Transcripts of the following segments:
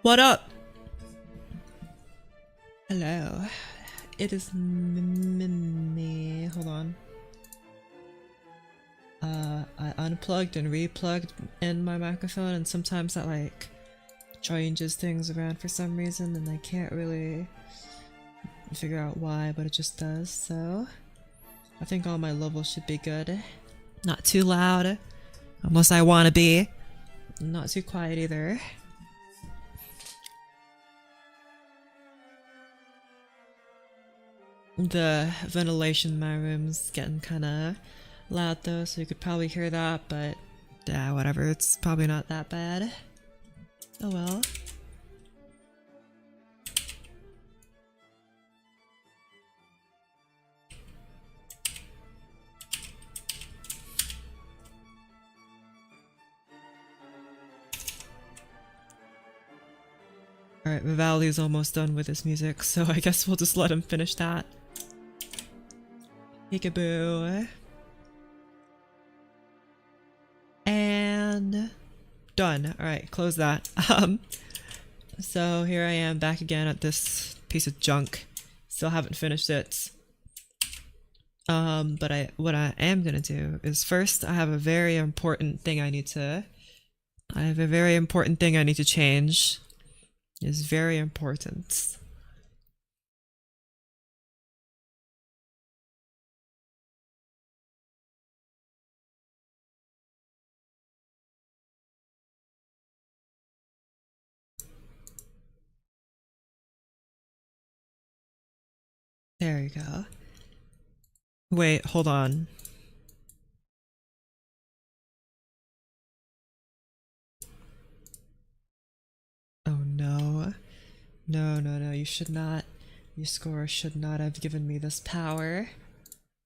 What up? Hello. It is me. Hold on. I unplugged and replugged in my microphone, and sometimes that like changes things around for some reason, and I can't really figure out why, but it just does. So I think all my levels should be good. Not too loud, unless I want to be. Not too quiet either. The ventilation in my room's getting kinda loud though, so you could probably hear that, but yeah, whatever, it's probably not that bad. Oh well. Alright, Vivali's almost done with his music, so I guess we'll just let him finish that. Peekaboo. And done. Alright, close that. So here I am back again at this piece of junk. Still haven't finished it. But what I am gonna do is first I have a very important thing I need to change. It's very important. There you go. Wait, hold on. Oh no. No, you should not. Your score should not have given me this power.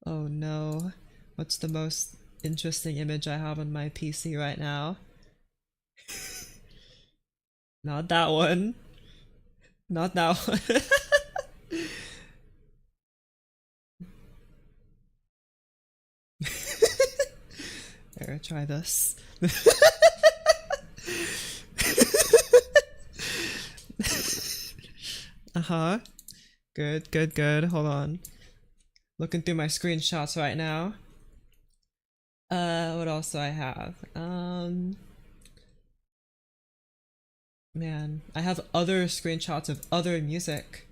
Oh no. What's the most interesting image I have on my PC right now? Not that one. Not that one. There, try this. Uh-huh. Good. Hold on. Looking through my screenshots right now. What else do I have? Man, I have other screenshots of other music.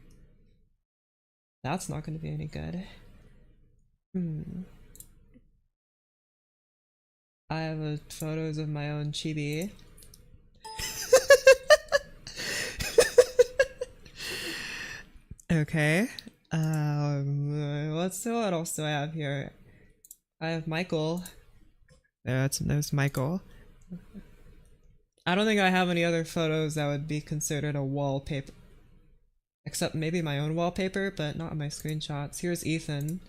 That's not gonna be any good. I have photos of my own chibi. Okay. What else do I have here? I have Michael. There's Michael. I don't think I have any other photos that would be considered a wallpaper. Except maybe my own wallpaper, but not my screenshots. Here's Ethan.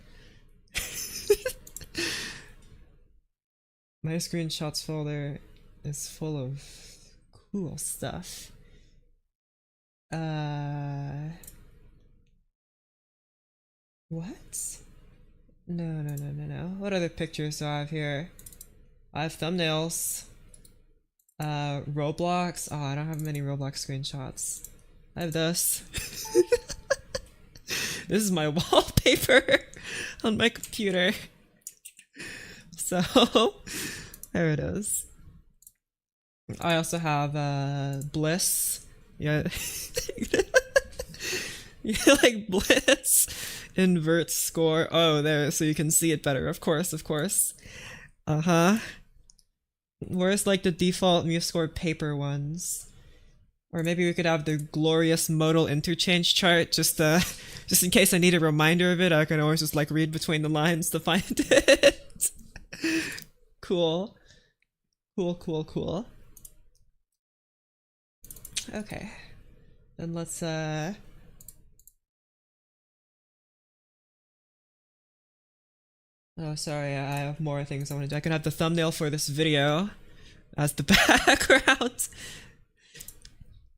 My screenshots folder is full of cool stuff. What? No. What other pictures do I have here? I have thumbnails. Roblox. Oh, I don't have many Roblox screenshots. I have this. This is my wallpaper on my computer. So, there it is. I also have, Bliss. Yeah. Yeah, like Bliss invert score. Oh, there, so you can see it better. Of course. Uh-huh. Where's like the default MuseScore paper ones? Or maybe we could have the glorious modal interchange chart, just in case I need a reminder of it. I can always just like read between the lines to find it. Cool. Okay. Then let's oh, sorry, I have more things I want to do. I can have the thumbnail for this video as the background.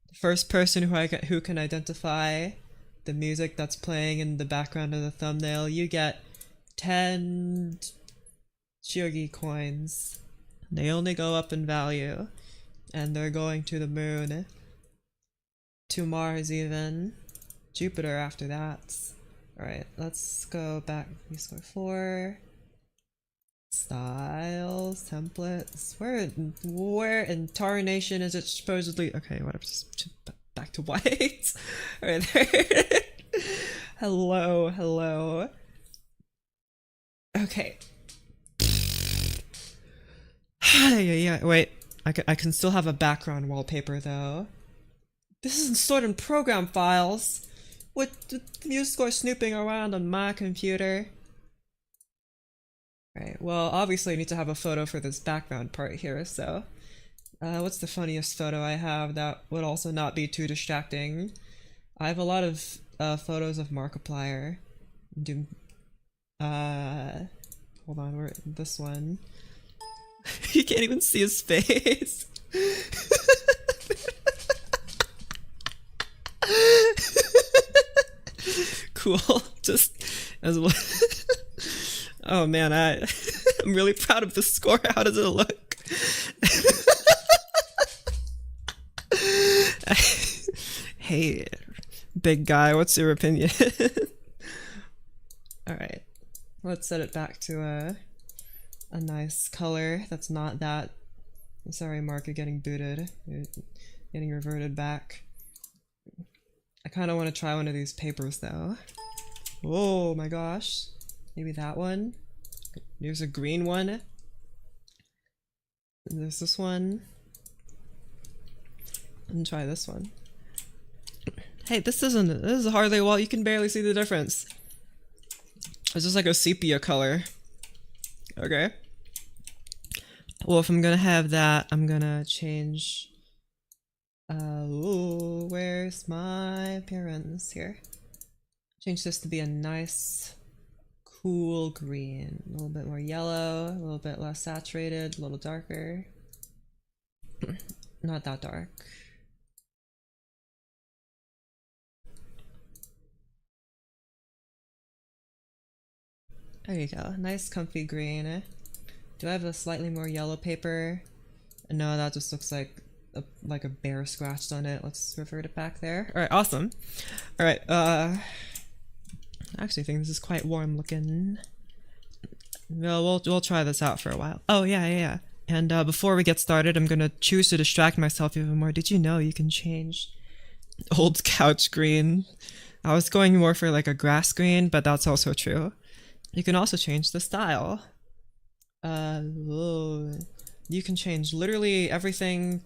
The first person who can identify the music that's playing in the background of the thumbnail, you get 10 Shirgi coins. They only go up in value, and they're going to the moon. to Mars even. Jupiter after that. Alright, let's go back. Score 4. Styles, templates. Where in tarnation is it supposedly? Okay, whatever. Just back to white. Alright, there. Hello, hello. Okay. Yeah, wait. I can still have a background wallpaper though. This isn't stored in program files. What the MuseScore snooping around on my computer? Right, well, obviously I need to have a photo for this background part here, so... what's the funniest photo I have that would also not be too distracting? I have a lot of photos of Markiplier. Hold on, where this one? You can't even see his face. Cool. Just as well. Oh man, I'm really proud of the score. How does it look? Hey, big guy, what's your opinion? Alright, let's set it back to a nice color that's not that... Sorry, Mark, you're getting booted. You're getting reverted back. I kind of want to try one of these papers though. Oh my gosh. Maybe that one? There's a green one. And there's this one. And try this one. Hey, this is hardly, well, you can barely see the difference. It's just like a sepia color. Okay. Well, if I'm gonna have that, I'm gonna change... ooh, where's my appearance here? Change this to be a nice, cool green. A little bit more yellow, a little bit less saturated, a little darker. Not that dark. There you go. Nice comfy green. Do I have a slightly more yellow paper? No, that just looks like a bear scratched on it. Let's revert it back there. Alright, awesome. Alright, I actually think this is quite warm looking. Well, we'll try this out for a while. Oh, yeah. And before we get started, I'm gonna choose to distract myself even more. Did you know you can change old couch green? I was going more for like a grass green, but that's also true. You can also change the style. Whoa. You can change literally everything.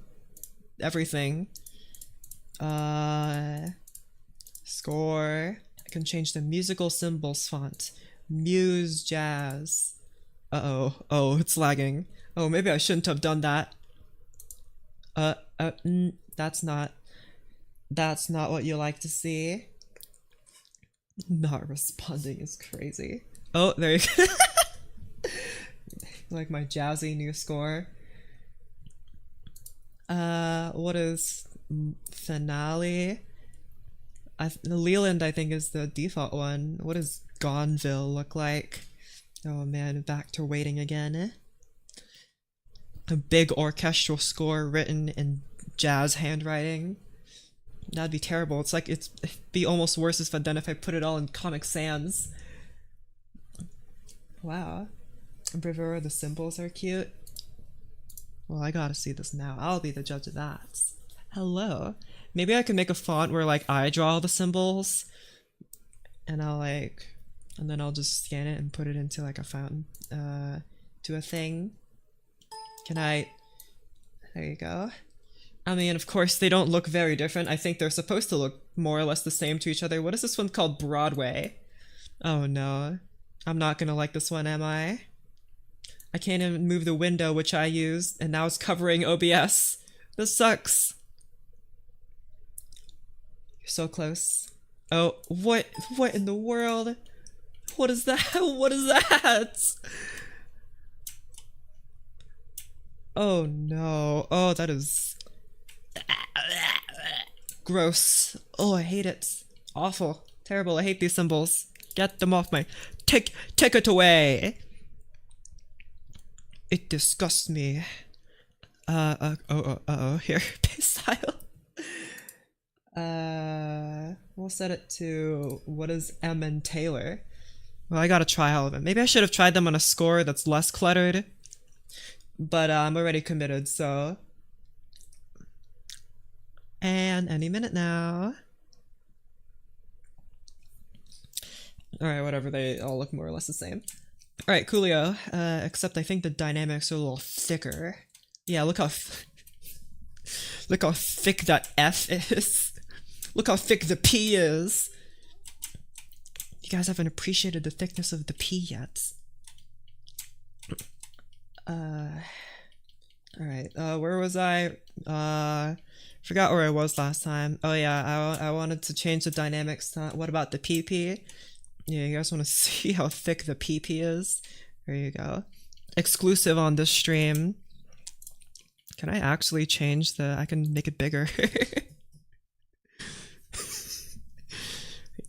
Score. I can change the musical symbols font. Muse Jazz. Oh, it's lagging. Oh, maybe I shouldn't have done that. That's not what you like to see. Not responding is crazy. Oh, there you go. Like my jazzy new score. What is finale? Leland, I think, is the default one. What does Gonville look like? Oh man, back to waiting again. A big orchestral score written in jazz handwriting. That'd be terrible. It's like it'd be almost worse than if I put it all in Comic Sans. Wow. Bravura, the symbols are cute. Well, I gotta see this now. I'll be the judge of that. Hello. Maybe I can make a font where like I draw the symbols and and then I'll just scan it and put it into like a fountain, to a thing. There you go. I mean, of course, they don't look very different. I think they're supposed to look more or less the same to each other. What is this one called? Broadway. Oh no. I'm not gonna like this one, am I? I can't even move the window which I used, and now it's covering OBS. This sucks. You're so close. Oh, what in the world? What is that? What is that? Oh no. Oh, that is gross. Oh, I hate it. Awful. Terrible. I hate these symbols. Get them off my... Take it away! It disgusts me. Here. Style. We'll set it to what is M and Taylor. Well, I gotta try all of them. Maybe I should have tried them on a score that's less cluttered, but I'm already committed, so. And any minute now. Alright, whatever, they all look more or less the same. Alright, coolio. Except I think the dynamics are a little thicker. Yeah, look how look how thick that F is. Look how thick the P is. You guys haven't appreciated the thickness of the P yet. Alright, where was I? Forgot where I was last time. Oh yeah, I wanted to change the dynamics. What about the PP? Yeah, you guys want to see how thick the PP is? There you go. Exclusive on this stream. Can I actually change the... I can make it bigger.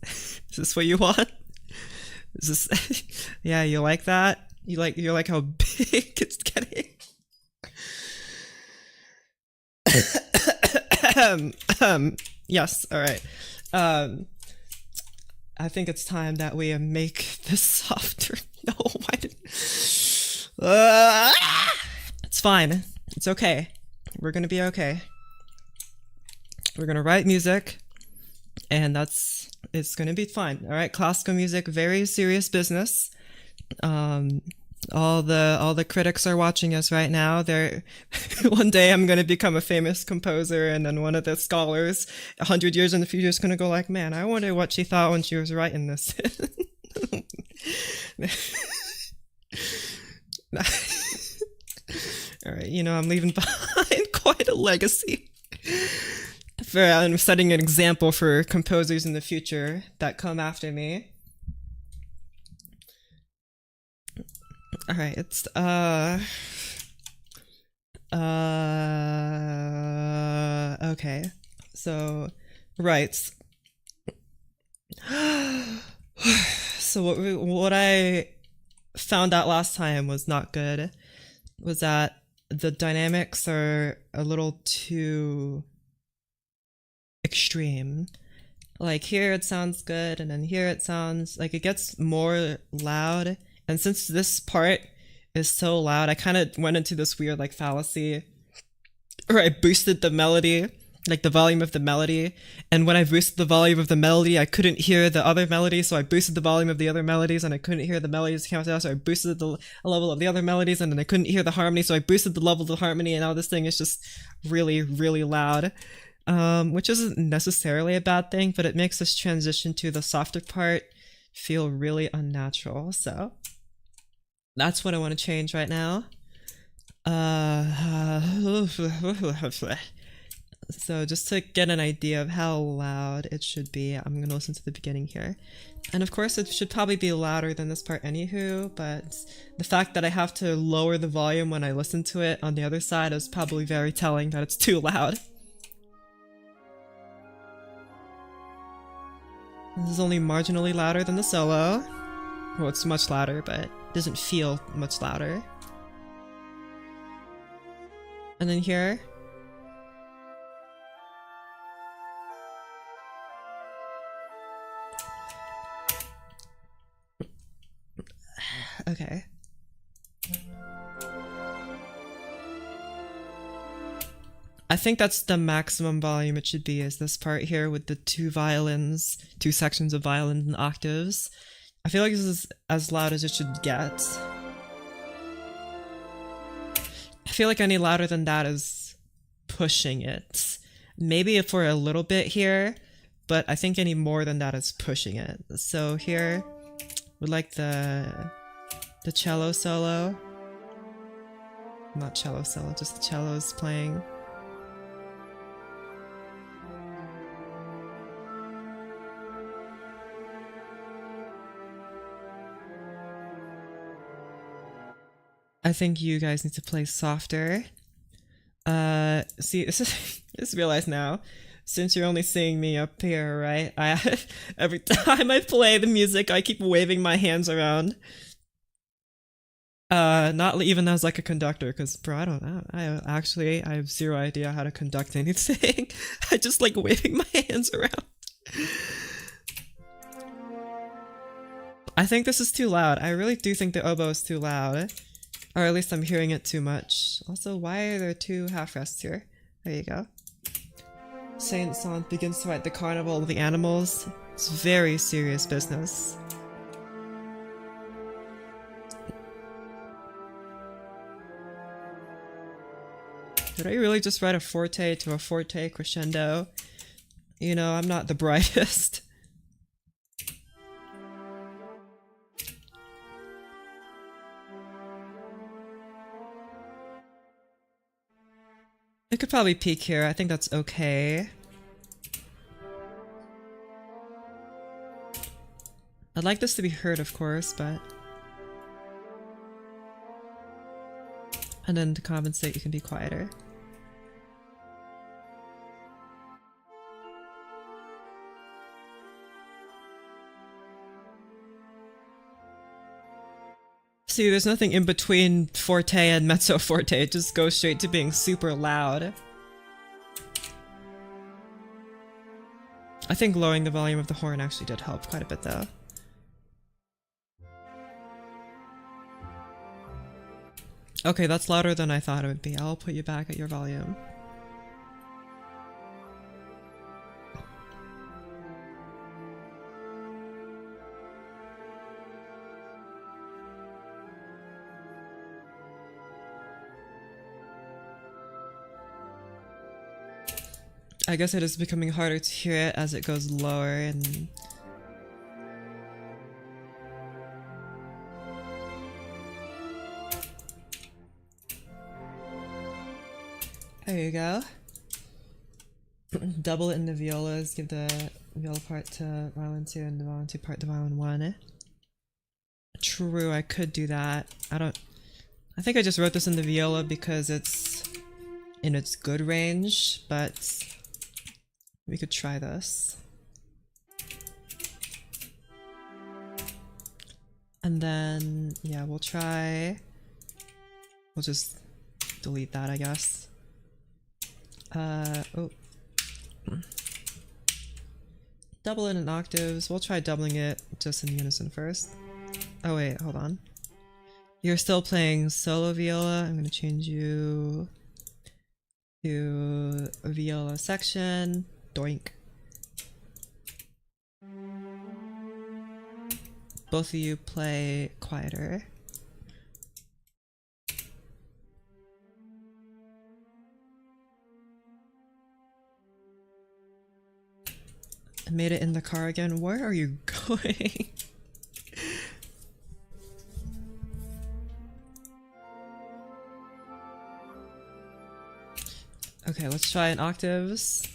Is this what you want? Is this... Yeah, you like that? You like how big it's getting? Yes, alright. I think it's time that we make this softer. No, why did... It's fine. It's okay. We're gonna be okay. We're gonna write music, and it's gonna be fine. Alright, classical music, very serious business. All the critics are watching us right now. They're one day I'm gonna become a famous composer, and then one of the scholars 100 years in the future is gonna go like, man, I wonder what she thought when she was writing this. Alright, you know, I'm leaving behind quite a legacy. I'm setting an example for composers in the future that come after me. Alright, it's okay. So, right. So what I found out last time was not good. Was that the dynamics are a little too extreme. Like here it sounds good, and then here it sounds like it gets more loud. And since this part is so loud, I kind of went into this weird like fallacy, or I boosted the melody, like the volume of the melody. And when I boosted the volume of the melody, I couldn't hear the other melodies, so I boosted the volume of the other melodies, and I couldn't hear the melodies count out, so I boosted the level of the other melodies, and then I couldn't hear the harmony, so I boosted the level of the harmony, and now this thing is just really, really loud. Which isn't necessarily a bad thing, but it makes this transition to the softer part feel really unnatural, so that's what I want to change right now. So just to get an idea of how loud it should be, I'm gonna listen to the beginning here. And of course it should probably be louder than this part anywho, but the fact that I have to lower the volume when I listen to it on the other side is probably very telling that it's too loud. This is only marginally louder than the solo. Well, it's much louder, but it doesn't feel much louder. And then here. Okay. I think that's the maximum volume it should be, is this part here with the two violins, two sections of violins and octaves. I feel like this is as loud as it should get. I feel like any louder than that is pushing it. Maybe for a little bit here, but I think any more than that is pushing it. So here, we like the cello solo. Not cello solo, just the cellos playing. I think you guys need to play softer. See, this is, I just realized now, since you're only seeing me up here, right? Every time I play the music, I keep waving my hands around. Not even as like a conductor, because bro, I have zero idea how to conduct anything. I just like waving my hands around. I think this is too loud. I really do think the oboe is too loud. Or at least I'm hearing it too much. Also, why are there two half rests here? There you go. Saint Sant begins to write the carnival of the animals. It's very serious business. Did I really just write a forte to a forte crescendo? You know, I'm not the brightest. It could probably peak here. I think that's okay. I'd like this to be heard, of course, but... And then to compensate, you can be quieter. See, there's nothing in between forte and mezzo forte. It just goes straight to being super loud. I think lowering the volume of the horn actually did help quite a bit, though. Okay, that's louder than I thought it would be. I'll put you back at your volume. I guess it is becoming harder to hear it as it goes lower and... There you go. Double it in the violas, give the viola part to violin 2 and the violin 2 part to violin 1. True, I could do that. I think I just wrote this in the viola because it's in its good range, but we could try this. And then, yeah, we'll just delete that, I guess. Oh. Double it in octaves. We'll try doubling it just in unison first. Oh wait, hold on. You're still playing solo viola. I'm gonna change you to a viola section. Doink. Both of you play quieter. I made it in the car again. Where are you going? Okay, let's try in octaves.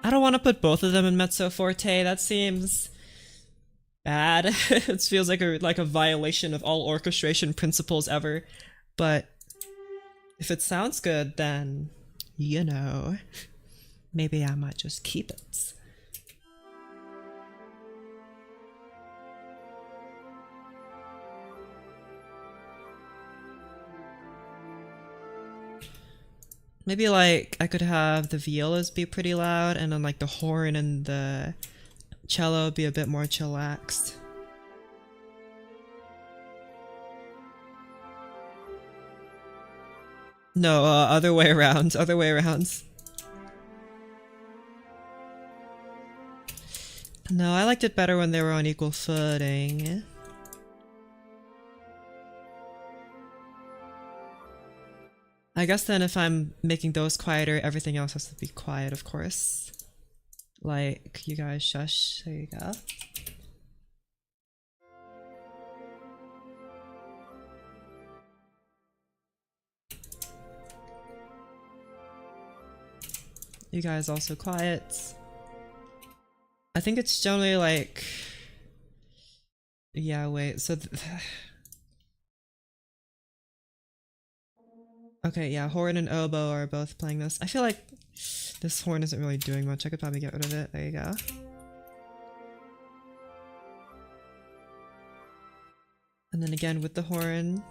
I don't want to put both of them in mezzo forte. That seems bad. It feels like a violation of all orchestration principles ever. But if it sounds good, then you know, maybe I might just keep it. Maybe like I could have the violas be pretty loud and then like the horn and the cello be a bit more chillaxed. No, other way around, other way around. No, I liked it better when they were on equal footing. I guess then if I'm making those quieter, everything else has to be quiet, of course. Like, you guys shush. There you go. You guys also quiet. I think it's generally like... Yeah, wait, so... Okay, yeah, horn and oboe are both playing this. I feel like this horn isn't really doing much. I could probably get rid of it. There you go. And then again with the horn.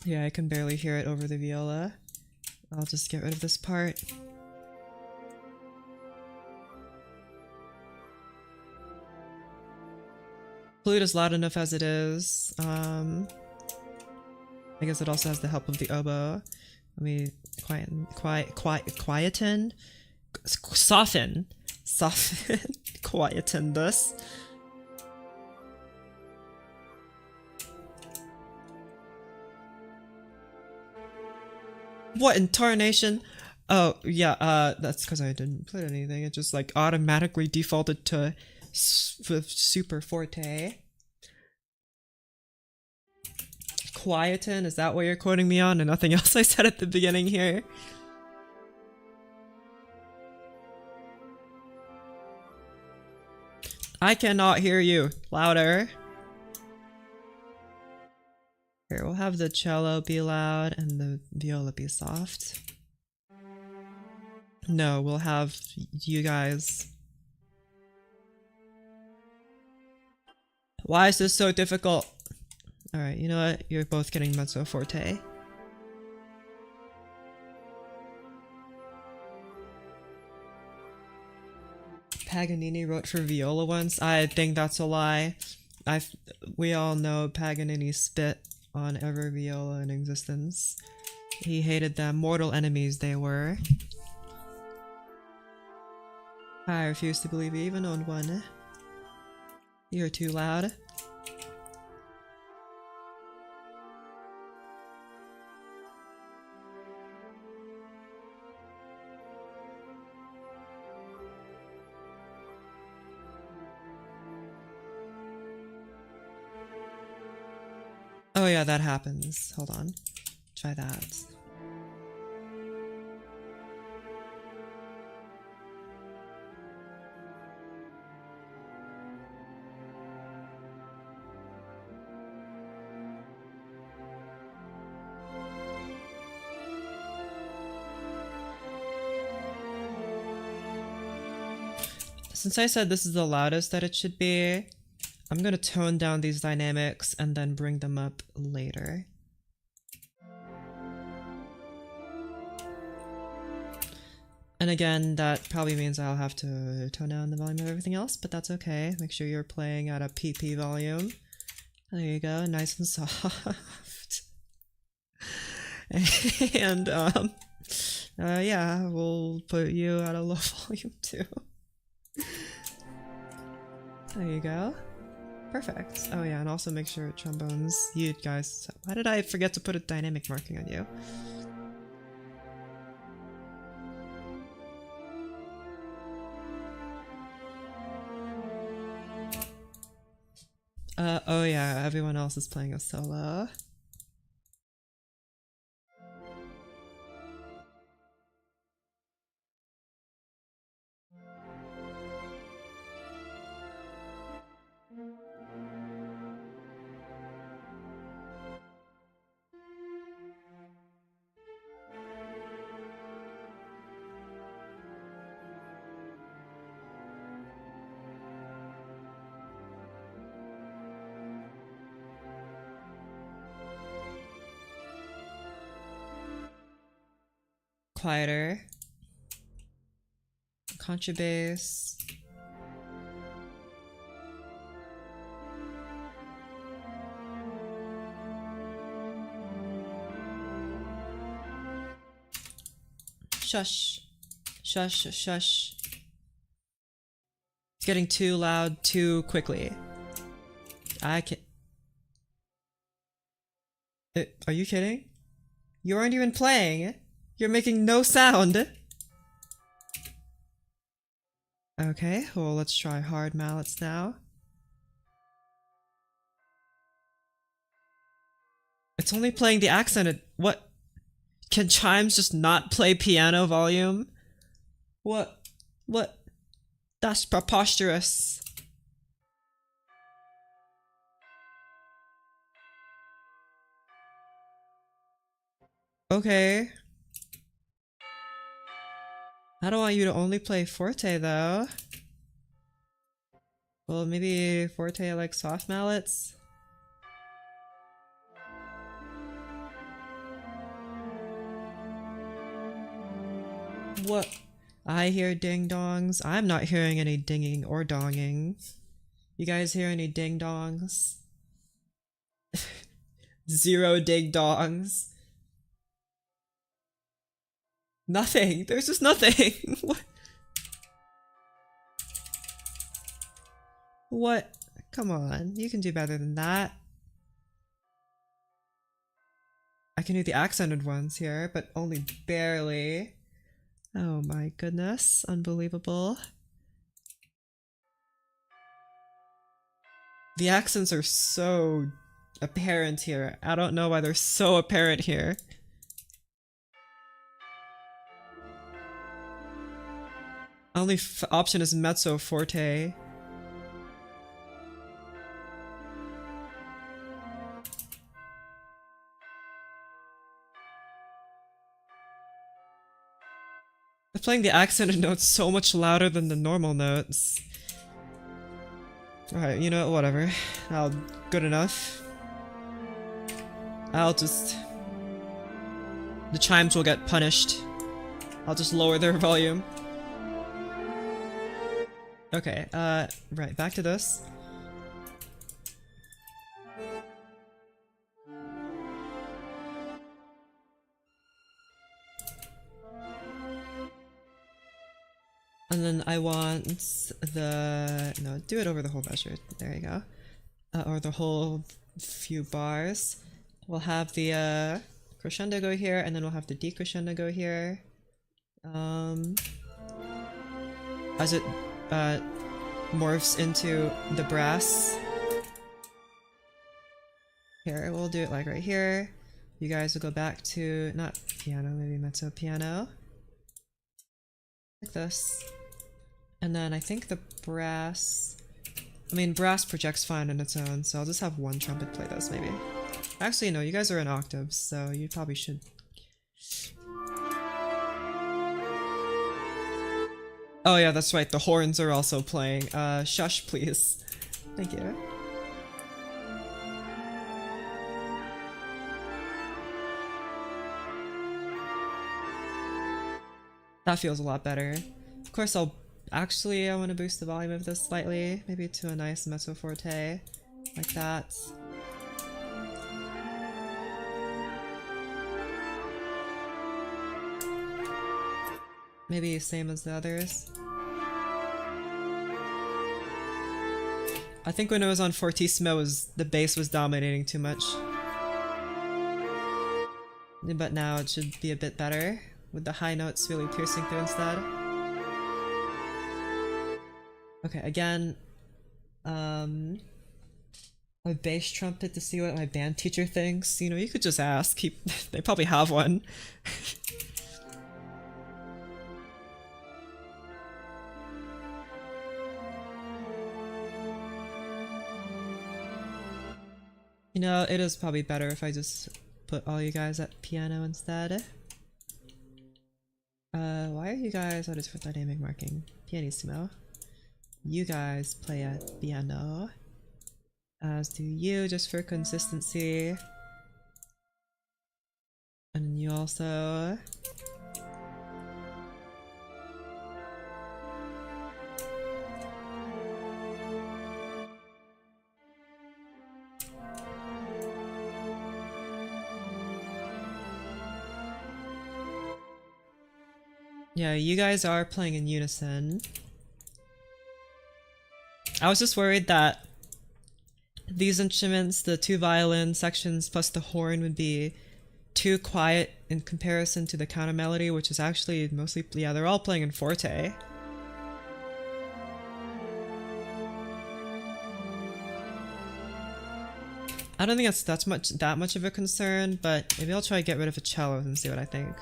Yeah, I can barely hear it over the viola. I'll just get rid of this part. Flute is loud enough as it is. I guess it also has the help of the oboe. Let me quieten, soften, quieten this. What in tarnation? Oh yeah, that's because I didn't put anything. It just like automatically defaulted to super forte. Quieten, is that what you're quoting me on and nothing else I said at the beginning here? I cannot hear you. Louder. Here, we'll have the cello be loud and the viola be soft. No, we'll have you guys. Why is this so difficult? Alright, you know what? You're both getting mezzo forte. Paganini wrote for viola once. I think that's a lie. We all know Paganini spit on every viola in existence. He hated them. Mortal enemies they were. I refuse to believe he even owned one. You're too loud. Oh yeah, that happens. Hold on. Try that. Since I said this is the loudest that it should be, I'm gonna tone down these dynamics and then bring them up later. And again, that probably means I'll have to tone down the volume of everything else, but that's okay. Make sure you're playing at a PP volume. There you go, nice and soft. And yeah, we'll put you at a low volume too. There you go. Perfect. Oh yeah, and also make sure trombones, you guys, why did I forget to put a dynamic marking on you? Oh yeah, everyone else is playing a solo. Quieter. Contrabass. Shush. Shush, shush. It's getting too loud too quickly. I can't. Are you kidding? You aren't even playing. You're making no sound. Okay, well let's try hard mallets now. It's only playing the accented. What? Can chimes just not play piano volume? What? What? That's preposterous. Okay. I don't want you to only play forte though. Well, maybe forte like soft mallets? What? I hear ding dongs. I'm not hearing any dinging or donging. You guys hear any ding dongs? Zero ding dongs. Nothing. There's just nothing. What? What? Come on. You can do better than that. I can do the accented ones here, but only barely. Oh my goodness. Unbelievable. The accents are so apparent here. I don't know why they're so apparent here. Only option is mezzo forte. They're playing the accented notes so much louder than the normal notes. Alright, you know what, whatever. Good enough. I'll just... The chimes will get punished. I'll just lower their volume. Okay, right, back to this. And then I want the... No, do it over the whole measure. There you go. Or the whole few bars. We'll have the crescendo go here, and then we'll have the decrescendo go here. As it morphs into the brass. Here, we'll do it like right here. You guys will go back to, not piano, maybe mezzo piano. Like this. And then I think the brass... I mean, brass projects fine on its own, so I'll just have one trumpet play this, maybe. Actually, no, you guys are in octaves, so you probably should... Oh yeah, that's right, the horns are also playing. Shush, please. Thank you. That feels a lot better. Of course, I want to boost the volume of this slightly, maybe to a nice mezzo forte, like that. Maybe same as the others. I think when it was on fortissimo, the bass was dominating too much. But now it should be a bit better, with the high notes really piercing through instead. Okay, again, a bass trumpet to see what my band teacher thinks. You know, you could just ask. They probably have one. You know, it is probably better if I just put all you guys at piano instead. Why are you guys... What is for dynamic marking? Pianissimo. You guys play at piano. As do you, just for consistency. And you also... Yeah, you guys are playing in unison. I was just worried that these instruments, the two violin sections plus the horn, would be too quiet in comparison to the counter melody, which is actually mostly, yeah, they're all playing in forte. I don't think that's that much of a concern, but maybe I'll try to get rid of a cello and see what I think.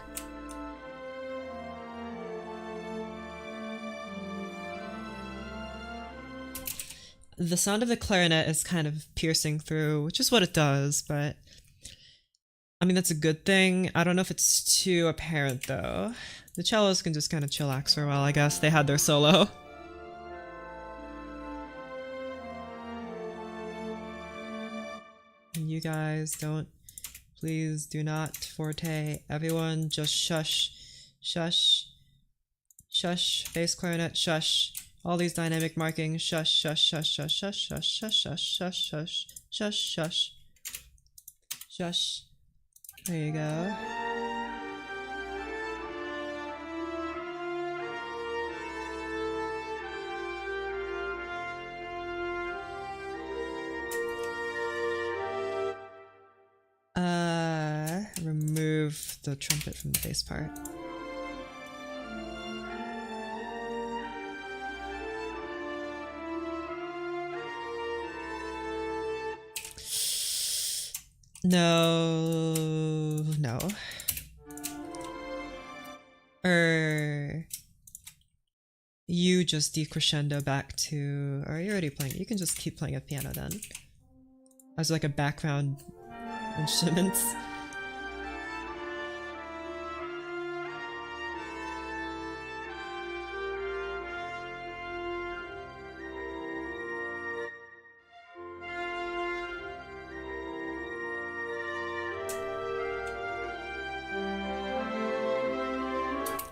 The sound of the clarinet is kind of piercing through, which is what it does, but I mean, that's a good thing. I don't know if it's too apparent though. The cellos can just kind of chillax for a while, I guess. They had their solo. You guys don't, please do not forte. Everyone just shush, shush, shush. Bass clarinet, shush. All these dynamic markings, shush, shush, shush, shush, shush, shush, shush, shush, shush, shush, shush, shush, shush. There you go. Remove the trumpet from the bass part. No, no. You just decrescendo back to, or you're already playing, you can just keep playing a piano then. As like a background instrument.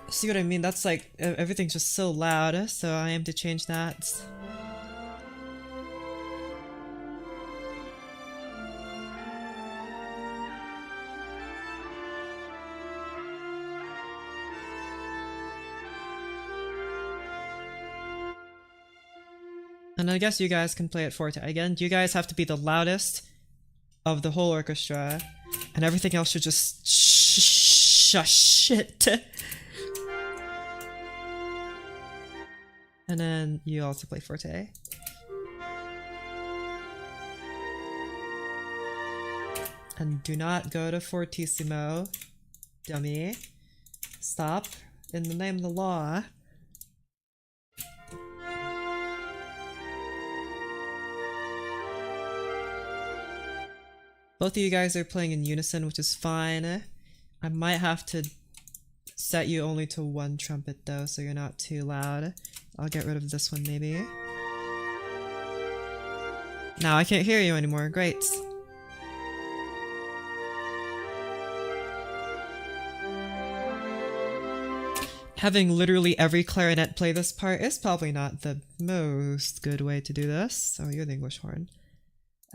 See what I mean? That's like, everything's just so loud, so I am to change that. And I guess you guys can play it forte again. You guys have to be the loudest of the whole orchestra, and everything else should just shush it. And then you also play forte. And do not go to fortissimo, dummy. Stop, in the name of the law. Both of you guys are playing in unison, which is fine. I might have to set you only to one trumpet though, so you're not too loud. I'll get rid of this one maybe. Now I can't hear you anymore, great. Having literally every clarinet play this part is probably not the most good way to do this. Oh, you're the English horn.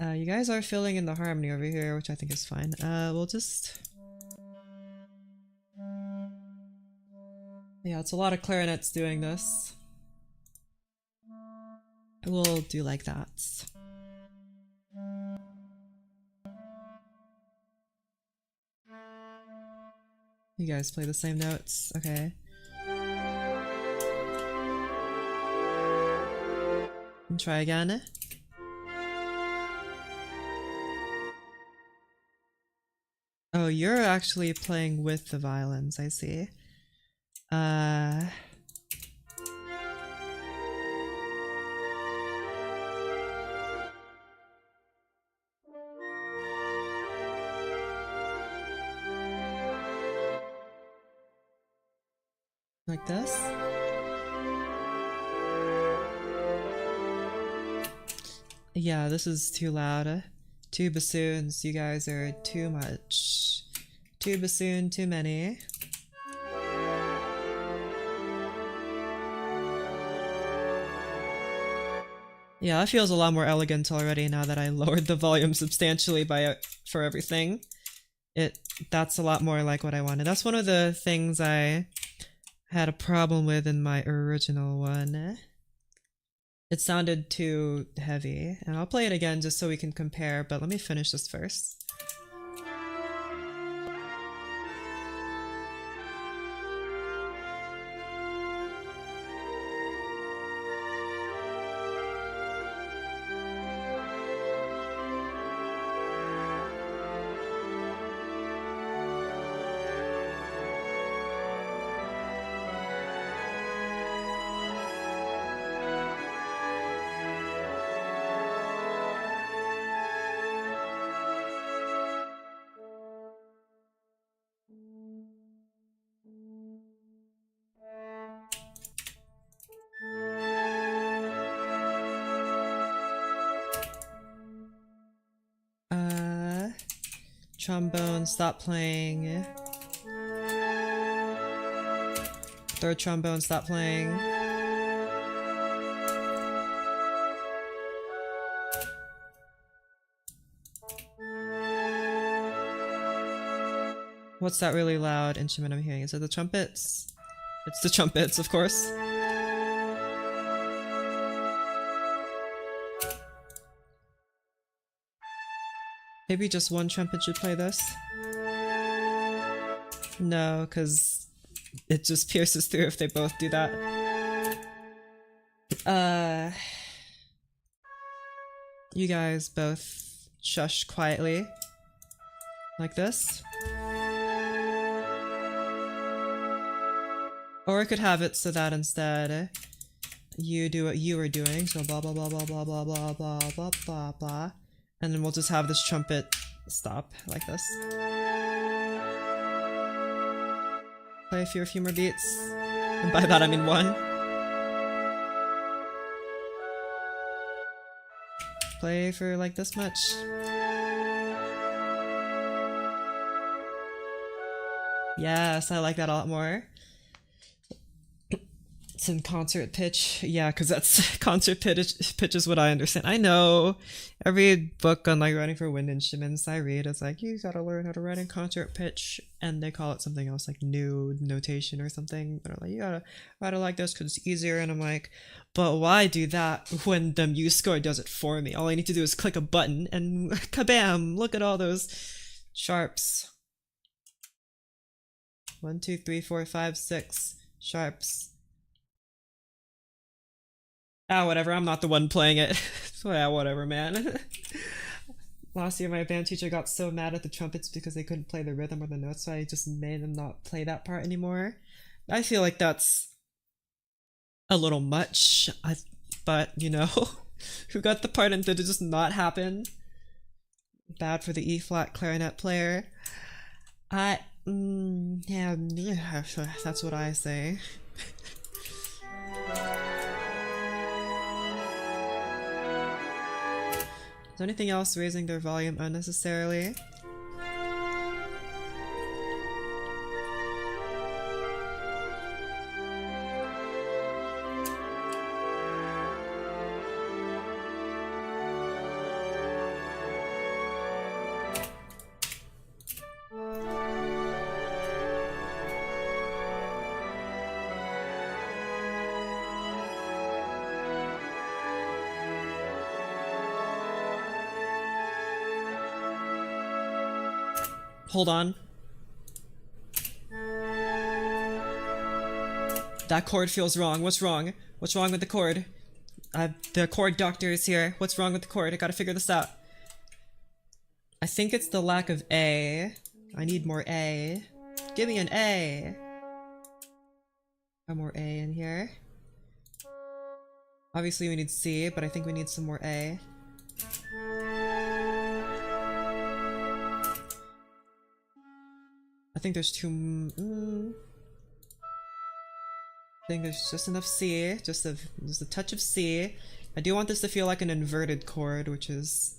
You guys are filling in the harmony over here, which I think is fine. We'll just... Yeah, it's a lot of clarinets doing this. We'll do like that. You guys play the same notes? Okay. And try again. Oh, you're actually playing with the violins, I see. Like this? Yeah, this is too loud. Two bassoons, you guys are too much. Two bassoon, too many. Yeah, that feels a lot more elegant already now that I lowered the volume substantially for everything. That's a lot more like what I wanted. That's one of the things I had a problem with in my original one. It sounded too heavy, and I'll play it again just so we can compare, but let me finish this first. trombone, stop playing. Third trombone, stop playing. What's that really loud instrument I'm hearing? Is it the trumpets? It's the trumpets, of course. Maybe just one trumpet should play this? No, because it just pierces through if they both do that. You guys both shush quietly. Like this. Or I could have it so that instead you do what you were doing, so blah blah blah blah blah blah blah blah blah blah blah, and then we'll just have this trumpet stop like this. Play a few more beats, and by that I mean one. Play for like this much. Yes, I like that a lot more. It's in concert pitch. Yeah, because that's concert pitch is what I understand. I know every book on like writing for wind instruments I read is like, you gotta learn how to write in concert pitch, and they call it something else like new notation or something. They're like, you gotta write it like this because it's easier, and I'm like, but why do that when the MuseScore does it for me? All I need to do is click a button and kabam! Look at all those sharps. 1, 2, 3, 4, 5, 6 sharps. Ah, whatever, I'm not the one playing it. So yeah, whatever, man. Last year my band teacher got so mad at the trumpets because they couldn't play the rhythm or the notes, so I just made them not play that part anymore. I feel like that's a little much, but you know, who got the part and did it just not happen? Bad for the E-flat clarinet player. Yeah, that's what I say. Is anything else raising their volume unnecessarily? Hold on. That chord feels wrong. What's wrong? What's wrong with the chord? The chord doctor is here. What's wrong with the chord? I gotta figure this out. I think it's the lack of A. I need more A. Give me an A. More A in here. Obviously we need C, but I think we need some more A. I think there's too. I think there's just enough C, just a touch of C. I do want this to feel like an inverted chord, which is.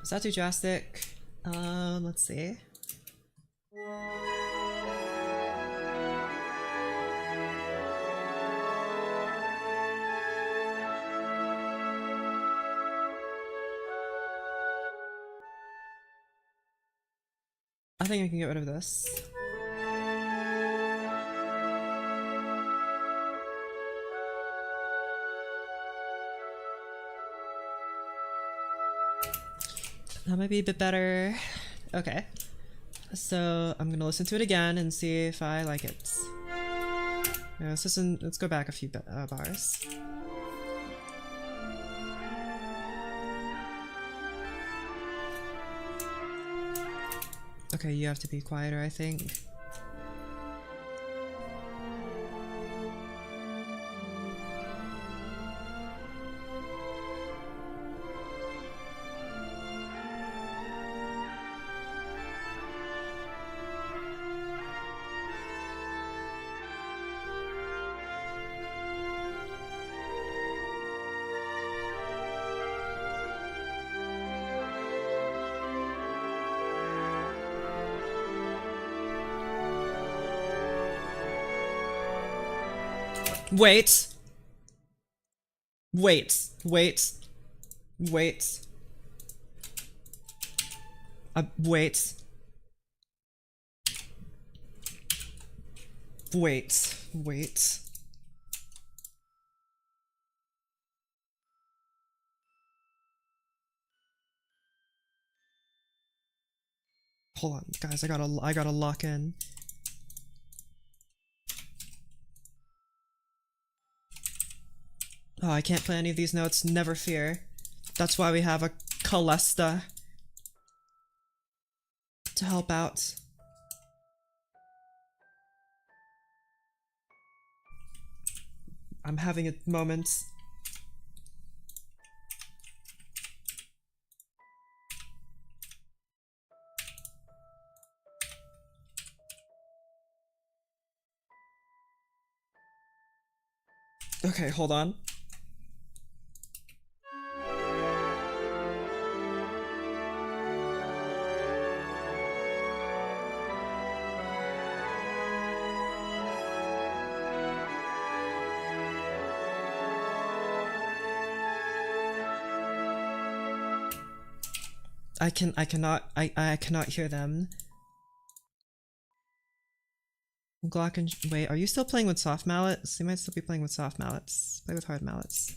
Is that too drastic? Let's see. I think I can get rid of this. That might be a bit better. Okay. So I'm gonna listen to it again and see if I like it. Yeah, let's go back a few bars. Okay, you have to be quieter, I think. Wait. Wait. Wait. Wait. Wait. Wait. Wait. Hold on, guys. I gotta lock in. Oh, I can't play any of these notes. Never fear. That's why we have a Calesta to help out. I'm having a moment. Okay, hold on. I cannot hear them. Glock and wait, are you still playing with soft mallets? You might still be playing with soft mallets. Play with hard mallets.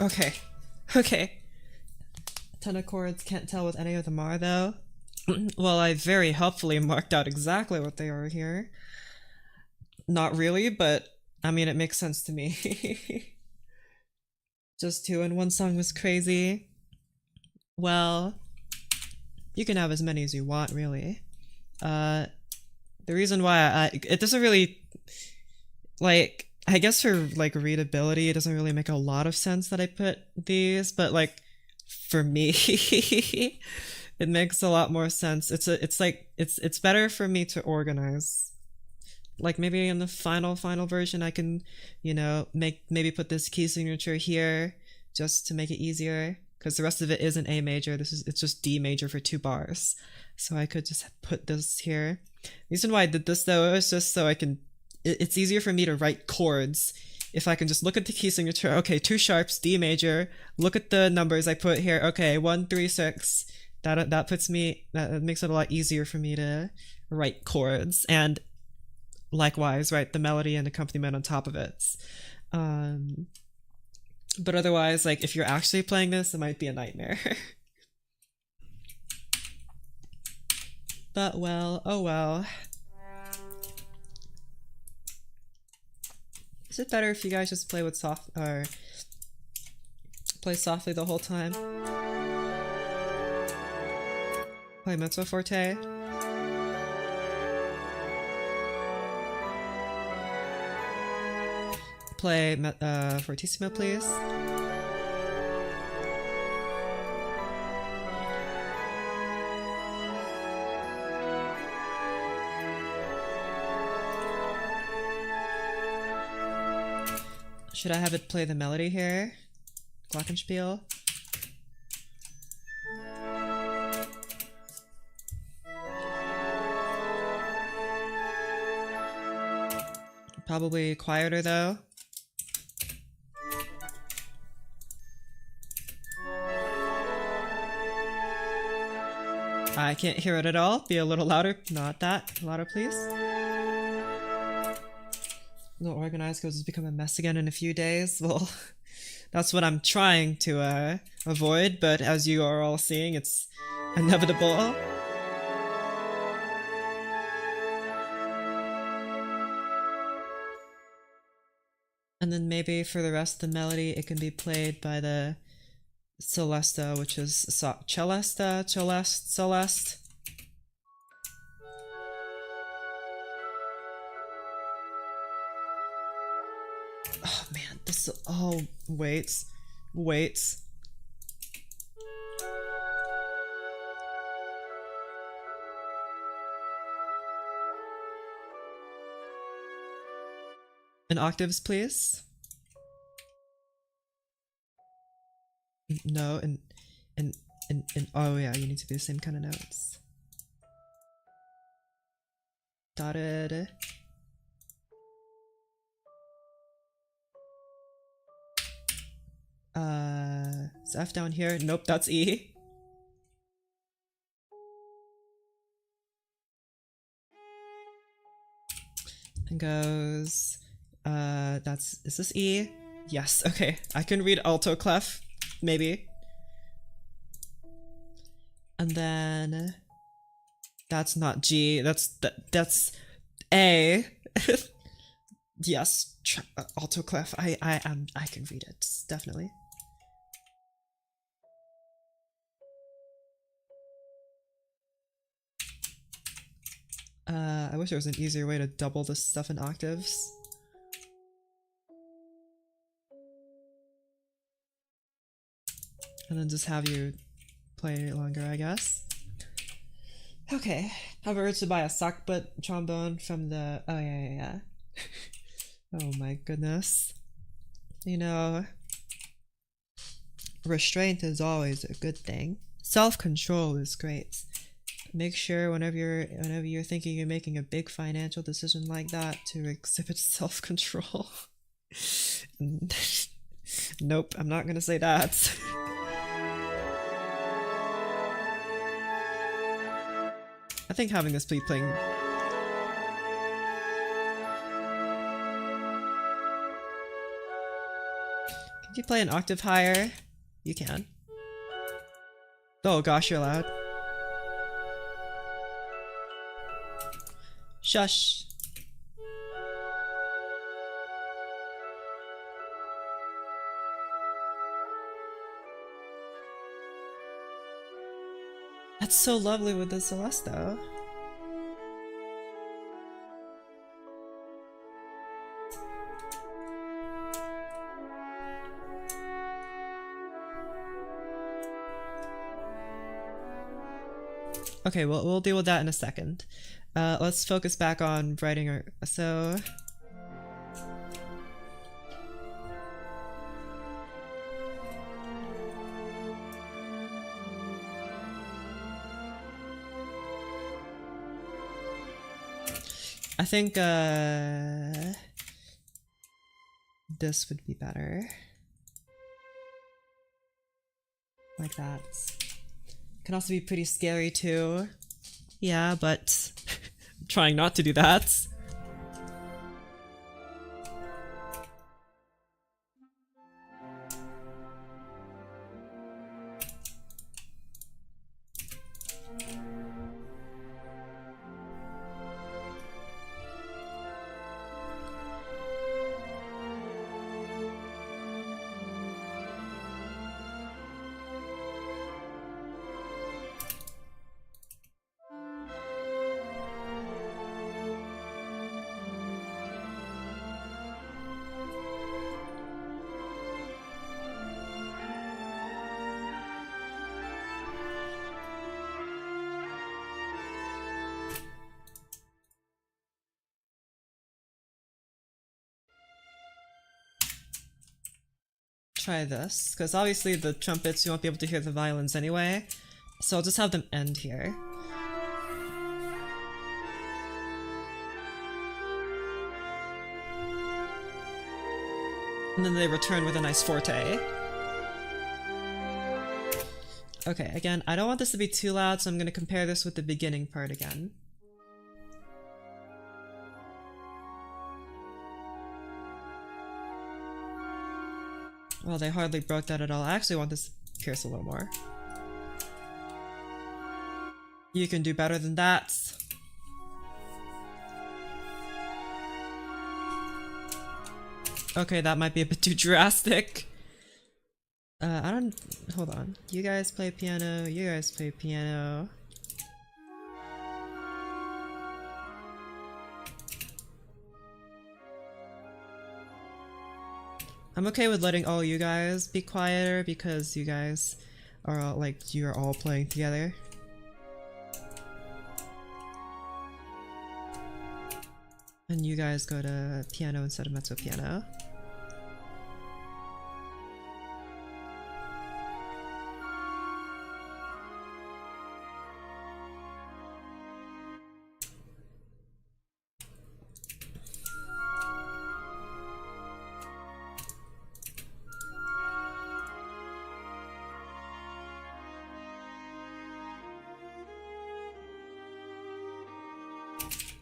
Okay. Okay. Ton of chords, can't tell what any of them are though. Well, I very helpfully marked out exactly what they are here. Not really, but I mean, it makes sense to me. Just two in one song was crazy. Well, you can have as many as you want, really. The reason why it doesn't really, like, I guess for like readability, it doesn't really make a lot of sense that I put these, but like for me, it makes a lot more sense. It's better for me to organize. Like maybe in the final version, I can, you know, maybe put this key signature here just to make it easier, because the rest of it isn't A major. It's just D major for 2 bars. So I could just put this here. The reason why I did this though is just so I can, it's easier for me to write chords if I can just look at the key signature. Okay, 2 sharps, D major. Look at the numbers I put here. Okay, 1, 3, 6. That puts me, that makes it a lot easier for me to write chords, and likewise write the melody and accompaniment on top of it. But otherwise, like if you're actually playing this, it might be a nightmare. But well, oh well. Is it better if you guys just play with soft, or play softly the whole time? Play mezzo forte? Play fortissimo, please. Should I have it play the melody here? Glockenspiel? Probably quieter though. I can't hear it at all. Be a little louder. Not that. Louder, please. No organized goes has become a mess again in a few days. Well, that's what I'm trying to avoid, but as you are all seeing, it's inevitable. And then maybe for the rest of the melody, it can be played by the Celesta, which is Celeste, Celeste. Oh man, this. Oh, wait. Wait. In octaves, please. No, in oh yeah, you need to be the same kind of notes. Dotted. Is F down here? Nope, that's E. And goes, is this E? Yes, okay. I can read alto clef, maybe. And then, that's not G, that's A. Yes, alto clef, I can read it, definitely. I wish there was an easier way to double this stuff in octaves. And then just have you play longer, I guess. Okay, have a urge to buy a sock butt trombone from the... Oh yeah. Oh my goodness. You know, restraint is always a good thing. Self-control is great. Make sure whenever you're thinking you're making a big financial decision like that to exhibit self-control. Nope, I'm not gonna say that. I think having this be playing... Can you play an octave higher? You can. Oh gosh, you're loud. Shush. That's so lovely with the Celesta. Okay, we'll deal with that in a second. Let's focus back on writing our... So... I think, this would be better. Like that. Can also be pretty scary too. Yeah, but I'm trying not to do that. Try this, because obviously the trumpets you won't be able to hear the violins anyway, so I'll just have them end here. And then they return with a nice forte. Okay, again, I don't want this to be too loud, so I'm going to compare this with the beginning part again. Well, they hardly broke that at all. I actually want this to pierce a little more. You can do better than that. Okay, that might be a bit too drastic. I don't. Hold on. You guys play piano. You guys play piano. I'm okay with letting all you guys be quieter because you guys are all, like, you're all playing together. And you guys go to piano instead of mezzo piano.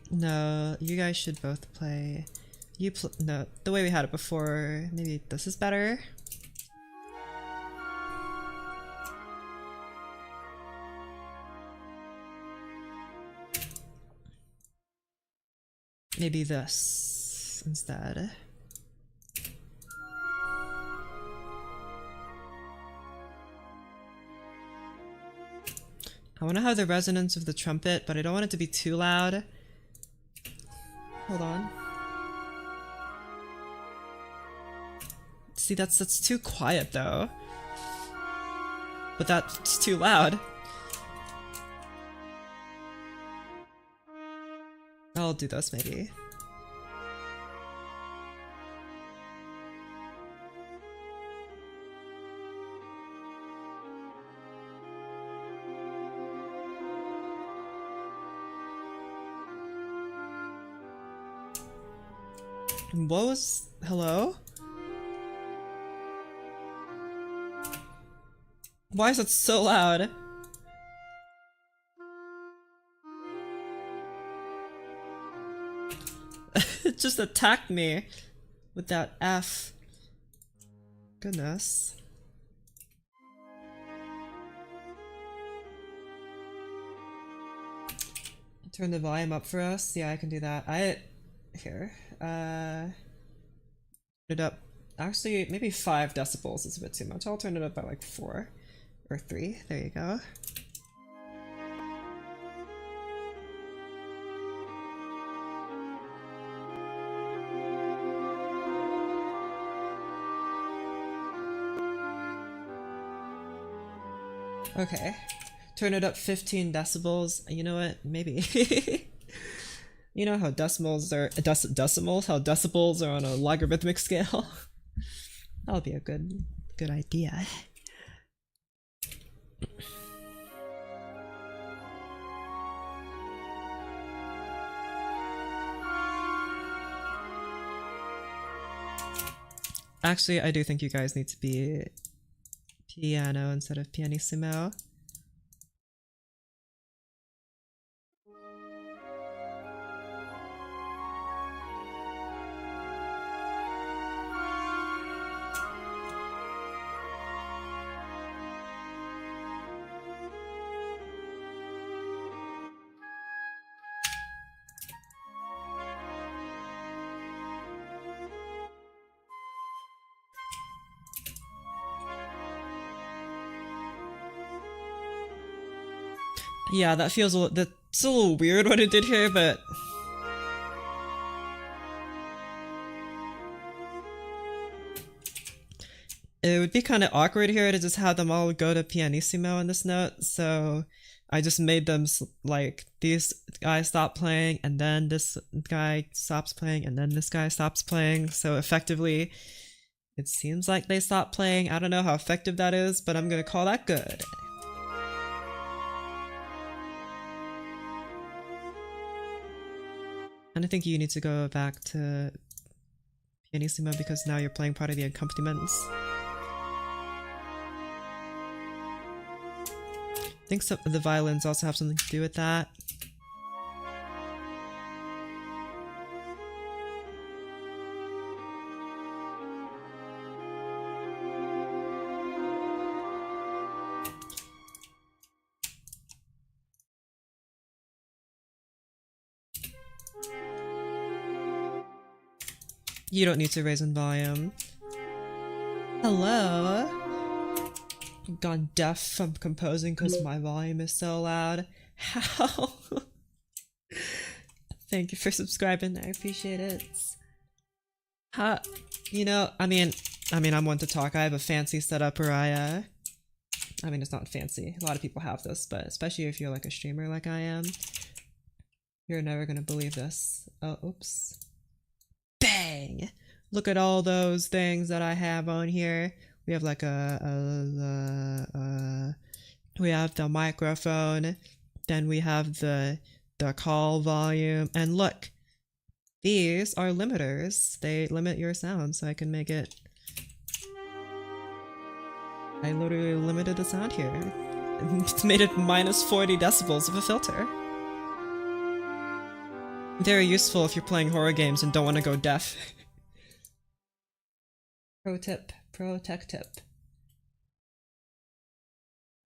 No, you guys should both play. No, the way we had it before. Maybe this is better. Maybe this instead. I want to have the resonance of the trumpet, but I don't want it to be too loud. Hold on. See, that's too quiet though. But that's too loud. I'll do this maybe. What was... Hello? Why is it so loud? It just attacked me with that F. Goodness. Turn the volume up for us? Yeah, I can do that. Here. It up. Actually, maybe 5 decibels is a bit too much. I'll turn it up by like 4 or 3. There you go. Okay. Turn it up 15 decibels. You know what? Maybe. You know how decimals are how decibels are on a logarithmic scale? That'll be a good idea. Actually, I do think you guys need to be piano instead of pianissimo. Yeah, that feels that's a little weird what it did here, but it would be kind of awkward here to just have them all go to pianissimo in this note, so I just made them like these guys stop playing and then this guy stops playing and then this guy stops playing, so effectively it seems like they stopped playing. I don't know how effective that is, but I'm gonna call that good. And I think you need to go back to pianissimo because now you're playing part of the accompaniments. I think some of the violins also have something to do with that. You don't need to raise in volume. Hello? gone deaf from composing because my volume is so loud. How? Thank you for subscribing. I appreciate it. How? You know, I'm one to talk. I have a fancy setup where I mean, it's not fancy. A lot of people have this, but especially if you're like a streamer like I am, you're never gonna believe this. Oh, oops. Bang! Look at all those things that I have on here. We have like we have the microphone, then we have the call volume, and look, these are limiters. They limit your sound, so I can make it. I literally limited the sound here. It's made it minus 40 decibels of a filter. Very useful if you're playing horror games and don't want to go deaf. Pro tip, pro tech tip.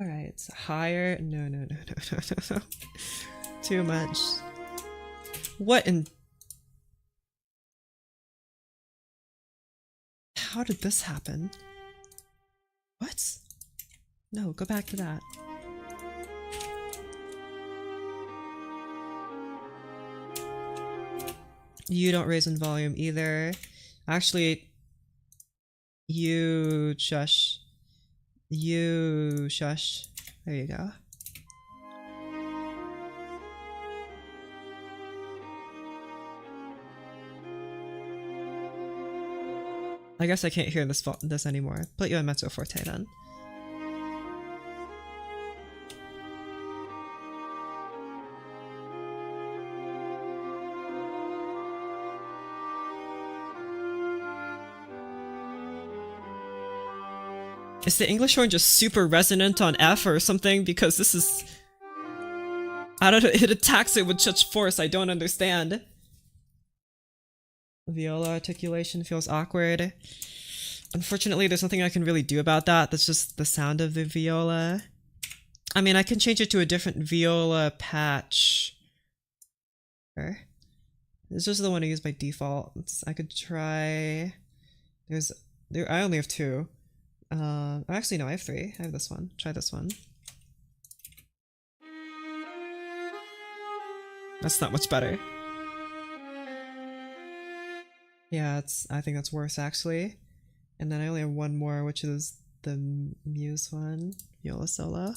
Alright, higher. No. Too much. What in. How did this happen? What? No, go back to that. You don't raise in volume either. Actually, you shush. You shush. There you go. I guess I can't hear this anymore. Put you on mezzo forte then. Is the English horn just super resonant on F or something? Because this is... I don't know, it attacks it with such force, I don't understand. Viola articulation feels awkward. Unfortunately, there's nothing I can really do about that. That's just the sound of the viola. I mean, I can change it to a different viola patch. This is the one I use by default. I could try... I only have two. Actually, no, I have three. I have this one. Try this one. That's not much better. Yeah, I think that's worse, actually. And then I only have one more, which is the Muse one. Viola solo.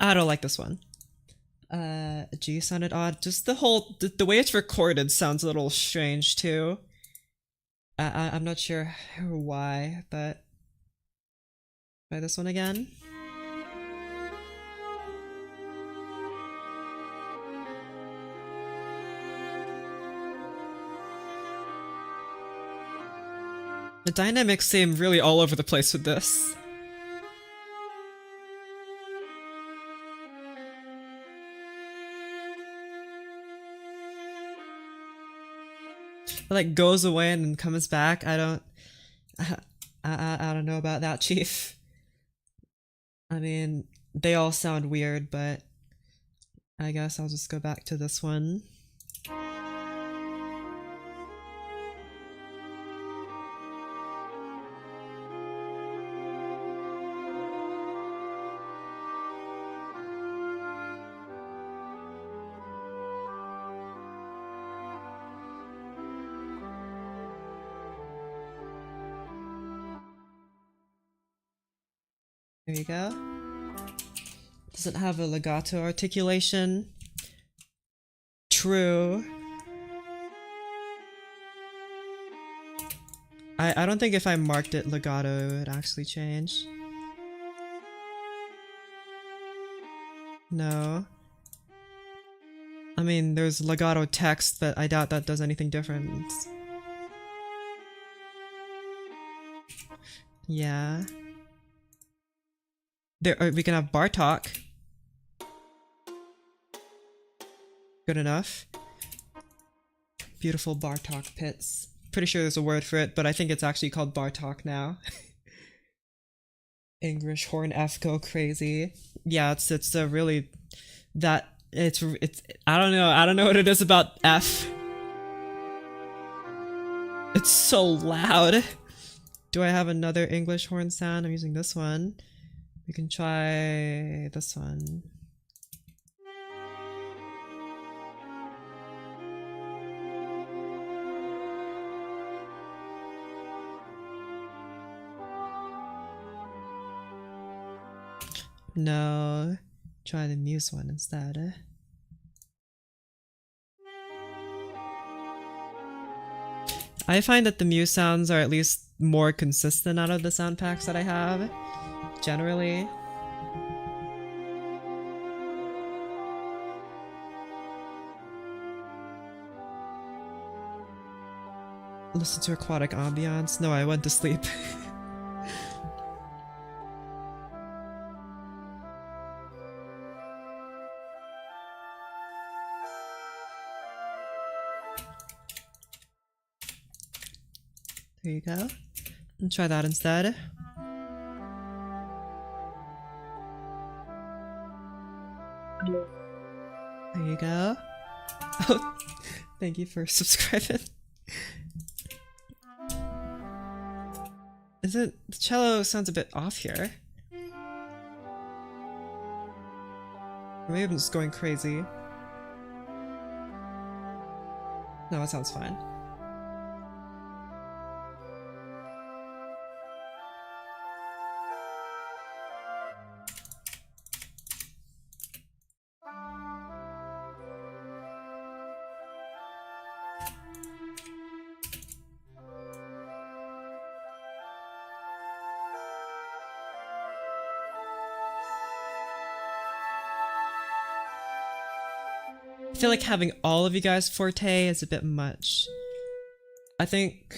I don't like this one. G sounded odd. Just the way it's recorded sounds a little strange too. I'm not sure why, but try this one again. The dynamics seem really all over the place with this. It like goes away and then comes back. I don't know about that, Chief. I mean, they all sound weird, but I guess I'll just go back to this one. There you go. Doesn't have a legato articulation. True. I don't think if I marked it legato, it would actually change. No. I mean, there's legato text, but I doubt that does anything different. Yeah. We can have bar talk. Good enough. Beautiful bar talk pits. Pretty sure there's a word for it, but I think it's actually called bar talk now. English horn F go crazy. Yeah, it's a really it's I don't know what it is about F. It's so loud. Do I have another English horn sound? I'm using this one. We can try this one. No, try the Muse one instead. I find that the Muse sounds are at least more consistent out of the sound packs that I have, generally. Listen to aquatic ambiance? No, I went to sleep. There you go. And try that instead. There you go. Oh, thank you for subscribing. Is it? The cello sounds a bit off here. Or maybe I'm just going crazy. No, it sounds fine. I feel like having all of you guys forte is a bit much. I think...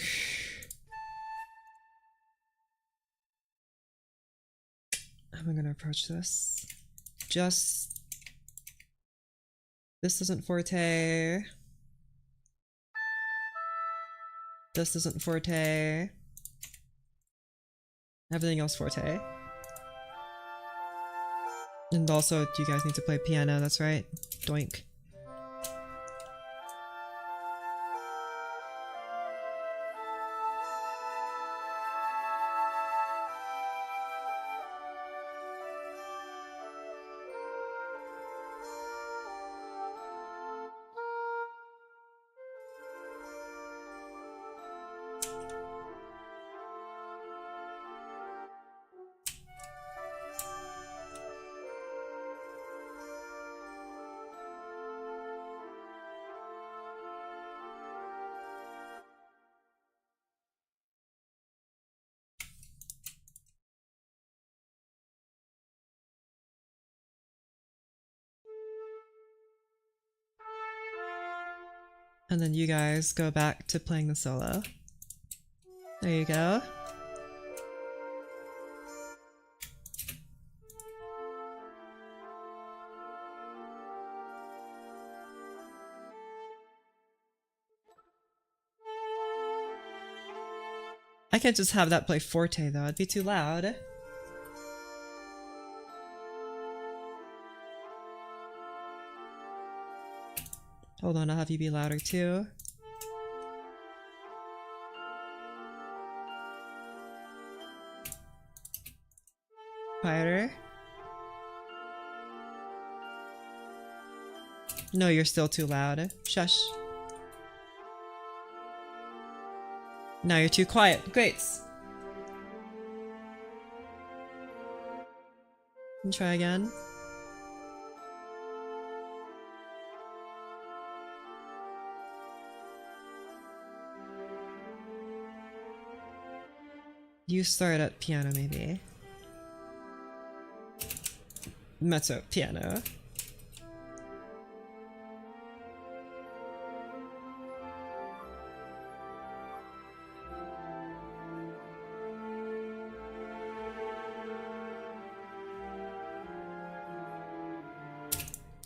How am I gonna approach this? Just... This isn't forte. This isn't forte. Everything else forte. And also, you guys need to play piano, that's right. Doink. And then you guys go back to playing the solo. There you go. I can't just have that play forte though, it'd be too loud. Hold on, I'll have you be louder too. Quieter. No, you're still too loud. Shush. Now you're too quiet. Great. And try again. You start at piano maybe. Mezzo, piano.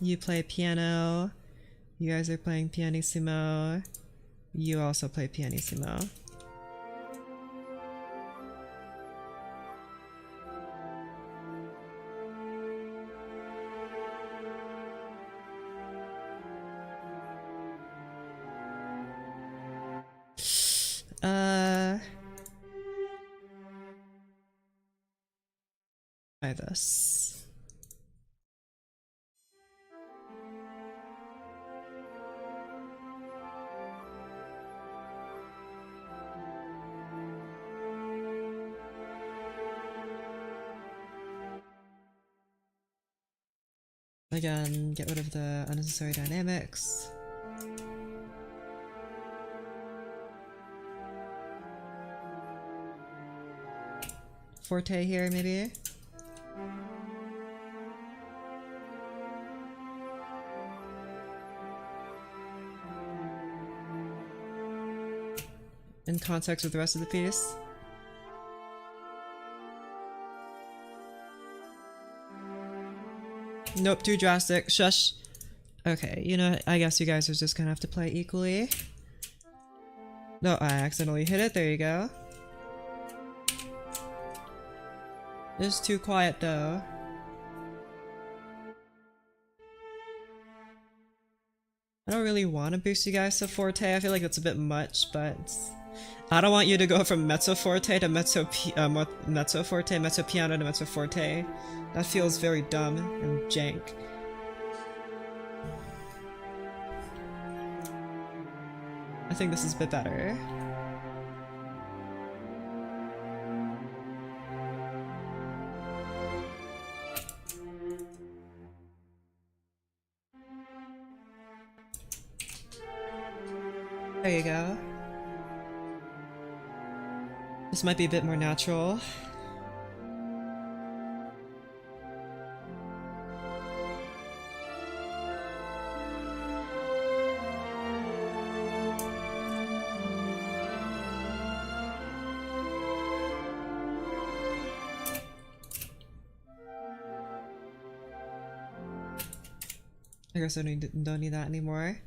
You play piano. You guys are playing pianissimo. You also play pianissimo. Try this. Again, get rid of the unnecessary dynamics. Forte here, maybe? In context with the rest of the piece. Nope, too drastic. Shush. Okay, you know, I guess you guys are just gonna have to play equally. No, I accidentally hit it. There you go. It's too quiet though. I don't really want to boost you guys to forte. I feel like that's a bit much, but I don't want you to go from mezzo forte to mezzo forte, mezzo piano to mezzo forte. That feels very dumb and jank. I think this is a bit better. There you go. This might be a bit more natural. I guess I don't need that anymore.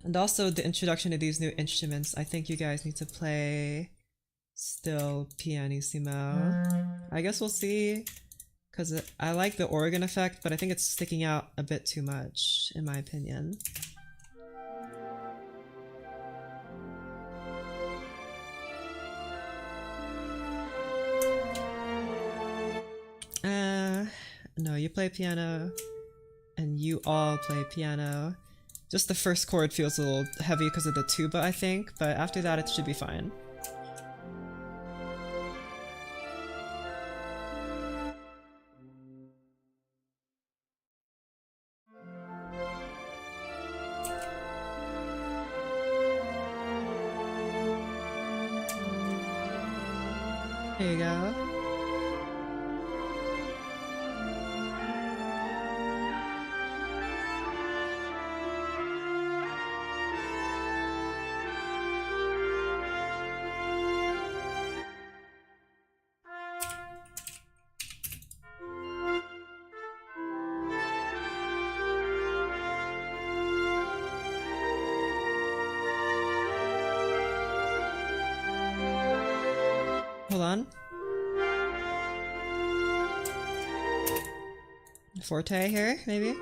And also the introduction to these new instruments. I think you guys need to play still pianissimo. I guess we'll see, because I like the organ effect, but I think it's sticking out a bit too much, in my opinion. No, you play piano, and you all play piano. Just the first chord feels a little heavy because of the tuba, I think, but after that it should be fine. There you go. Hold on. Forte here, maybe?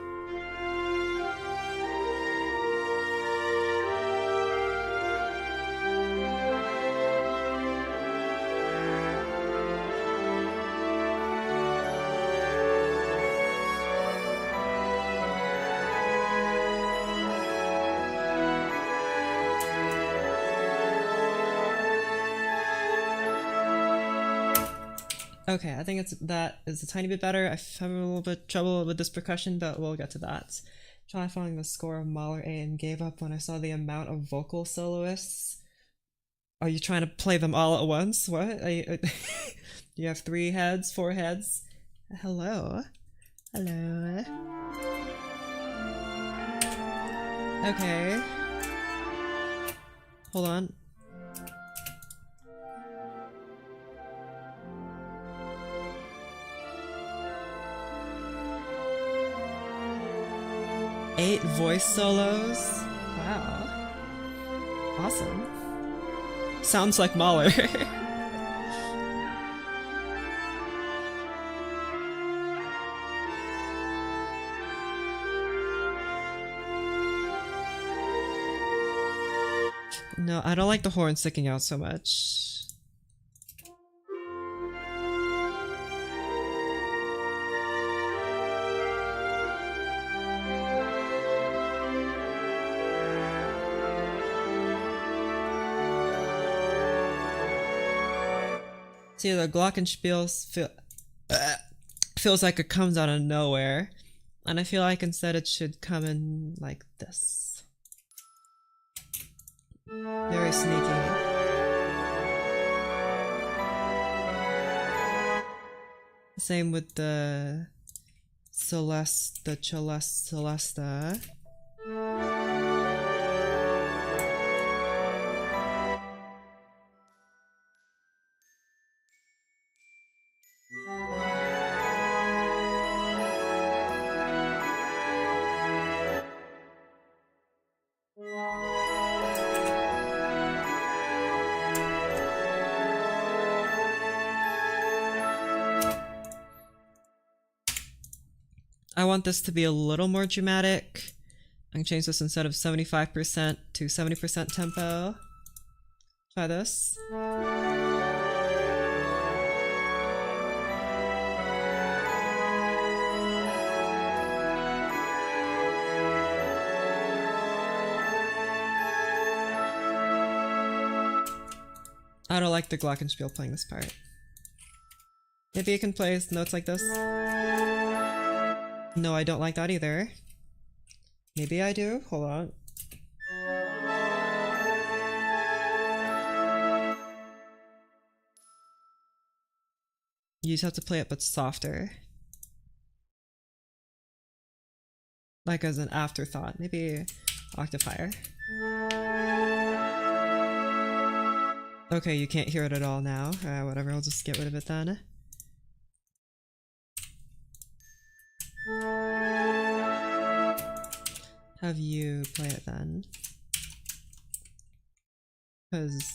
Okay, I think that is a tiny bit better. I have a little bit trouble with this percussion, but we'll get to that. Tried following the score of Mahler 8 and gave up when I saw the amount of vocal soloists. Are you trying to play them all at once? What? You have 3 heads, 4 heads? Hello? Hello? Okay. Hold on. 8 voice solos. Wow. Awesome. Sounds like Mahler. No, I don't like the horn sticking out so much. See, the Glockenspiel feels like it comes out of nowhere, and I feel like instead it should come in like this. Very sneaky. Same with the Celesta. I want this to be a little more dramatic. I can change this instead of 75% to 70% tempo. Try this. I don't like the Glockenspiel playing this part. Maybe you can play notes like this. No, I don't like that either. Maybe I do. Hold on. You just have to play it but softer. Like as an afterthought. Maybe octave higher. Okay, you can't hear it at all now. Whatever, I'll just get rid of it then. Have you play it then. Because...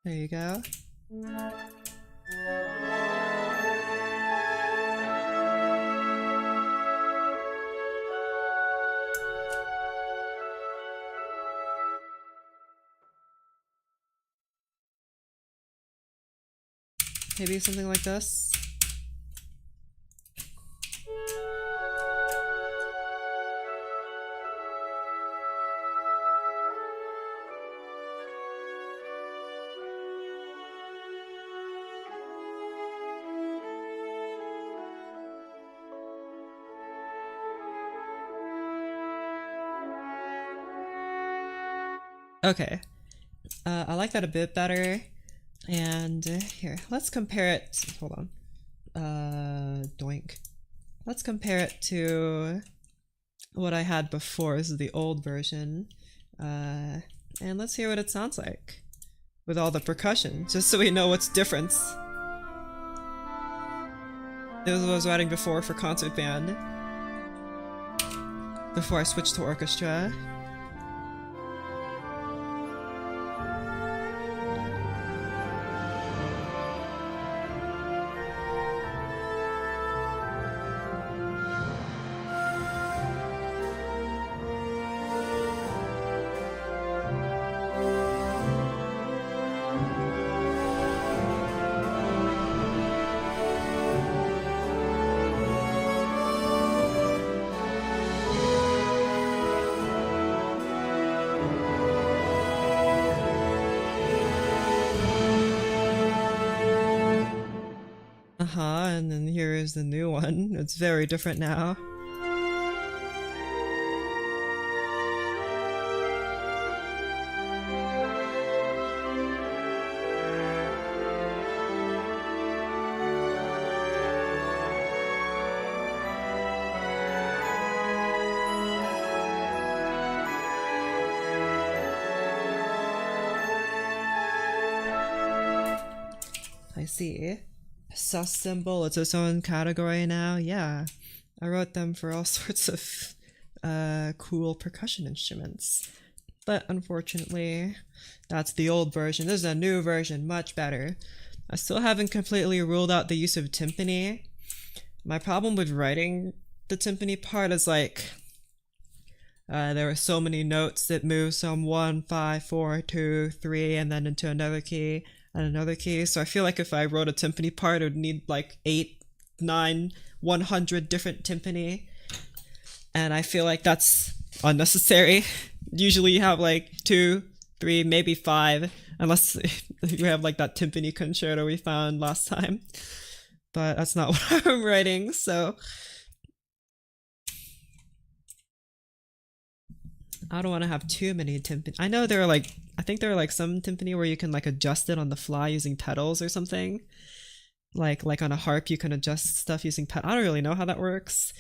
There you go. Maybe something like this. Okay, I like that a bit better. And here, let's compare it. Hold on. Doink. Let's compare it to what I had before. This is the old version. And let's hear what it sounds like with all the percussion, just so we know what's different. This was what I was writing before for concert band. Before I switched to orchestra. And then here is the new one. It's very different now. I see. sus symbol, it's its own category now. Yeah, I wrote them for all sorts of cool percussion instruments. But unfortunately, that's the old version. This is a new version, much better. I still haven't completely ruled out the use of timpani. My problem with writing the timpani part is like there are so many notes that move from 1, 5, 4, 2, 3, and then into another key and another key. So I feel like if I wrote a timpani part, it would need like 8, 9, 100 different timpani. And I feel like that's unnecessary. Usually you have like 2, 3, maybe 5, unless you have like that timpani concerto we found last time. But that's not what I'm writing, so I don't want to have too many timpani. I know there are like, I think there are like some timpani where you can like adjust it on the fly using pedals or something. Like on a harp, you can adjust stuff using pedals. I don't really know how that works.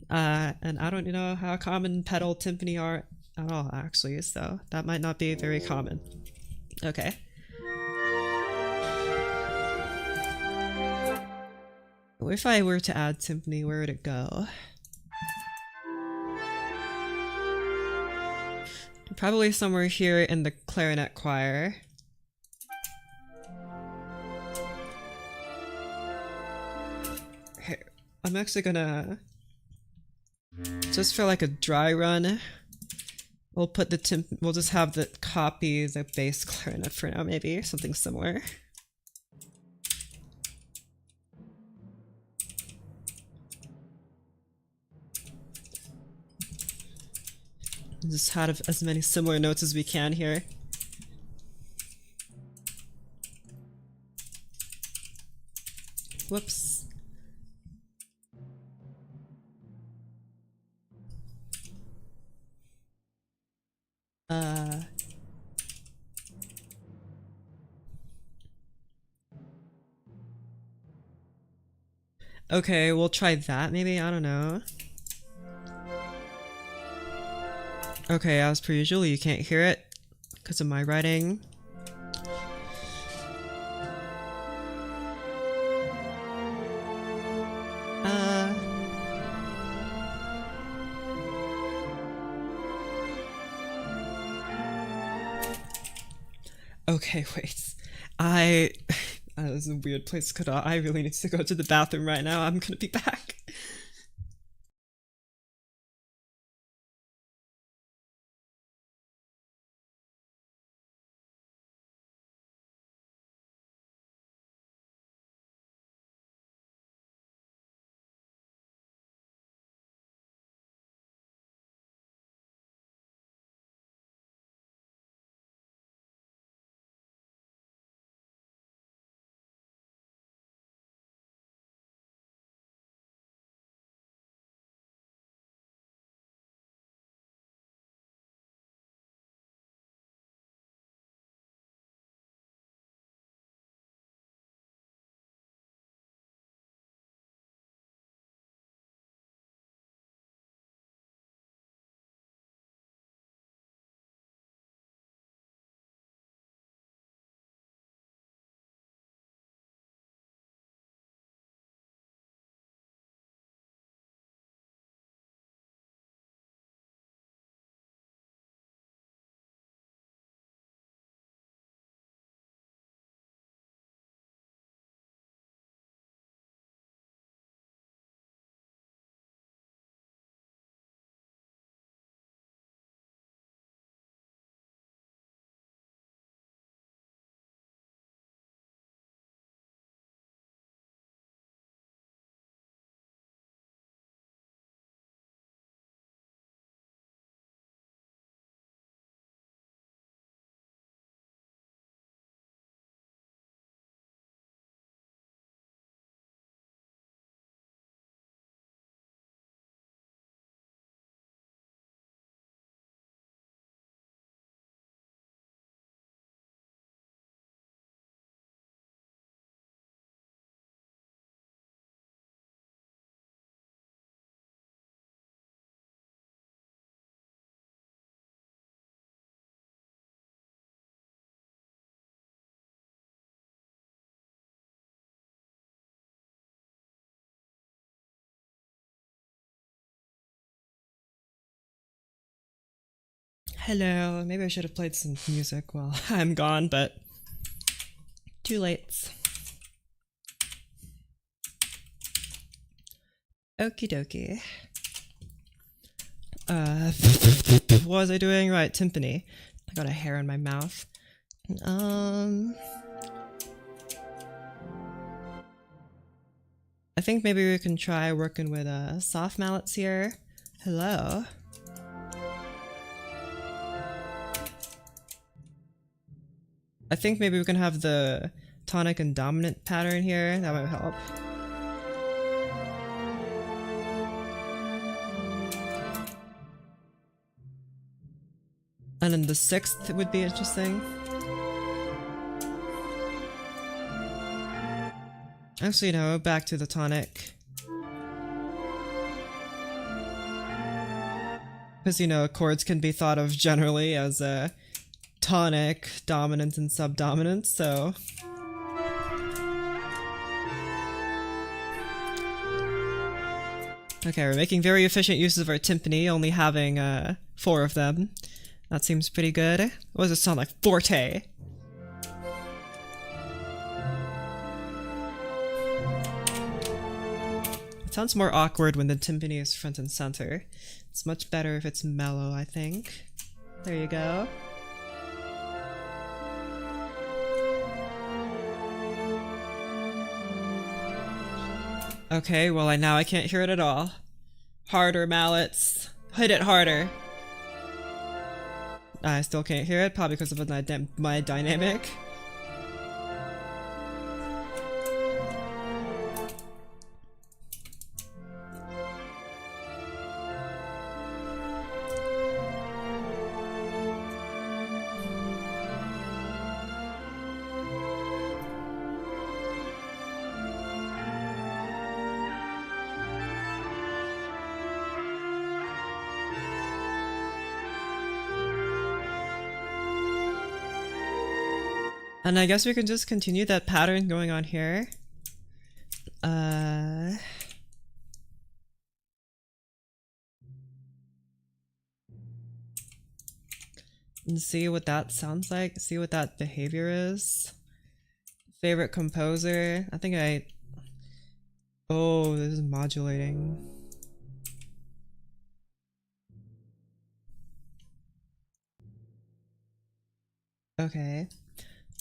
And I don't know how common pedal timpani are at all, actually, so that might not be very common. Okay. If I were to add timpani, where would it go? Probably somewhere here in the clarinet choir. Here, I'm actually gonna, just for like a dry run, we'll put the we'll just have the copy the bass clarinet for now, maybe something similar. Just have as many similar notes as we can here. Whoops. Okay, we'll try that maybe, I don't know. Okay, as per usual, you can't hear it because of my writing. Okay, wait. That was a weird place to cut off. I really need to go to the bathroom right now. I'm gonna be back. Hello. Maybe I should have played some music while I'm gone, but too late. Okie dokie. What was I doing? Right, timpani. I got a hair in my mouth. I think maybe we can try working with soft mallets here. Hello. I think maybe we can have the tonic and dominant pattern here. That might help. And then the sixth would be interesting. Actually, no, back to the tonic. Because, you know, chords can be thought of generally as a tonic, dominant, and subdominant, so... Okay, we're making very efficient use of our timpani, only having 4 of them. That seems pretty good. What does it sound like? Forte! It sounds more awkward when the timpani is front and center. It's much better if it's mellow, I think. There you go. Okay, well now I can't hear it at all. Harder, mallets. Hit it harder. I still can't hear it, probably because of my dynamic. And I guess we can just continue that pattern going on here. And see what that sounds like, see what that behavior is. Favorite composer, I think oh, this is modulating. Okay.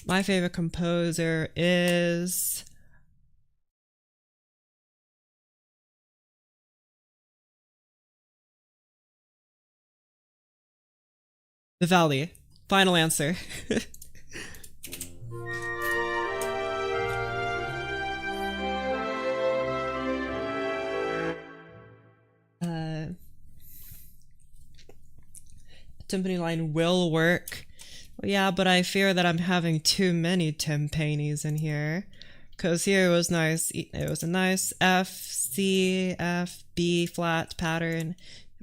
My favorite composer is... Vivaldi. Final answer. Timpani line will work. Well, yeah, but I fear that I'm having too many timpanis in here. Cause here it was nice. It was a nice F, C, F, B flat pattern.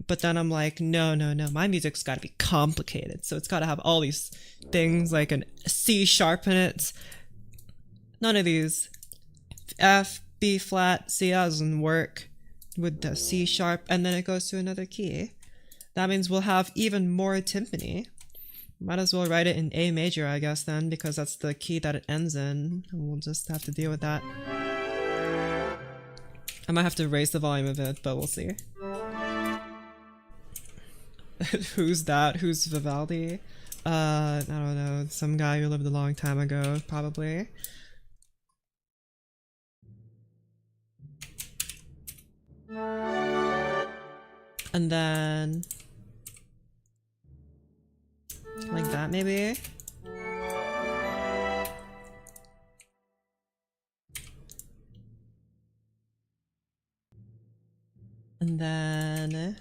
But then I'm like, no, my music's gotta be complicated. So it's gotta have all these things like an C sharp in it. None of these. F, B flat, C doesn't work with the C sharp, and then it goes to another key. That means we'll have even more timpani. Might as well write it in A major, I guess, then, because that's the key that it ends in. And we'll just have to deal with that. I might have to raise the volume of it, but we'll see. Who's that? Who's Vivaldi? I don't know. Some guy who lived a long time ago, probably. And then... like that, maybe? And then...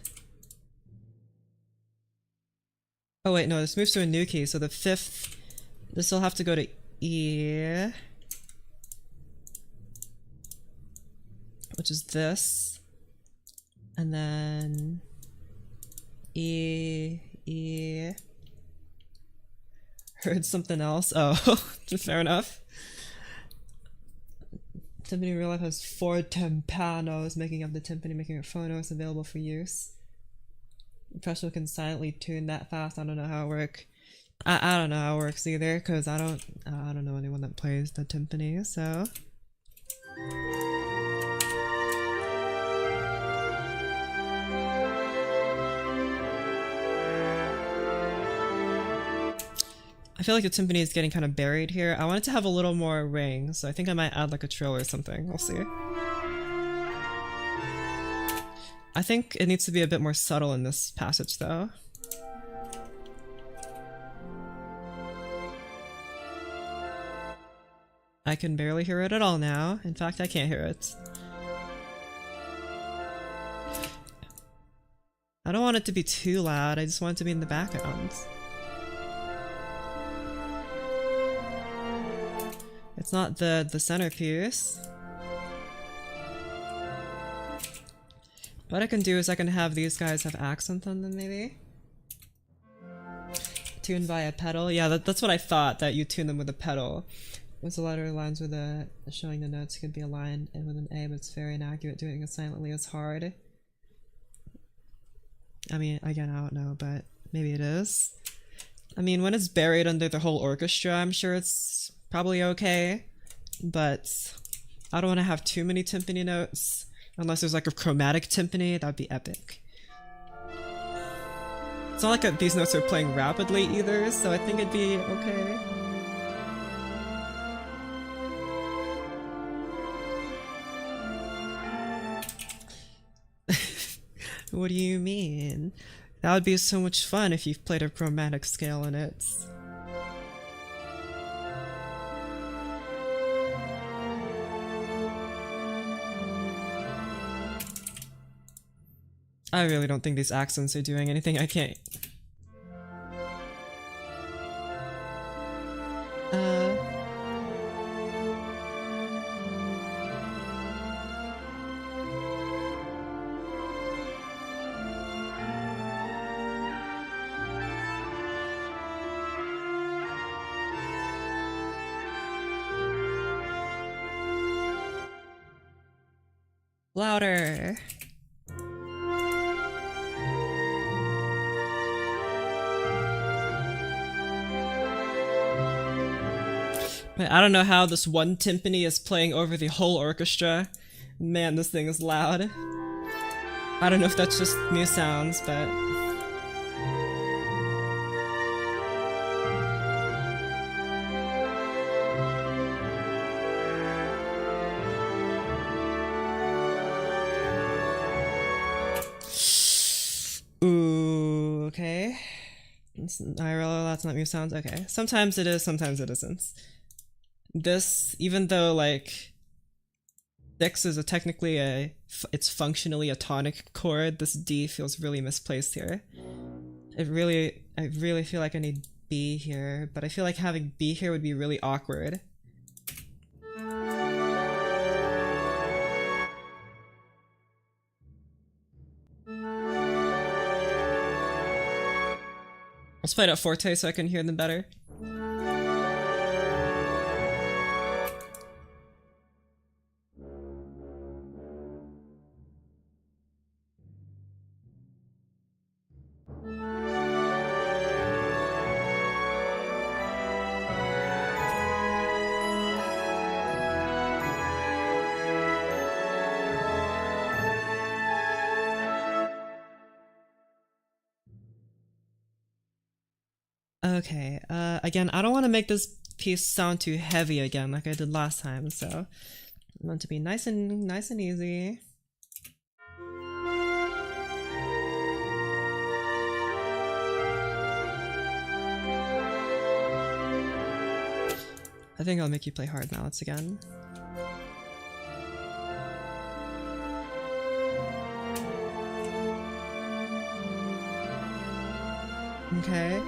oh wait, no, this moves to a new key, so the 5th... this will have to go to E... which is this. And then... E... E... heard something else. Oh, fair enough. Timpani in real life has 4 tympanos, making up the timpani, making a phonos available for use. Professional can silently tune that fast. I don't know how it works. I don't know how it works either, because I don't know anyone that plays the timpani, so. I feel like the timpani is getting kind of buried here. I want it to have a little more ring, so I think I might add like a trill or something. We'll see. I think it needs to be a bit more subtle in this passage though. I can barely hear it at all now. In fact, I can't hear it. I don't want it to be too loud, I just want it to be in the background. It's not the centerpiece. What I can do is I can have these guys have accent on them maybe? Tuned via pedal? Yeah, that's what I thought, that you tune them with a pedal. Once the letter lines with a showing the notes could be aligned and with an A, but it's very inaccurate. Doing it silently is hard. I mean, again, I don't know, but maybe it is. I mean, when it's buried under the whole orchestra, I'm sure it's probably okay, but I don't want to have too many timpani notes. Unless there's like a chromatic timpani, that'd be epic. It's not like these notes are playing rapidly either, so I think it'd be okay. What do you mean? That would be so much fun if you've played a chromatic scale in it. I really don't think these accents are doing anything. I can't. Louder. I don't know how this one timpani is playing over the whole orchestra. Man, this thing is loud. I don't know if that's just new sounds, but... Ooh, okay. That's not new sounds? Okay. Sometimes it is, sometimes it isn't. This, even though like 6 is it's functionally a tonic chord, this D feels really misplaced here. I really feel like I need B here, but I feel like having B here would be really awkward. Let's play it at forte so I can hear them better. Okay, again, I don't want to make this piece sound too heavy again like I did last time, so I want it to be nice and easy. I think I'll make you play hard mallets again. Okay.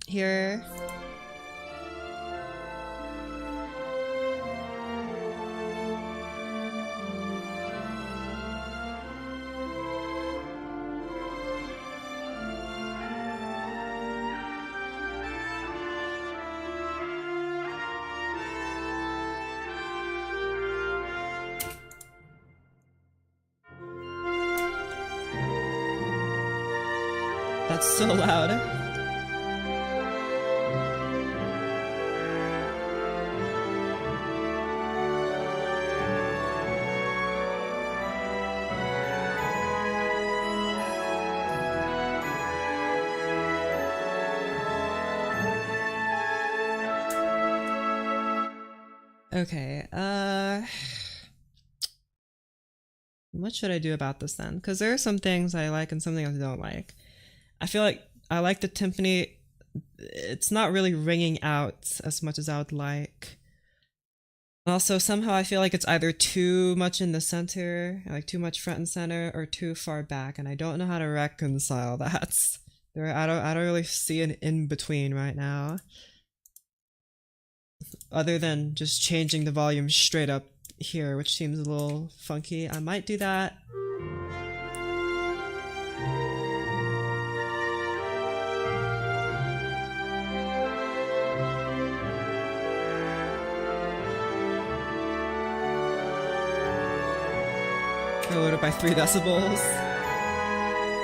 Here. That's so loud. Okay, what should I do about this then? Because there are some things I like and some things I don't like. I feel like I like the timpani. It's not really ringing out as much as I would like. Also, somehow I feel like it's either too much in the center, like too much front and center, or too far back, and I don't know how to reconcile that. I don't really see an in between right now, other than just changing the volume straight up here, which seems a little funky. I might do that. I lowered it by 3 decibels.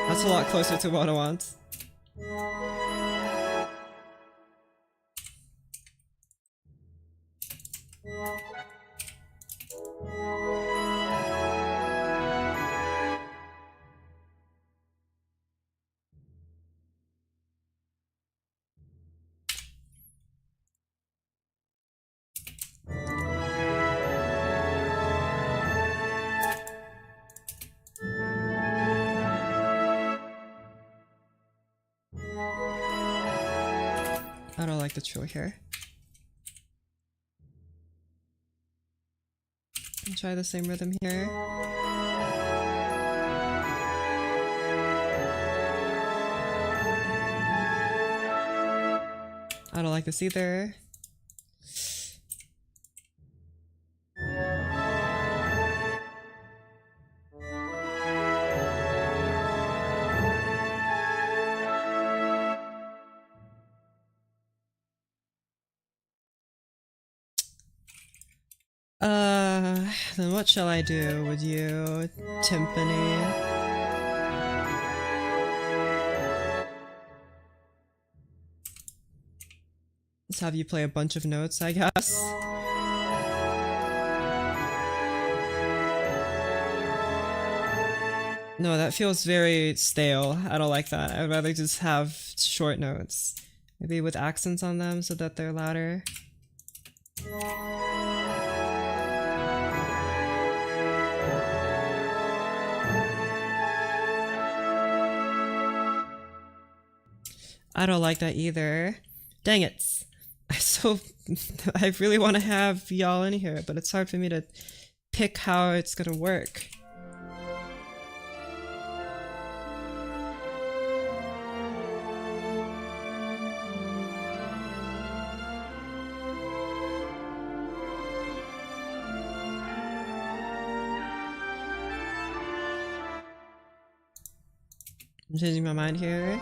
That's a lot closer to what I want. I don't like the trill here. I'll try the same rhythm here. I don't like this either. Then what shall I do with you, timpani? Let's have you play a bunch of notes, I guess. No, that feels very stale. I don't like that. I'd rather just have short notes. Maybe with accents on them so that they're louder. I don't like that either. Dang it. I really want to have y'all in here, but it's hard for me to pick how it's gonna work. I'm changing my mind here.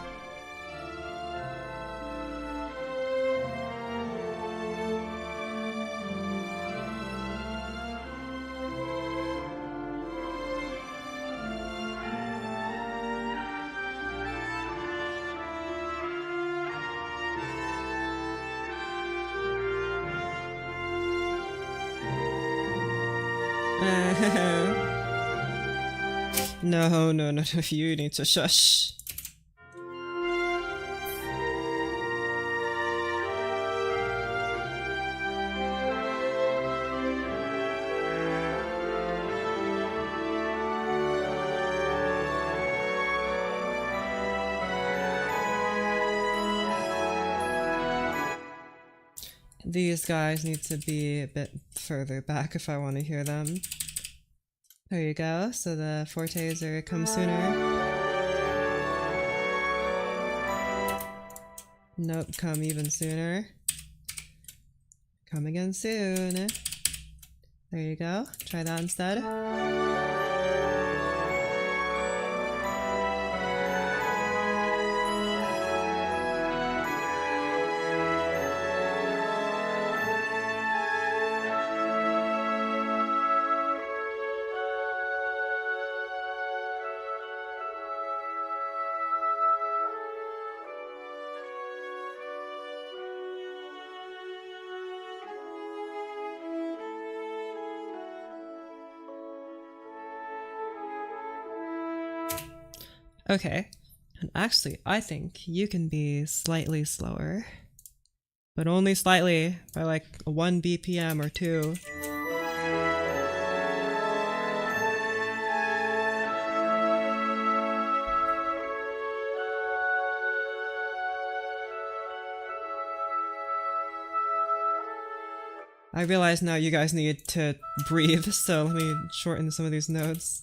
No, no, no, no, you need to shush. These guys need to be a bit further back if I want to hear them. There you go, so the fortes are come sooner. Nope, come even sooner. Come again soon. There you go, try that instead. Okay. And actually, I think you can be slightly slower. But only slightly, by like 1 BPM or 2. I realize now you guys need to breathe, so let me shorten some of these notes.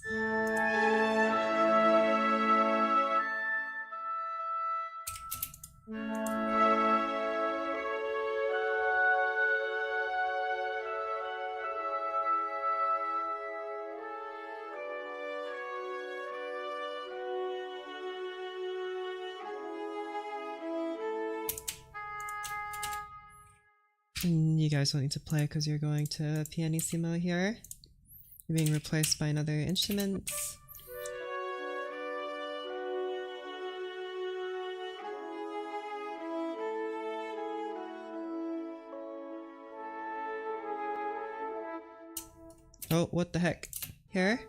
And you guys don't need to play because you're going to pianissimo here. You're being replaced by another instrument. Oh, what the heck? Here?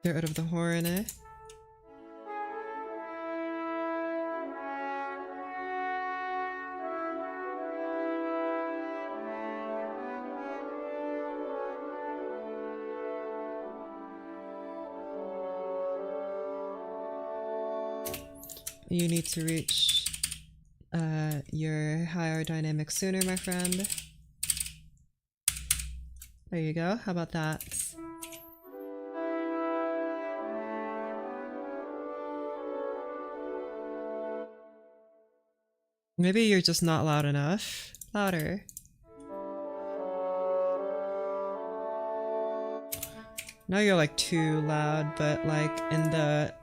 Get rid of the horn, eh? You need to reach your higher dynamic sooner, my friend. There you go. How about that? Maybe you're just not loud enough. Louder. Now you're like too loud, but like in the...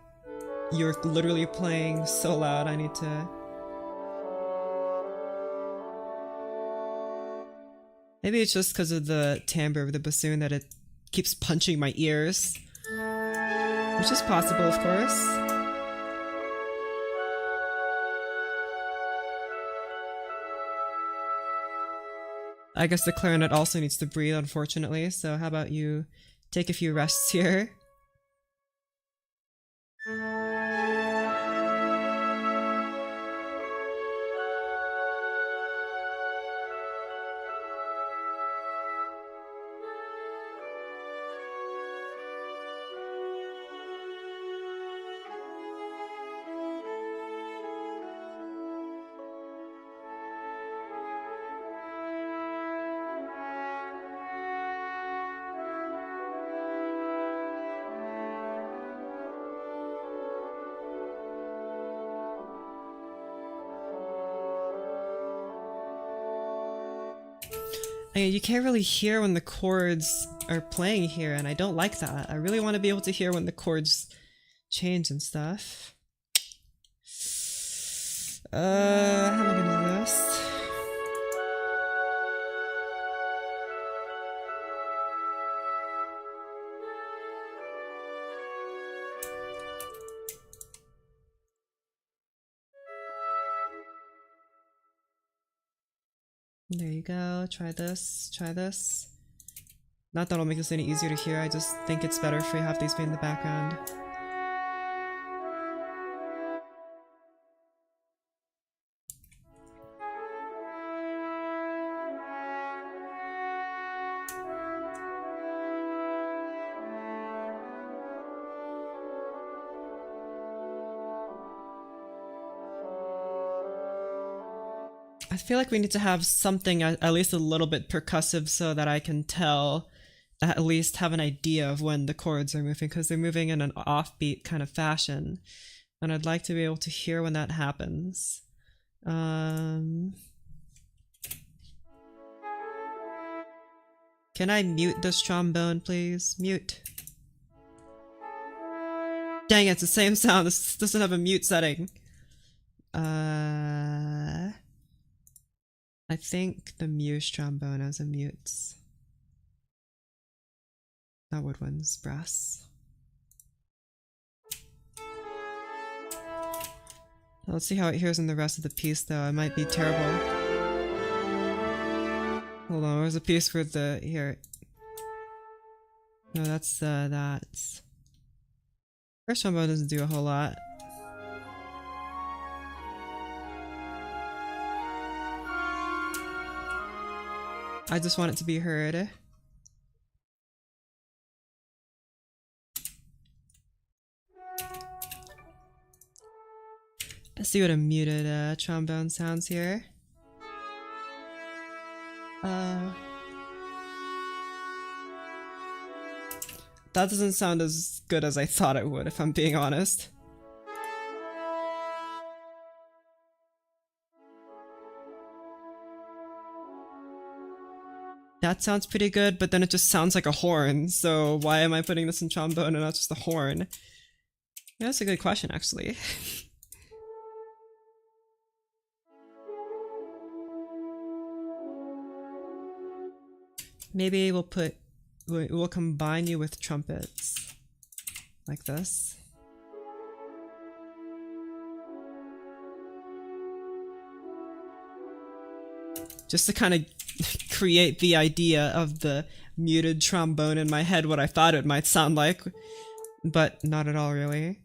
You're literally playing so loud, I need to... Maybe it's just because of the timbre of the bassoon that it keeps punching my ears. Which is possible, of course. I guess the clarinet also needs to breathe, unfortunately, so how about you take a few rests here? You can't really hear when the chords are playing here, and I don't like that. I really want to be able to hear when the chords change and stuff. How am I gonna do this? There you go, try this, try this. Not that it'll make this any easier to hear, I just think it's better if we have these be in the background. I feel like we need to have something at least a little bit percussive so that I can tell, at least have an idea of when the chords are moving, because they're moving in an offbeat kind of fashion. And I'd like to be able to hear when that happens. Can I mute this trombone, please? Mute. Dang it, it's the same sound. This doesn't have a mute setting. I think the Muse trombone has a mute. That woodwind's brass. Let's see how it hears in the rest of the piece, though. It might be terrible. Hold on, where's the piece for the here? No, that's that. First trombone doesn't do a whole lot. I just want it to be heard. Let's see what a muted trombone sounds here. That doesn't sound as good as I thought it would, if I'm being honest. That sounds pretty good, but then it just sounds like a horn, so why am I putting this in trombone and not just a horn? Yeah, that's a good question, actually. Maybe we'll combine you with trumpets. Like this. Just to kind of create the idea of the muted trombone in my head, what I thought it might sound like, but not at all really.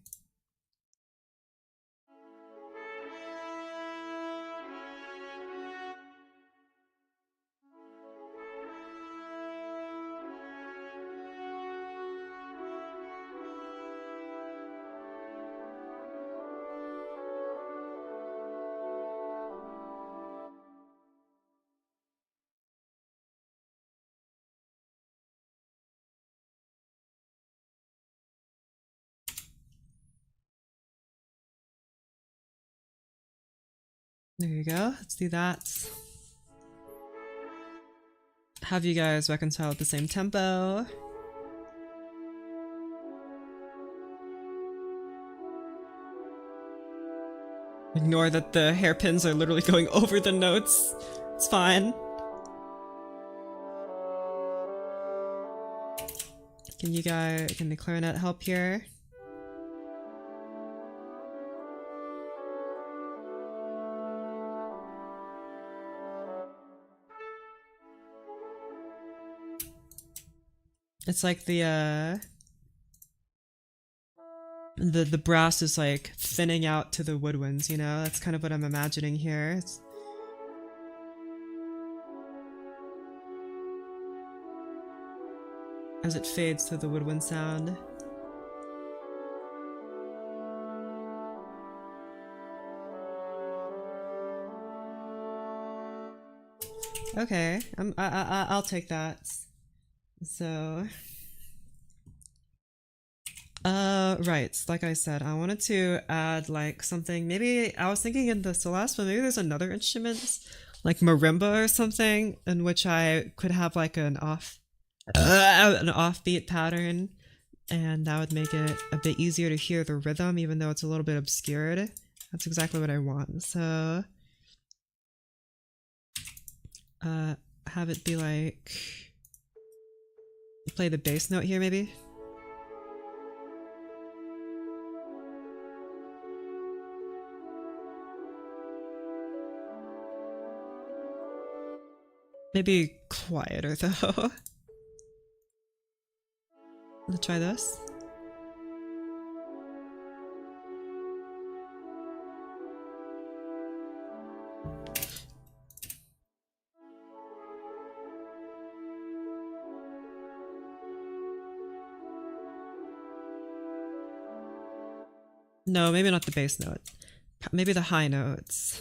There you go, let's do that. Have you guys reconcile at the same tempo. Ignore that the hairpins are literally going over the notes. It's fine. Can the clarinet help here? It's like the brass is like thinning out to the woodwinds, you know? That's kind of what I'm imagining here. As it fades to the woodwind sound. Okay, I'll take that. So, right, like I said, I wanted to add like something, maybe I was thinking in the Celeste, but maybe there's another instrument, like marimba or something, in which I could have like an offbeat pattern, and that would make it a bit easier to hear the rhythm, even though it's a little bit obscured. That's exactly what I want, so, have it be like, play the bass note here, maybe? Maybe quieter, though. Let's try this. No, maybe not the bass note. Maybe the high notes.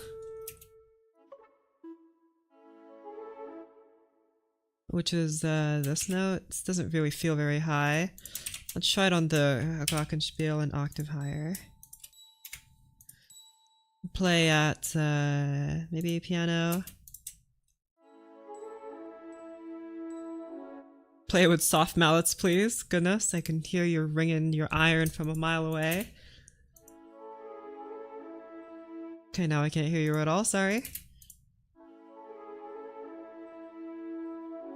Which is this note. This doesn't really feel very high. Let's try it on the glockenspiel an octave higher. Play at maybe piano. Play it with soft mallets, please. Goodness, I can hear you ringing your iron from a mile away. Okay, now I can't hear you at all, sorry.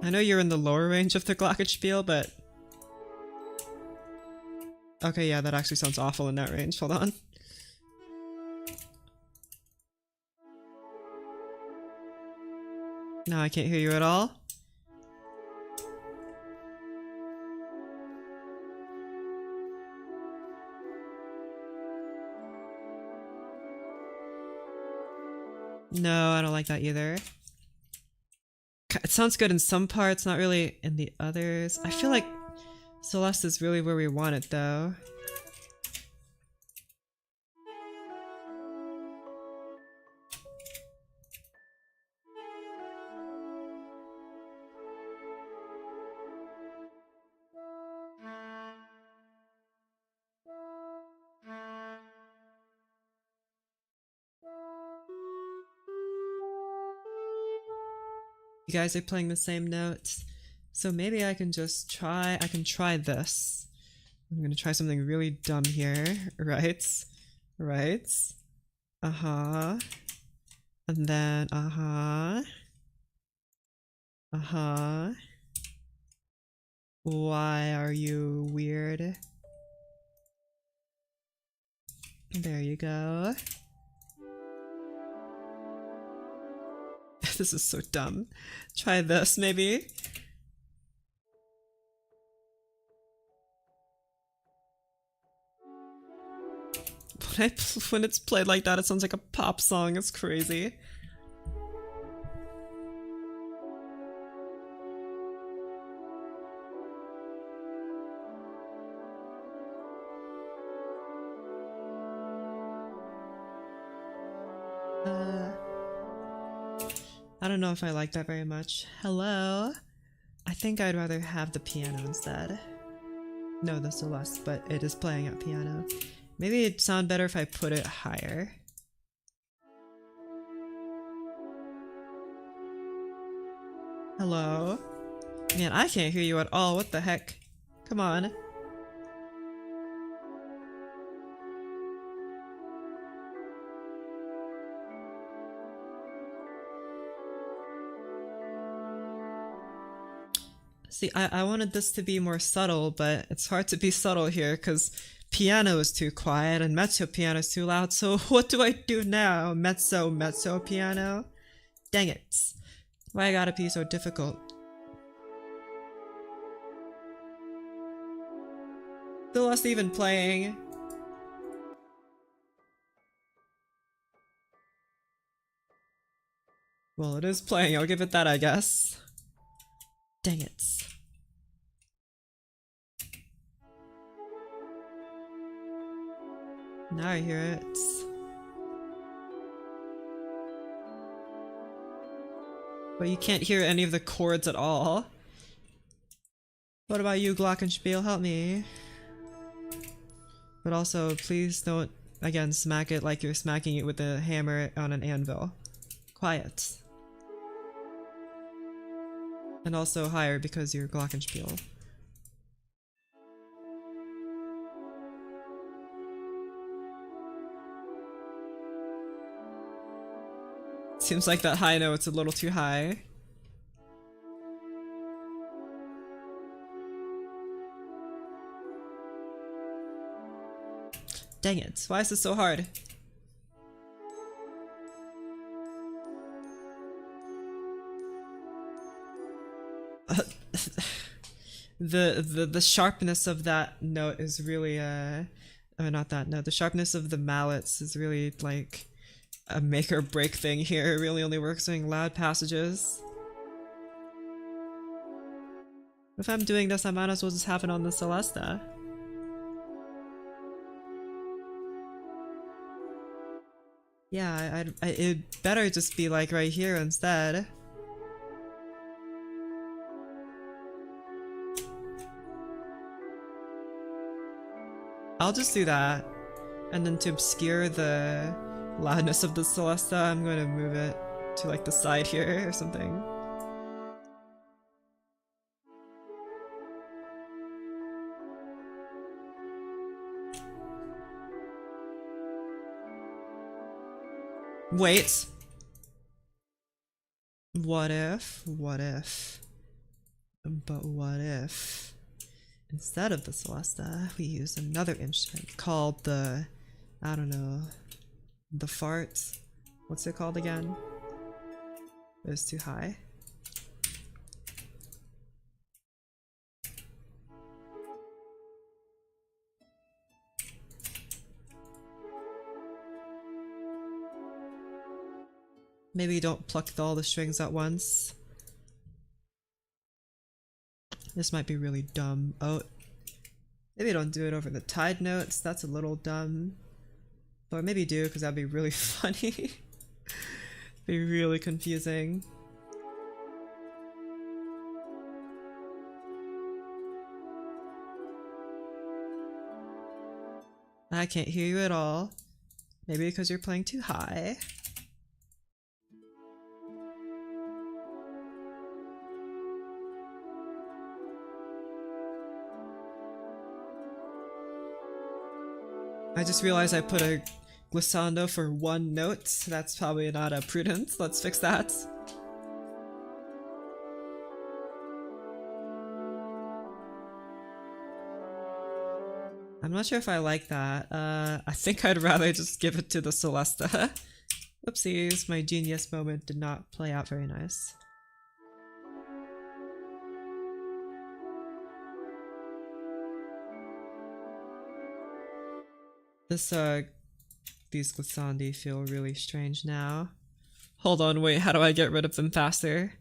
I know you're in the lower range of the glockenspiel, but... Okay, yeah, that actually sounds awful in that range. Hold on. Now I can't hear you at all. No, I don't like that either. It sounds good in some parts, not really in the others. I feel like Celeste is really where we want it though. You guys are playing the same notes. So maybe I can just try, I can try this. I'm gonna try something really dumb here, right? Right? Uh-huh. And then, uh-huh. Uh-huh. Why are you weird? There you go. This is so dumb. Try this, maybe? When it's played like that, it sounds like a pop song. It's crazy. I don't know if I like that very much. Hello? I think I'd rather have the piano instead. No, the Celeste, but it is playing at piano. Maybe it'd sound better if I put it higher. Hello? Man, I can't hear you at all. What the heck? Come on. See, I wanted this to be more subtle, but it's hard to be subtle here because piano is too quiet and mezzo piano is too loud, so what do I do now? Mezzo piano? Dang it. Why I gotta be so difficult? Still us even playing. Well, it is playing, I'll give it that, I guess. Dang it. Now I hear it. But you can't hear any of the chords at all. What about you, Glockenspiel? Help me. But also, please don't, again, smack it like you're smacking it with a hammer on an anvil. Quiet. And also higher because you're Glockenspiel. Seems like that high note's a little too high. Dang it, why is this so hard? The sharpness of that note is really not that note. The sharpness of the mallets is really like a make or break thing here. It really only works during loud passages. If I'm doing this, I might as well just have it on the Celesta. Yeah, it'd better just be like right here instead. I'll just do that. And then to obscure the loudness of the Celesta, I'm going to move it to like the side here or something. Wait. What if? But what if instead of the Celesta, we use another instrument called the, I don't know, the fart? What's it called again? It was too high. Maybe don't pluck all the strings at once. This might be really dumb. Oh, maybe don't do it over the tied notes. That's a little dumb. Or maybe do, because that'd be really funny. Be really confusing. I can't hear you at all. Maybe because you're playing too high. I just realized I put a glissando for one note. That's probably not a prudent. Let's fix that. I'm not sure if I like that. I think I'd rather just give it to the Celesta. Whoopsies, my genius moment did not play out very nice. These glissandi feel really strange now. Hold on, wait, how do I get rid of them faster?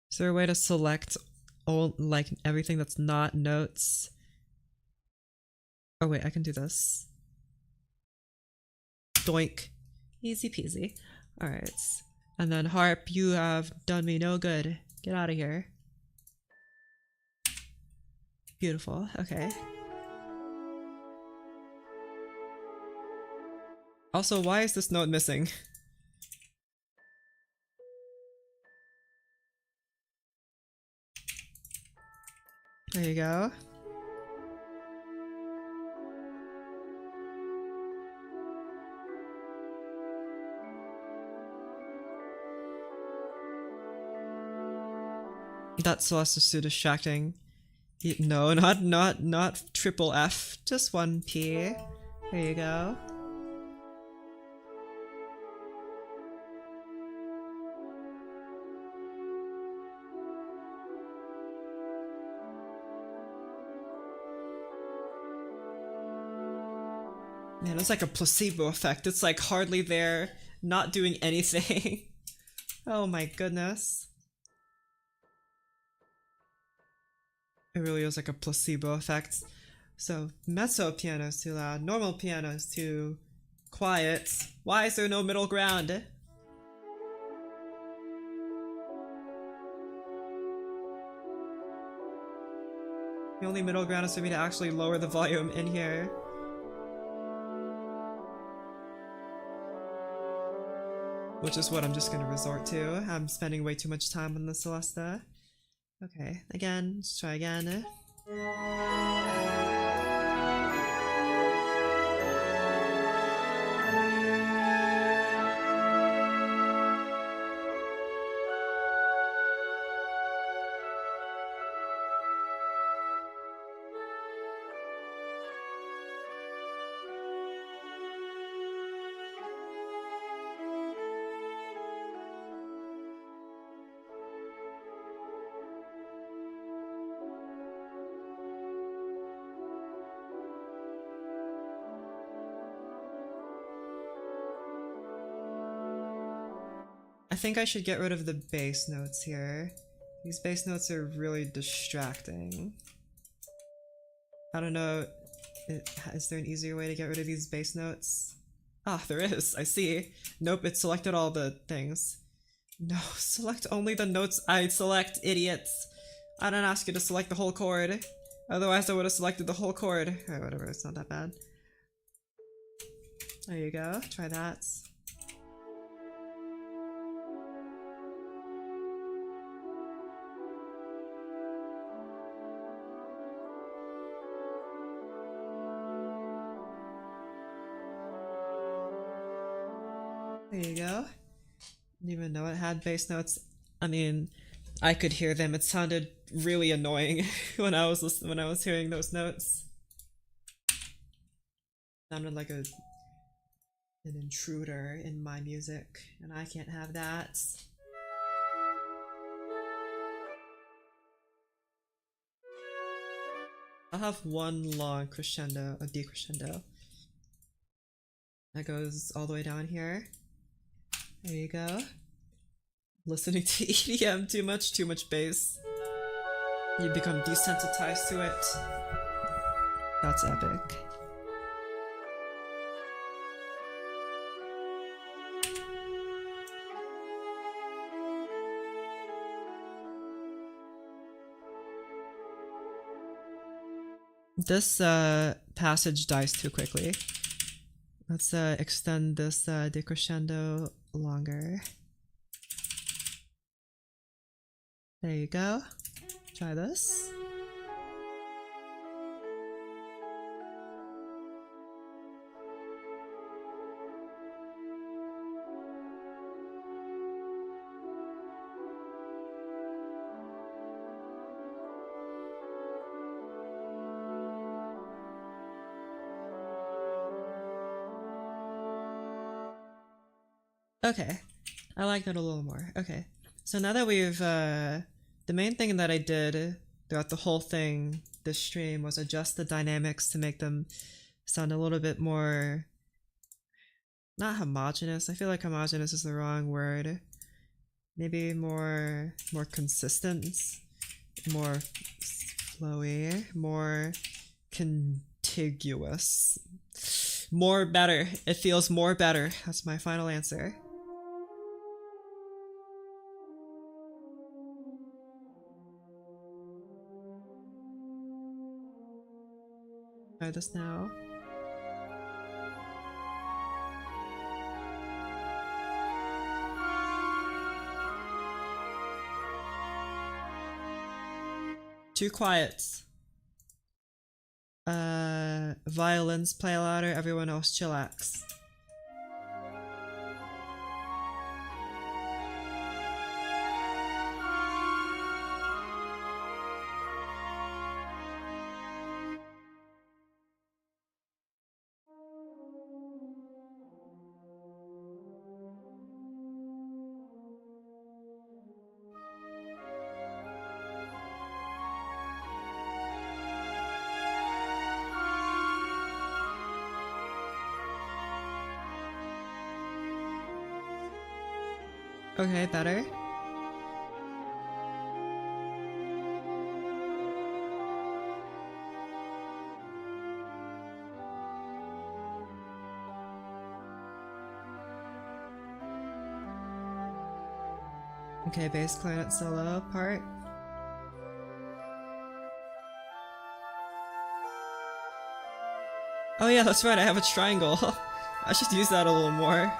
Is there a way to select all, like, everything that's not notes? Oh wait, I can do this. Doink. Easy peasy. Alright. And then harp, you have done me no good. Get out of here. Beautiful. Okay. Also, why is this note missing? There you go. That Celeste is too distracting. No, not triple F. Just one P. There you go. Man, it's like a placebo effect. It's like hardly there, not doing anything. Oh my goodness. It really is like a placebo effect. So, mezzo piano is too loud, normal piano is too quiet. Why is there no middle ground? The only middle ground is for me to actually lower the volume in here. Which is what I'm just gonna resort to. I'm spending way too much time on the Celesta. Okay, again, let's try again. I think I should get rid of the bass notes here. These bass notes are really distracting. I don't know, is there an easier way to get rid of these bass notes? Ah, there is, I see. Nope, it selected all the things. No, select only the notes I select, idiots. I didn't ask you to select the whole chord. Otherwise I would have selected the whole chord. Alright, whatever, it's not that bad. There you go, try that. There you go. Didn't even know it had bass notes. I mean, I could hear them. It sounded really annoying when I was hearing those notes. Sounded like an intruder in my music, and I can't have that. I'll have one long crescendo, a decrescendo. That goes all the way down here. There you go. Listening to EDM too much bass. You become desensitized to it. That's epic. This passage dies too quickly. Let's extend this decrescendo longer. There you go. Try this. Okay, I like that a little more. Okay, so now that we've, the main thing that I did throughout the whole thing, this stream, was adjust the dynamics to make them sound a little bit more, not homogenous, I feel like homogenous is the wrong word, maybe more consistent, more flowy, more contiguous. More better. It feels more better. That's my final answer. Try this now. Too quiet. Violins play louder, everyone else chillax. Okay, better. Okay, bass clarinet solo part. Oh yeah, that's right, I have a triangle. I should use that a little more.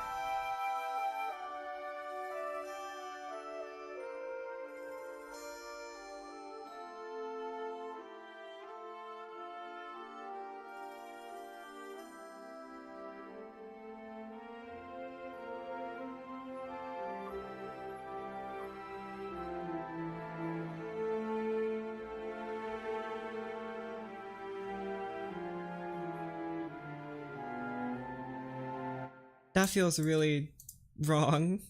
That feels really wrong.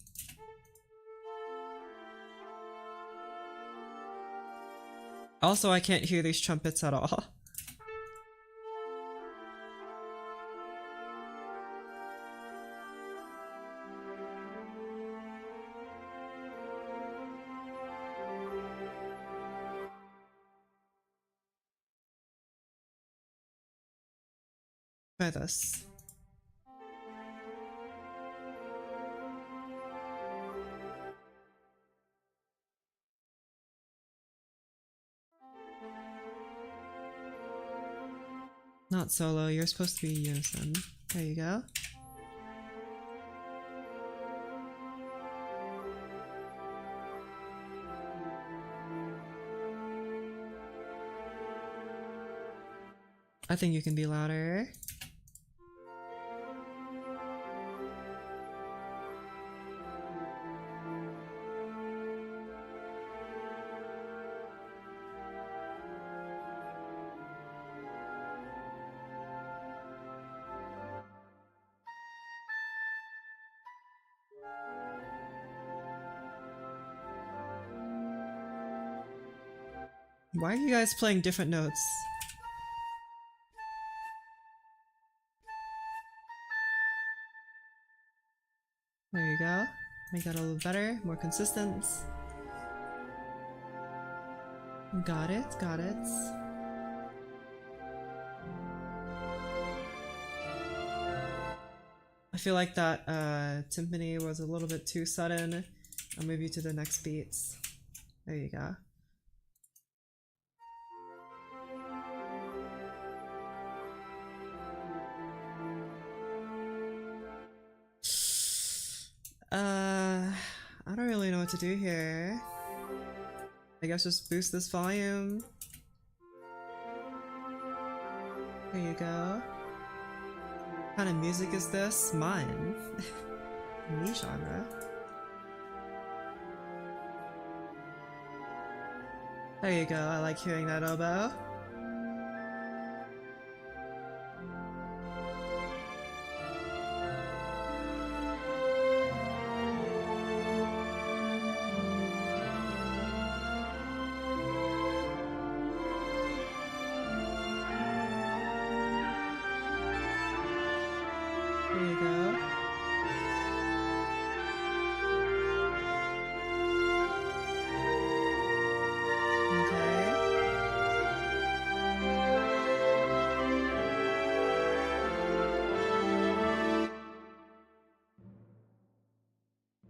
Also, I can't hear these trumpets at all. Try this. Not solo, you're supposed to be unison. There you go. I think you can be louder. Why are you guys playing different notes? you go. Make that a little better, more consistent. Got it, got it. I feel like that timpani was a little bit too sudden. I'll move you to the next beats. There you go. I don't really know what to do here. I guess just boost this volume. There you go. What kind of music is this? Mine. Me genre. There you go, I like hearing that oboe. There you go. Okay.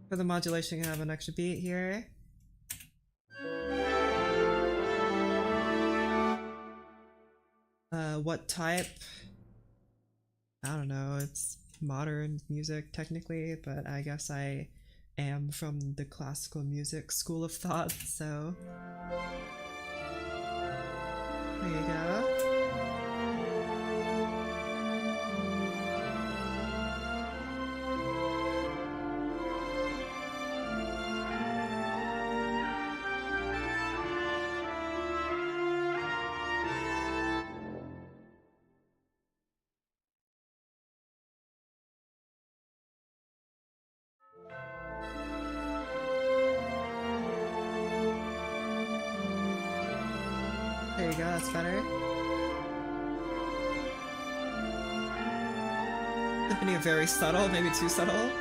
For the modulation, I have an extra beat here. What type? I don't know, it's modern music technically, but I guess I am from the classical music school of thought, so there you go. There you go, that's better. Symphony are very subtle, maybe too subtle.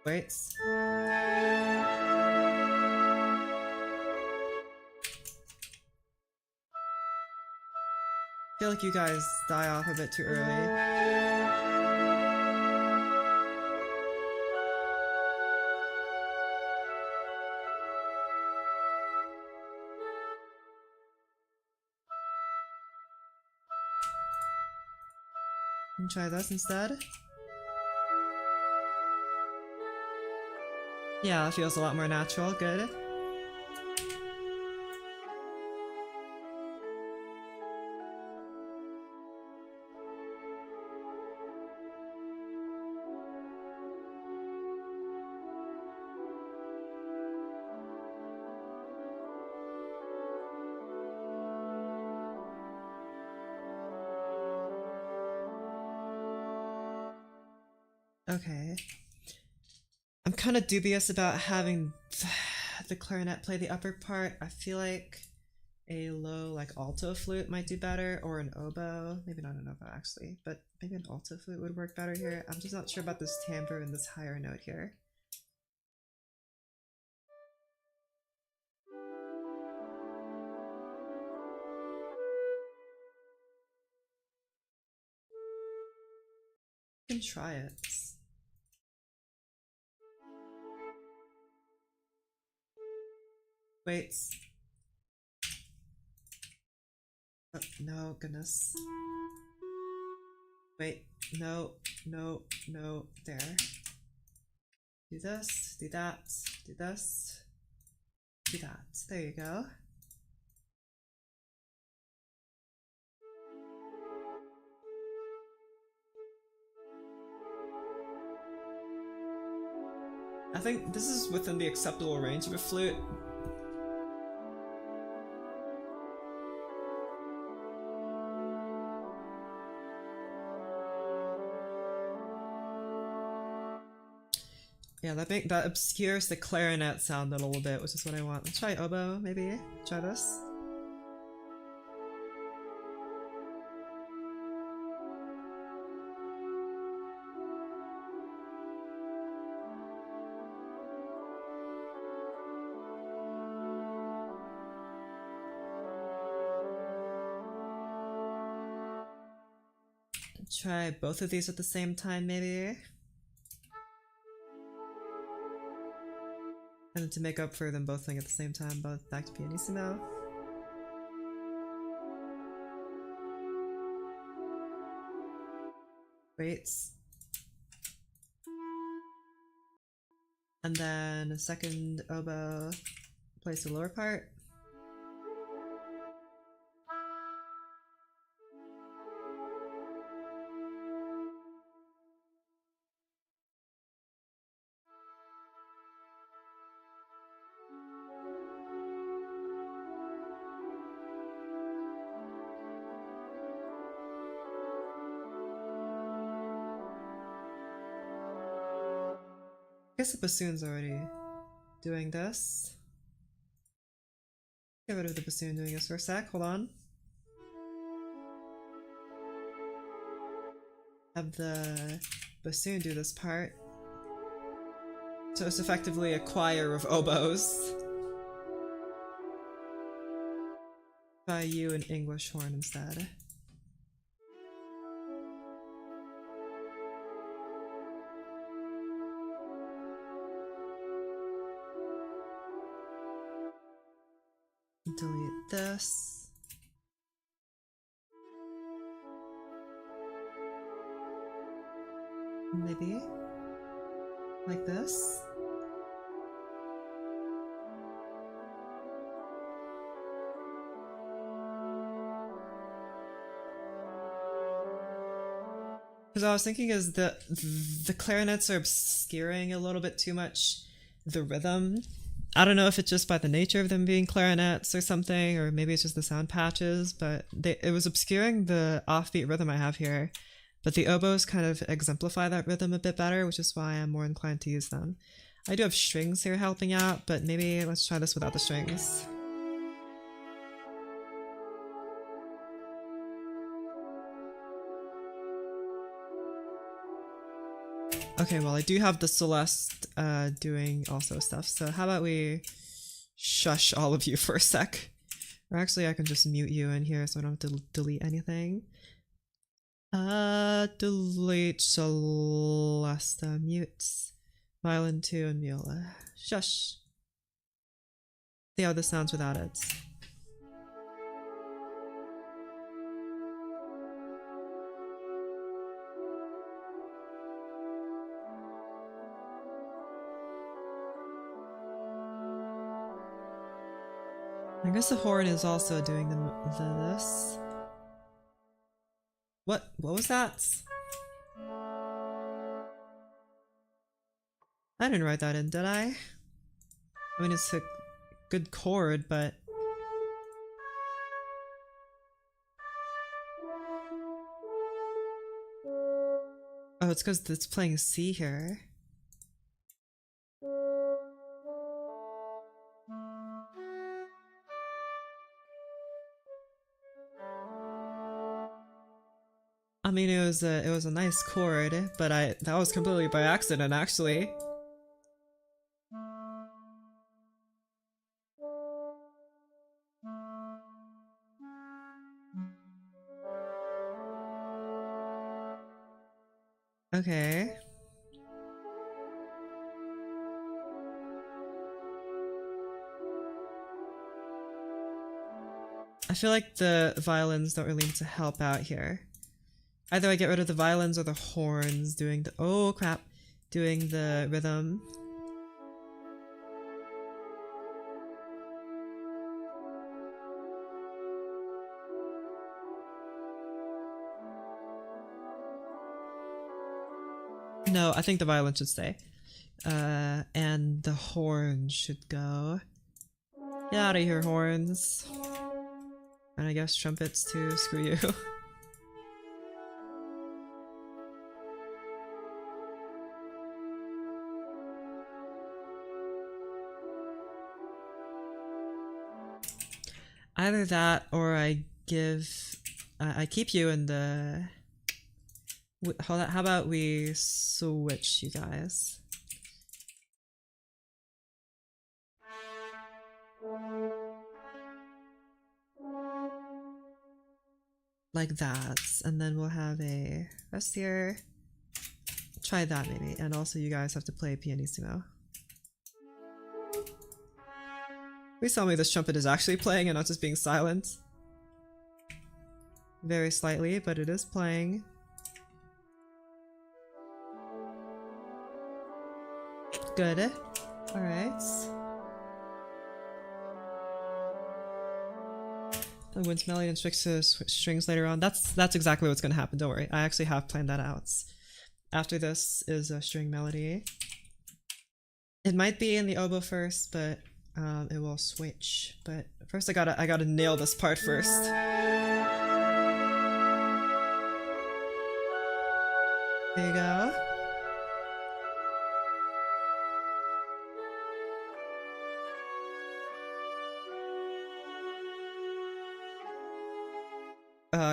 Wait. I feel like you guys die off a bit too early. Try this instead. Yeah, it feels a lot more natural. Good. Okay. I'm kind of dubious about having the clarinet play the upper part. I feel like a low, like alto flute might do better, or an oboe. Maybe not an oboe actually, but maybe an alto flute would work better here. I'm just not sure about this timbre and this higher note here. You can try it. Wait. Oh, no, goodness. Wait, no, no, no, there. Do this, do that, do this, do that. There you go. I think this is within the acceptable range of a flute. Yeah, that obscures the clarinet sound a little bit, which is what I want. Let's try oboe, maybe. Try this. Try both of these at the same time, maybe. And then to make up for them both playing at the same time, both back to pianissimo. Great. And then a second oboe plays the lower part. I guess the bassoon's already doing this. Get rid of the bassoon doing this for a sec, hold on. Have the bassoon do this part. So it's effectively a choir of oboes. Try you an English horn instead. Delete this. Maybe like this. Because I was thinking is that the clarinets are obscuring a little bit too much the rhythm. I don't know if it's just by the nature of them being clarinets or something, or maybe it's just the sound patches, but it was obscuring the offbeat rhythm I have here. But the oboes kind of exemplify that rhythm a bit better, which is why I'm more inclined to use them. I do have strings here helping out, but maybe let's try this without the strings. Okay, well I do have the Celeste doing also stuff, so how about we shush all of you for a sec? Or actually I can just mute you in here so I don't have to delete anything. Delete Celeste, mute, violin 2 and viola. Shush. See how this sounds without it. I guess the horn is also doing this. What was that? I didn't write that in, did I? I mean, it's a good chord, but... Oh, it's because it's playing a C here. I mean, it was a nice chord, but that was completely by accident, actually. Okay. I feel like the violins don't really need to help out here. Either I get rid of the violins or the horns doing the— oh crap! Doing the rhythm. No, I think the violin should stay. And the horns should go. Get out of here, horns. And I guess trumpets too, screw you. Either that or I keep you in the... Hold on, how about we switch you guys? Like that, and then we'll have a rest here. Try that maybe, and also you guys have to play pianissimo. Please tell me this trumpet is actually playing and not just being silent. Very slightly, but it is playing. Good. Alright. The Wind's Melody and switch to strings later on. That's exactly what's gonna happen, don't worry. I actually have planned that out. After this is a string melody. It might be in the oboe first, but it will switch. But first I gotta nail this part first. There you go.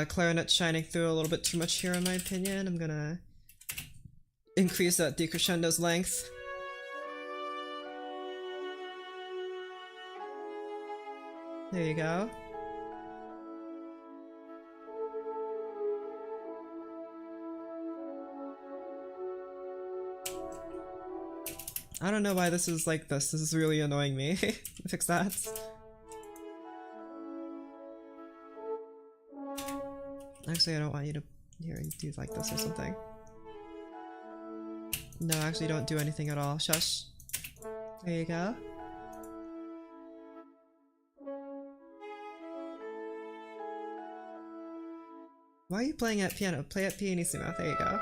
Clarinet shining through a little bit too much here in my opinion. I'm gonna increase that decrescendo's length. There you go. I don't know why this is like this. This is really annoying me. Fix that. Actually, I don't want you to here do like this or something. No, actually don't do anything at all. Shush. There you go. Why are you playing at piano? Play at pianissimo. There you go.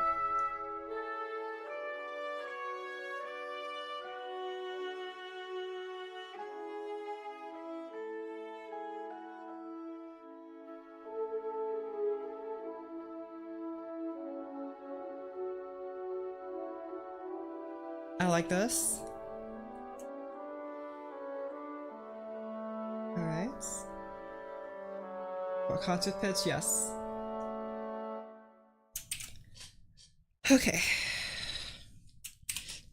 I like this. Alright. What concert pitch? Yes. Okay.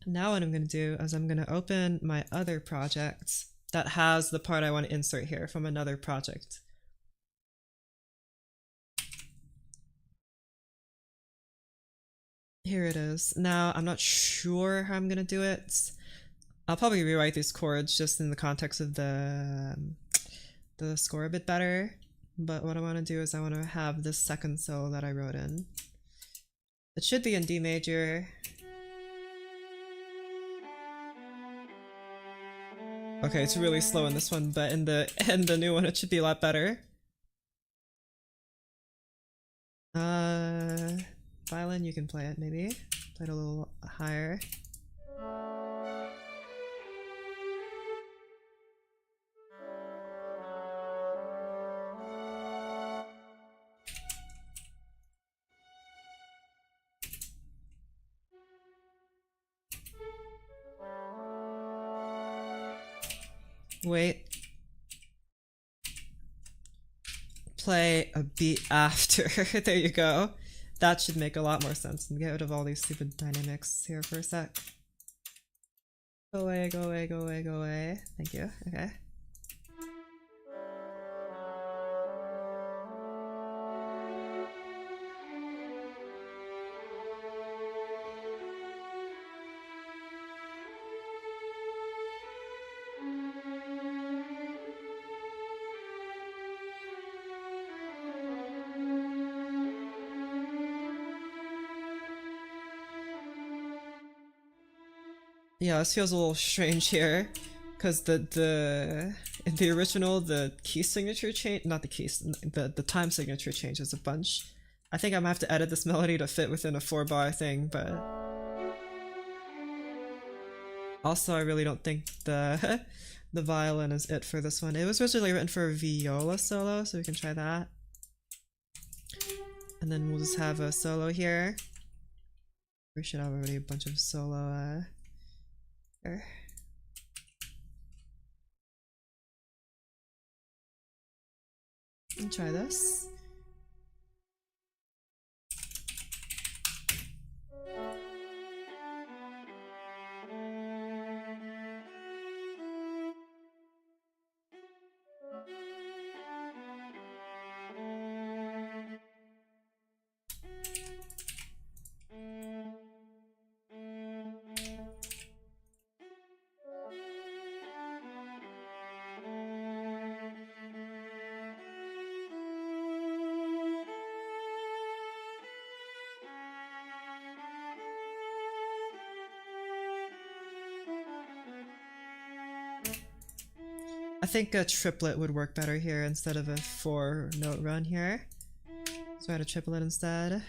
Now what I'm gonna do is I'm gonna open my other project that has the part I want to insert here from another project. Here it is. Now, I'm not sure how I'm gonna do it. I'll probably rewrite these chords just in the context of the score a bit better. But what I want to do is I want to have this second solo that I wrote in. It should be in D major. Okay, it's really slow in this one, but in the new one it should be a lot better. Violin, you can play it maybe. Play it a little higher. Wait. Play a beat after. There you go. That should make a lot more sense and get rid of all these stupid dynamics here for a sec. Go away, go away, go away, go away. Thank you. Okay. Yeah, this feels a little strange here, because in the original the key signature change, not the keys, the time signature changes a bunch. I think I'm gonna have to edit this melody to fit within a 4-bar thing, but Also, I really don't think the the violin is it for this one. It was originally written for a viola solo, so we can try that. And then we'll just have a solo here. We should have already a bunch of solo here. And try this. I think a triplet would work better here instead of a 4-note run here. So I had a triplet instead.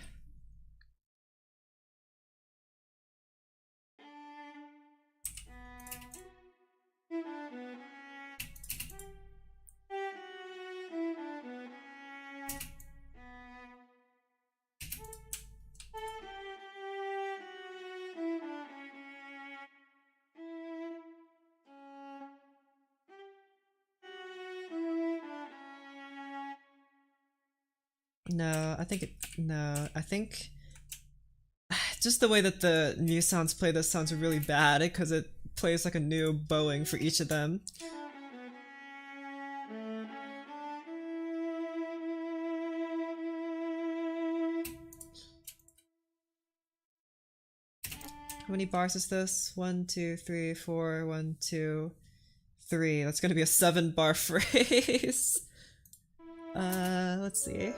No, I think just the way that the new sounds play this sounds really bad because it plays like a new bowing for each of them. How many bars is this? 1, 2, 3, 4, 1, 2, 3. That's gonna be a 7-bar phrase. Let's see.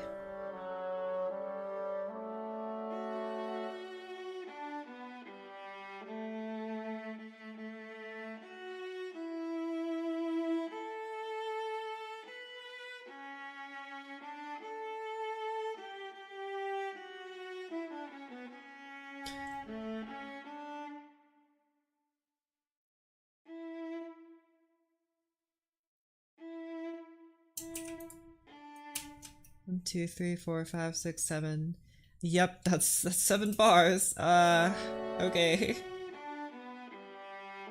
One, two, three, four, five, six, seven. Yep, that's 7 bars. Okay.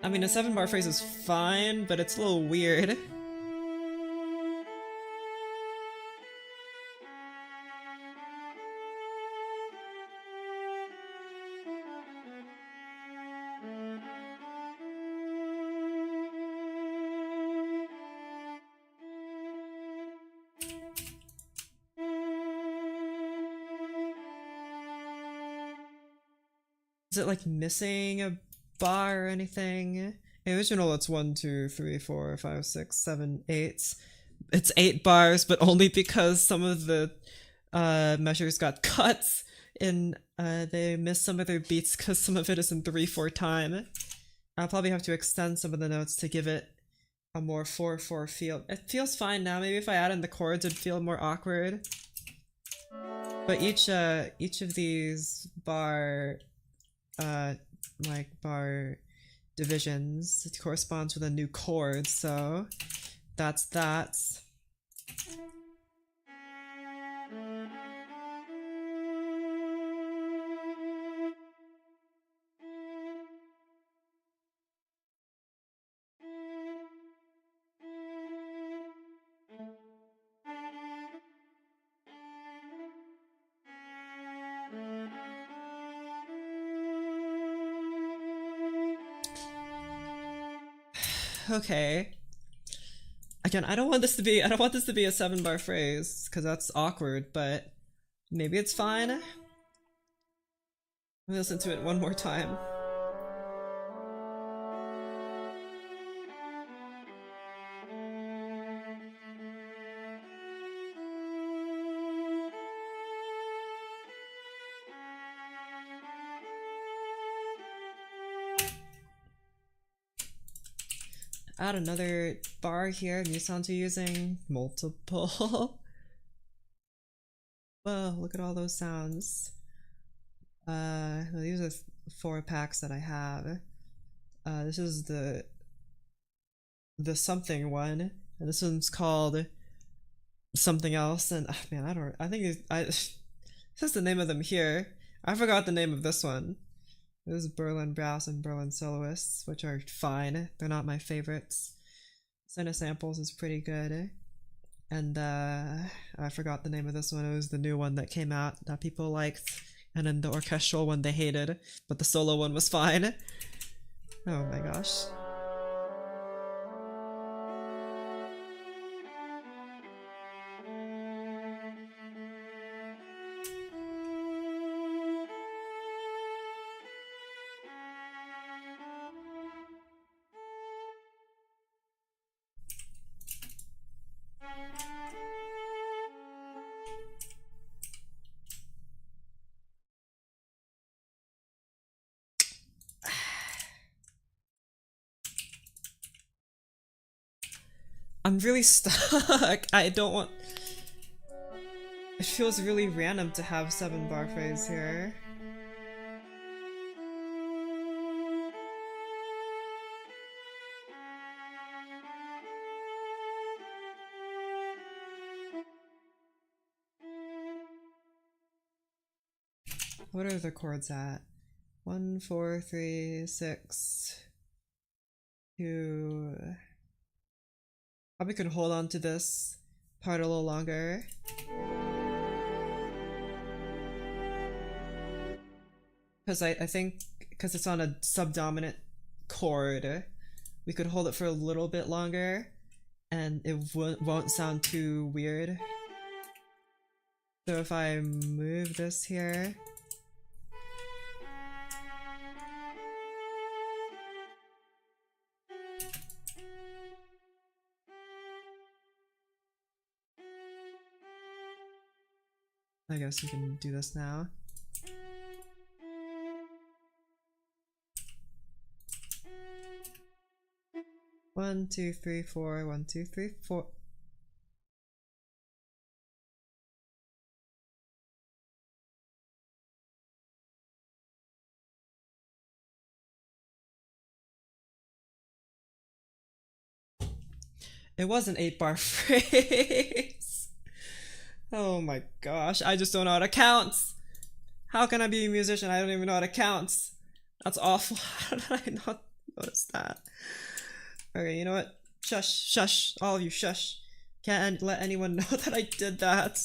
I mean, a 7-bar phrase is fine, but it's a little weird. Is it like missing a bar or anything? In the original, it's 1, 2, 3, 4, 5, 6, 7, 8. It's 8 bars, but only because some of the measures got cut and they missed some of their beats because some of it is in 3/4 time. I'll probably have to extend some of the notes to give it a more 4/4 feel. It feels fine now. Maybe if I add in the chords, it'd feel more awkward. But each of these bar bar divisions corresponds with a new chord, so that's that. Okay. Again, I don't want this to be a 7-bar phrase because that's awkward, but maybe it's fine. Let me listen to it one more time. Add another bar here. New sounds are using multiple. Whoa, look at all those sounds. Well, these are 4 packs that I have. This is the something one, and this one's called something else. And man, I don't. I think it says the name of them here. I forgot the name of this one. This is Berlin Brass and Berlin Soloists, which are fine. They're not my favorites. Center Samples is pretty good. And I forgot the name of this one. It was the new one that came out that people liked. And then the orchestral one they hated, but the solo one was fine. Oh my gosh. I'm really stuck. I don't want... It feels really random to have 7-bar phrase here. What are the chords at? 1, 4, 3, 6, 2... Probably could hold on to this part a little longer. Because I think, because it's on a subdominant chord, we could hold it for a little bit longer and it won't sound too weird. So if I move this here... I guess we can do this now. One, two, three, four. 1, 2, 3, 4. It was an 8-bar phrase. Oh my gosh, I just don't know how to count. How can I be a musician? I don't even know how to count. That's awful. How did I not notice that? Okay, you know what? Shush, shush, all of you, shush. Can't let anyone know that I did that.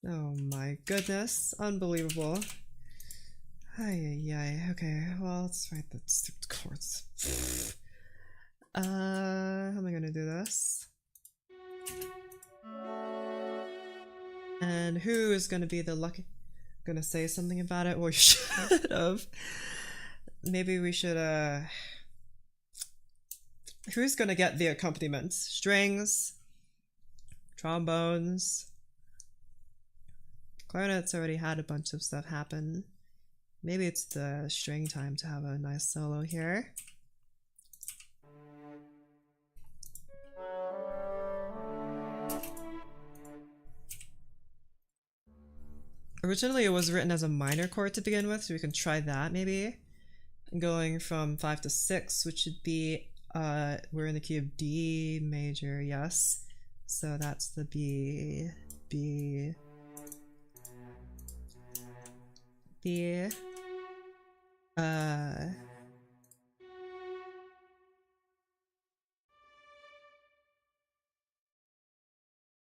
Oh my goodness, unbelievable. Ay, ay, ay. Okay, well, let's write the stupid chords. How am I gonna do this? And who is gonna be the lucky... Gonna say something about it? Well, you should have. Maybe we should, who's gonna get the accompaniment? Strings? Trombones? Clarinets already had a bunch of stuff happen. Maybe it's the string time to have a nice solo here. Originally it was written as a minor chord to begin with, so we can try that maybe. Going from 5 to 6, which should be, we're in the key of D major, yes. So that's the B, B, B,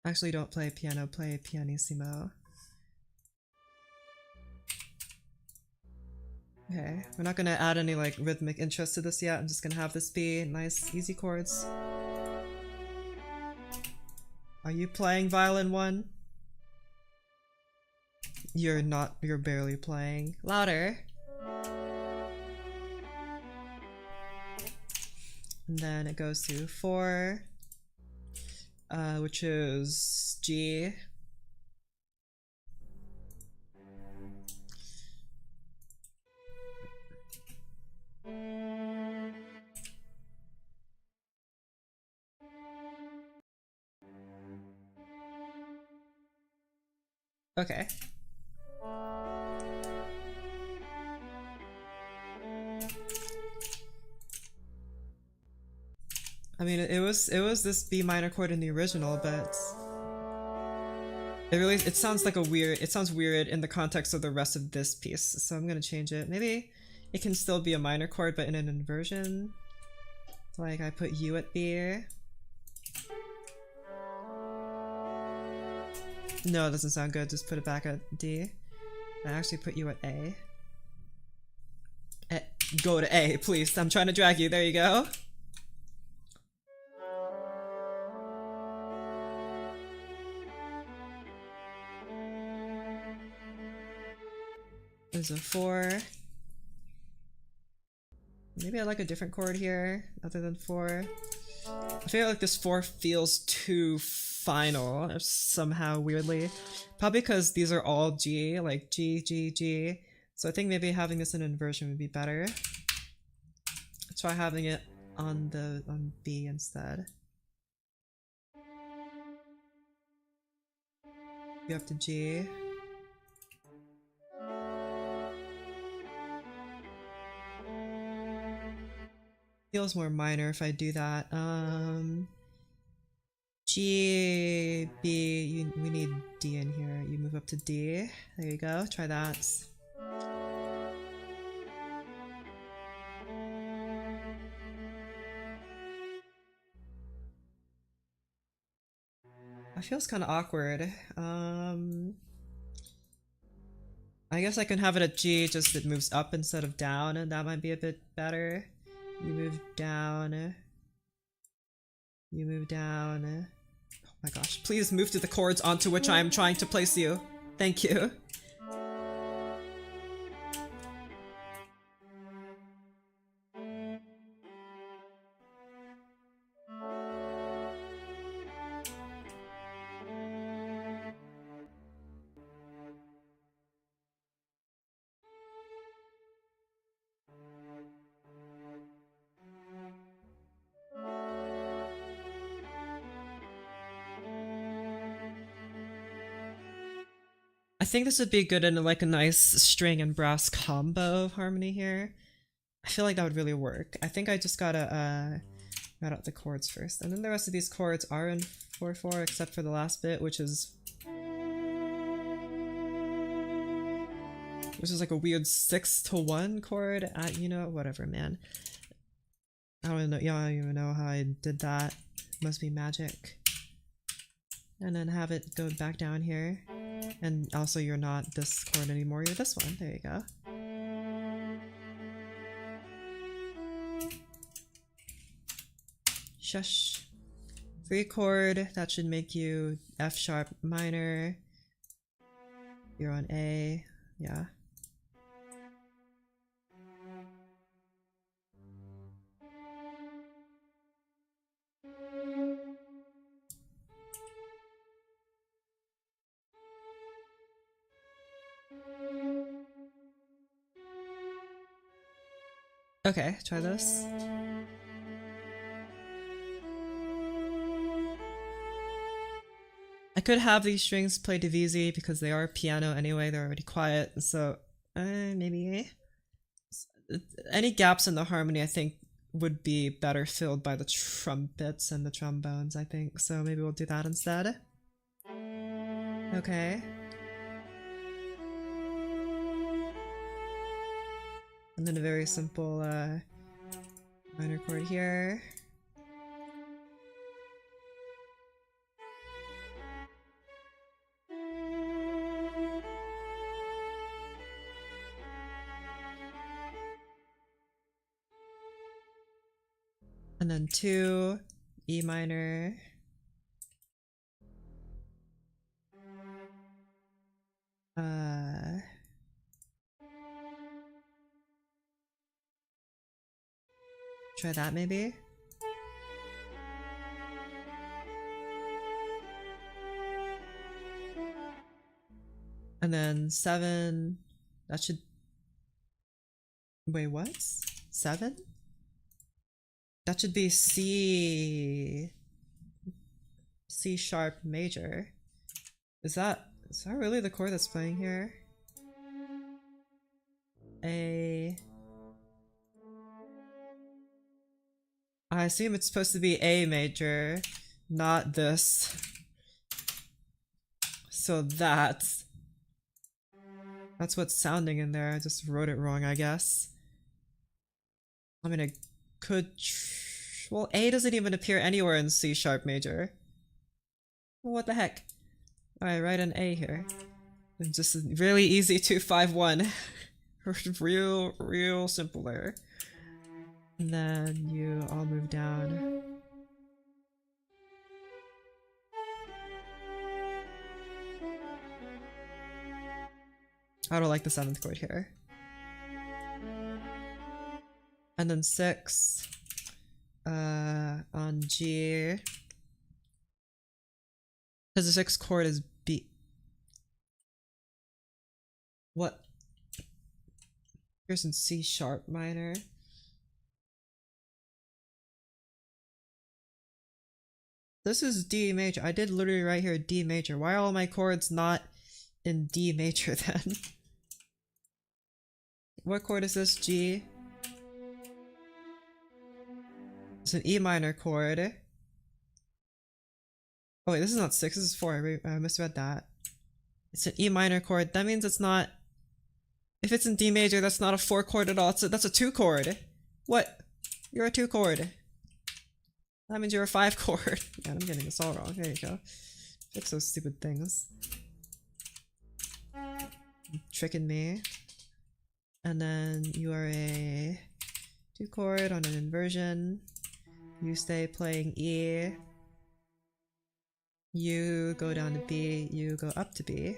actually don't play piano, play pianissimo. Okay, we're not gonna add any like rhythmic interest to this yet. I'm just gonna have this be nice, easy chords. Are you playing violin 1? You're not, you're barely playing. Louder. And then it goes to 4, which is G. Okay. I mean, it was this B minor chord in the original, but it sounds like it sounds weird in the context of the rest of this piece. So I'm gonna change it. Maybe it can still be a minor chord, but in an inversion. Like I put U at B. No, it doesn't sound good. Just put it back at D. I actually put you at A. Go to A, please. I'm trying to drag you. There you go. There's a 4. Maybe I like a different chord here other than 4. I feel like this 4 feels too final somehow weirdly. Probably because these are all G, like G, G, G. So I think maybe having this in inversion would be better. Try having it on B instead. Go up to G. Feels more minor if I do that. G, B, we need D in here. You move up to D. There you go. Try that. That feels kind of awkward. I guess I can have it at G, just it moves up instead of down, and that might be a bit better. You move down. You move down. Oh my gosh, please move to the chords onto which I am trying to place you. Thank you. I think this would be good in like a nice string and brass combo of harmony here. I feel like that would really work. I think I just gotta write out the chords first. And then the rest of these chords are in 4/4 except for the last bit, which is like a weird 6-1 chord. You know, whatever, man. I don't know. Yeah, I don't even know how I did that. Must be magic. And then have it go back down here. And also you're not this chord anymore, you're this one. There you go. Shush. 3 chord, that should make you F sharp minor. You're on A, yeah. Okay, try this. I could have these strings play divisi because they are piano anyway, they're already quiet, so maybe. Any gaps in the harmony I think would be better filled by the trumpets and the trombones, I think, so maybe we'll do that instead. Okay. And then a very simple minor chord here. And then 2, E minor. Try that maybe. And then 7, that should, wait, what? 7? That should be C sharp major. Is that really the chord that's playing here? A. I assume it's supposed to be A major, not this. So that's what's sounding in there. I just wrote it wrong, I guess. I mean, I could. Well, A doesn't even appear anywhere in C sharp major. Well, what the heck? Alright, write an A here. It's just really easy 2-5-1. real simple there. And then you all move down. I don't like the 7th chord here. And then 6 on G. Because the 6th chord is B. What? Here's in C sharp minor. This is D major. I did literally write here D major. Why are all my chords not in D major then? What chord is this? G? It's an E minor chord. Oh wait, this is not 6, this is 4. I misread that. It's an E minor chord. That means it's not... If it's in D major, that's not a 4 chord at all. That's a 2 chord. What? You're a 2 chord. That means you're a 5 chord. Man, I'm getting this all wrong. There you go. Fix those stupid things. You're tricking me. And then you are a 2 chord on an inversion. You stay playing E. You go down to B. You go up to B.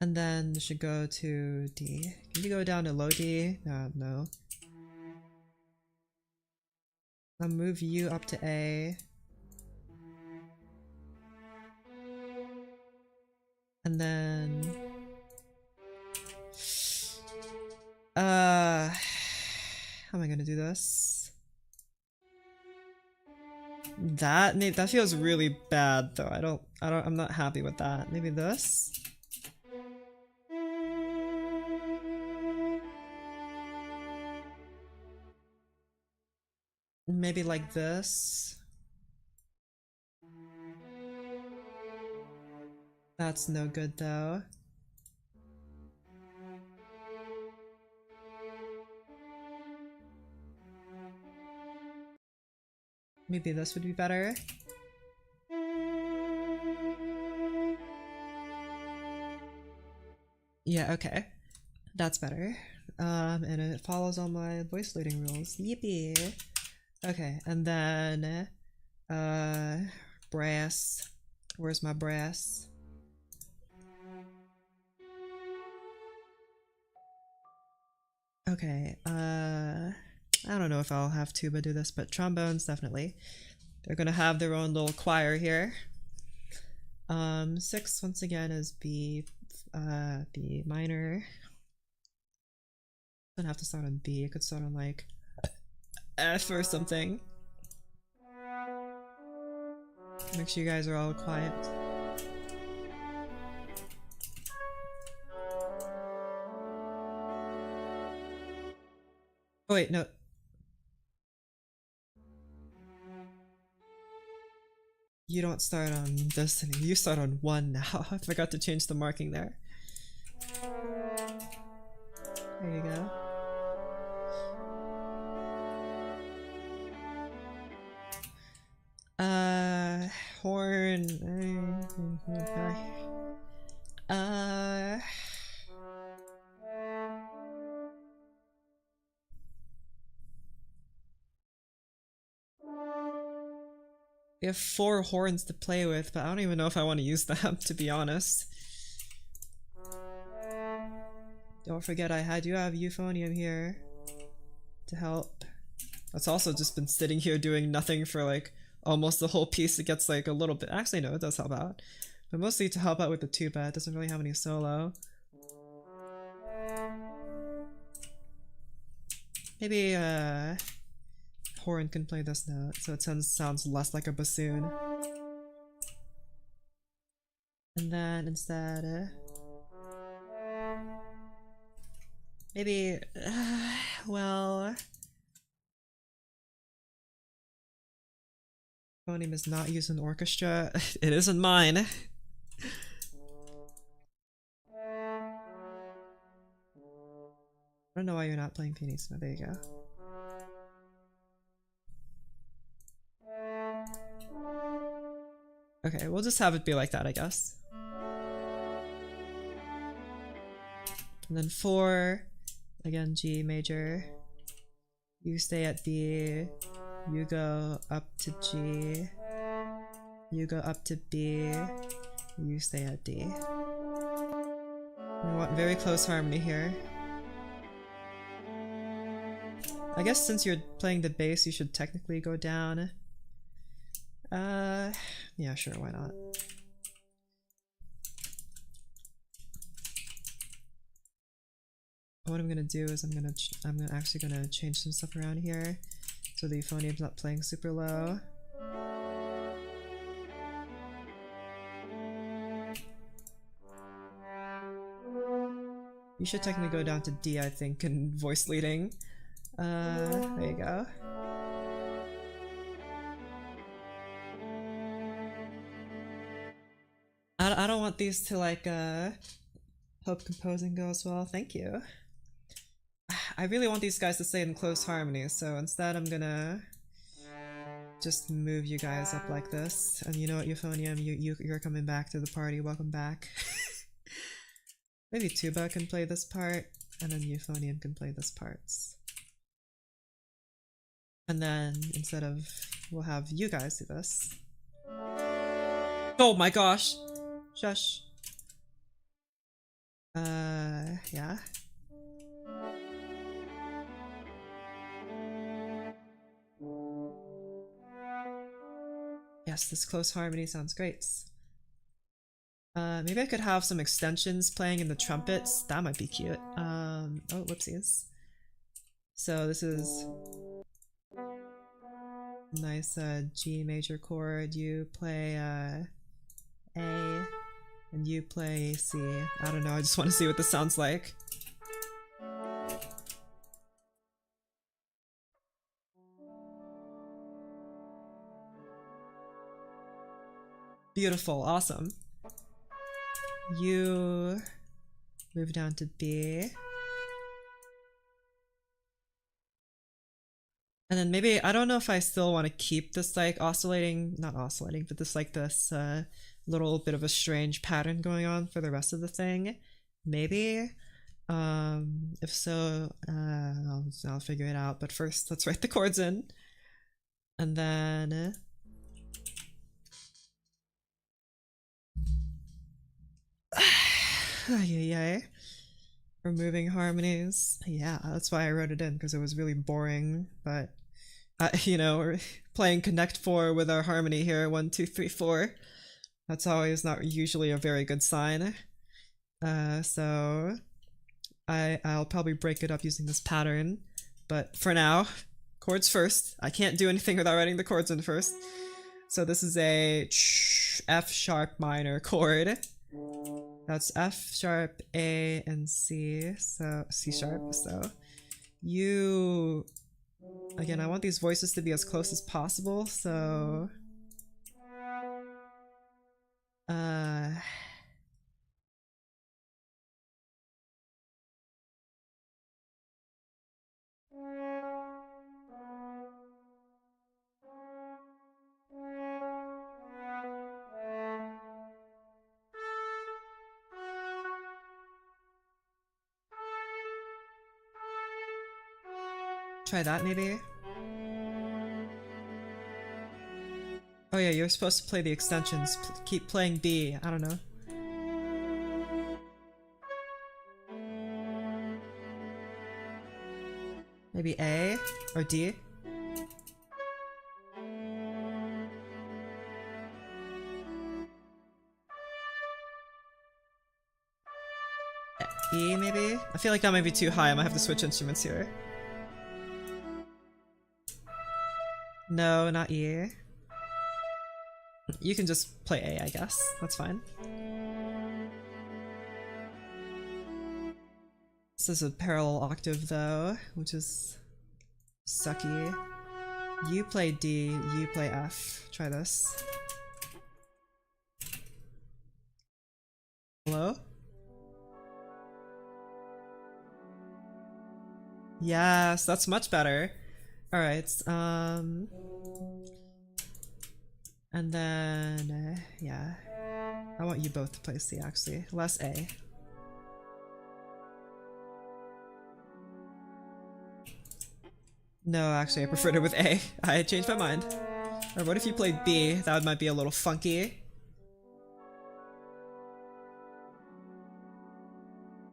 And then you should go to D. Can you go down to low D? No. I'll move you up to A. And then... how am I gonna do this? That feels really bad though. I'm not happy with that. Maybe this? Maybe like this? That's no good though. Maybe this would be better. Yeah, okay. That's better. And it follows all my voice leading rules. Yippee! Okay, and then brass. Where's my brass? Okay, I don't know if I'll have tuba do this, but trombones definitely. They're gonna have their own little choir here. 6 once again is B minor. Don't have to start on B, it could start on like F or something. Make sure you guys are all quiet. Oh wait, no. You don't start on Destiny, you start on 1 now. I forgot to change the marking there. There you go. Horn. We have 4 horns to play with, but I don't even know if I want to use them, to be honest. Don't forget I do have euphonium here to help. It's also just been sitting here doing nothing for like almost the whole piece. It gets like a little bit, actually no, it does help out, but mostly to help out with the tuba. It doesn't really have any solo. Maybe horn can play this note so it sounds less like a bassoon. And then instead Maybe, well... Phoneme is not used in orchestra. It isn't mine. I don't know why you're not playing pianissimo. There you go. Okay, we'll just have it be like that, I guess. And then 4, again G major. You stay at B. You go up to G. You go up to B. You stay at D. We want very close harmony here. I guess since you're playing the bass, you should technically go down. Yeah, sure, why not? What I'm gonna do is I'm actually gonna change some stuff around here so the phoneme's not playing super low. You should technically go down to D, I think, in voice leading. There you go. I don't want these to like help composing go as well. Thank you. I really want these guys to stay in close harmony, so instead I'm gonna just move you guys up like this. And you know what, Euphonium, you're coming back to the party. Welcome back. Maybe tuba can play this part, and then Euphonium can play this parts. And then instead of, we'll have you guys do this. Oh my gosh! Shush. Yeah. Yes, this close harmony sounds great. Maybe I could have some extensions playing in the trumpets. That might be cute. Oh, whoopsies. So this is nice G major chord. You play A, and you play C. I don't know, I just want to see what this sounds like. Beautiful, awesome. You move down to B. And then maybe, I don't know if I still want to keep this like oscillating, not oscillating, but this like this little bit of a strange pattern going on for the rest of the thing. Maybe. If so, I'll figure it out. But first, let's write the chords in. And then... Yay. Removing harmonies. Yeah, that's why I wrote it in, because it was really boring, but you know, we're playing Connect 4 with our harmony here, 1, 2, 3, 4. That's always not usually a very good sign. So I'll probably break it up using this pattern, but for now, chords first. I can't do anything without writing the chords in first. So this is a F sharp minor chord. That's F sharp, A, and C, so C sharp, so you... Again, I want these voices to be as close as possible, so... Try that, maybe? Oh yeah, you're supposed to play the extensions. Keep playing B. I don't know. Maybe A? Or D? E, maybe? I feel like that might be too high. I might have to switch instruments here. No, not E. You can just play A, I guess. That's fine. This is a parallel octave though, which is sucky. You play D, you play F. Try this. Hello? Yes, that's much better. Alright, and then, yeah. I want you both to play C actually. Less A. No, actually, I preferred it with A. I changed my mind. Or what if you played B? That might be a little funky.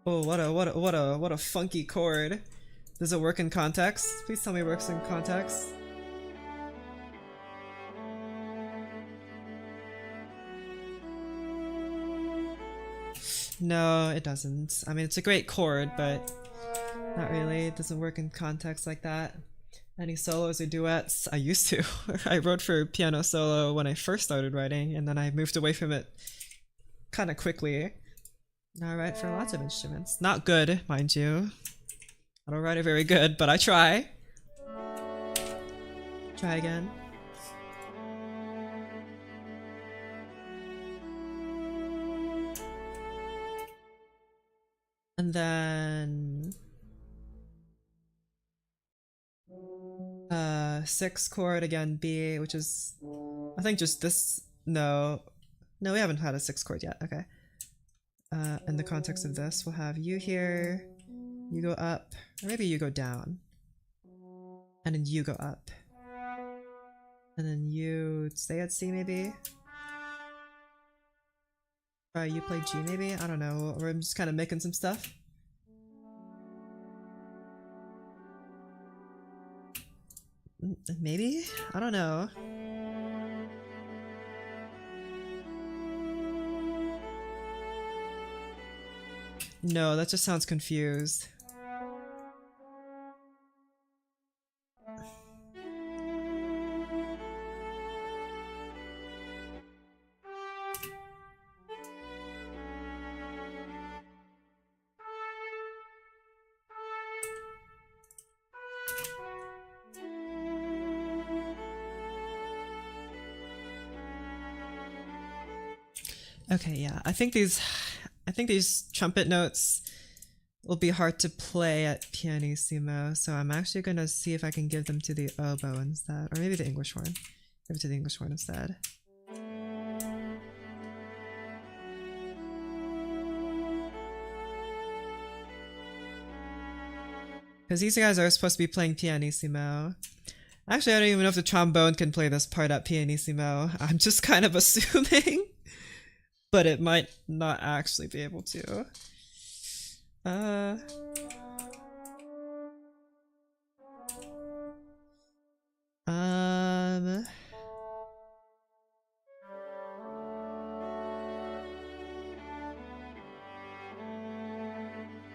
Oh, what a funky chord. Does it work in context? Please tell me it works in context. No, it doesn't. I mean, it's a great chord, but not really. It doesn't work in context like that. Any solos or duets? I used to. I wrote for piano solo when I first started writing, and then I moved away from it kind of quickly. Now I write for lots of instruments. Not good, mind you. I don't write it very good, but I try. Try again. And then 6 chord again, B, which is I think just this. No, we haven't had a 6 chord yet. Okay. In the context of this, we'll have you here, you go up, or maybe you go down, and then you go up, and then you stay at C maybe. You play G maybe? I don't know, or I'm just kind of making some stuff. Maybe? I don't know. No, that just sounds confused. Okay, yeah. I think these trumpet notes will be hard to play at pianissimo, so I'm actually gonna see if I can give them to the oboe instead, or maybe the English horn. Give it to the English horn instead. Because these guys are supposed to be playing pianissimo. Actually, I don't even know if the trombone can play this part at pianissimo. I'm just kind of assuming. But it might not actually be able to. But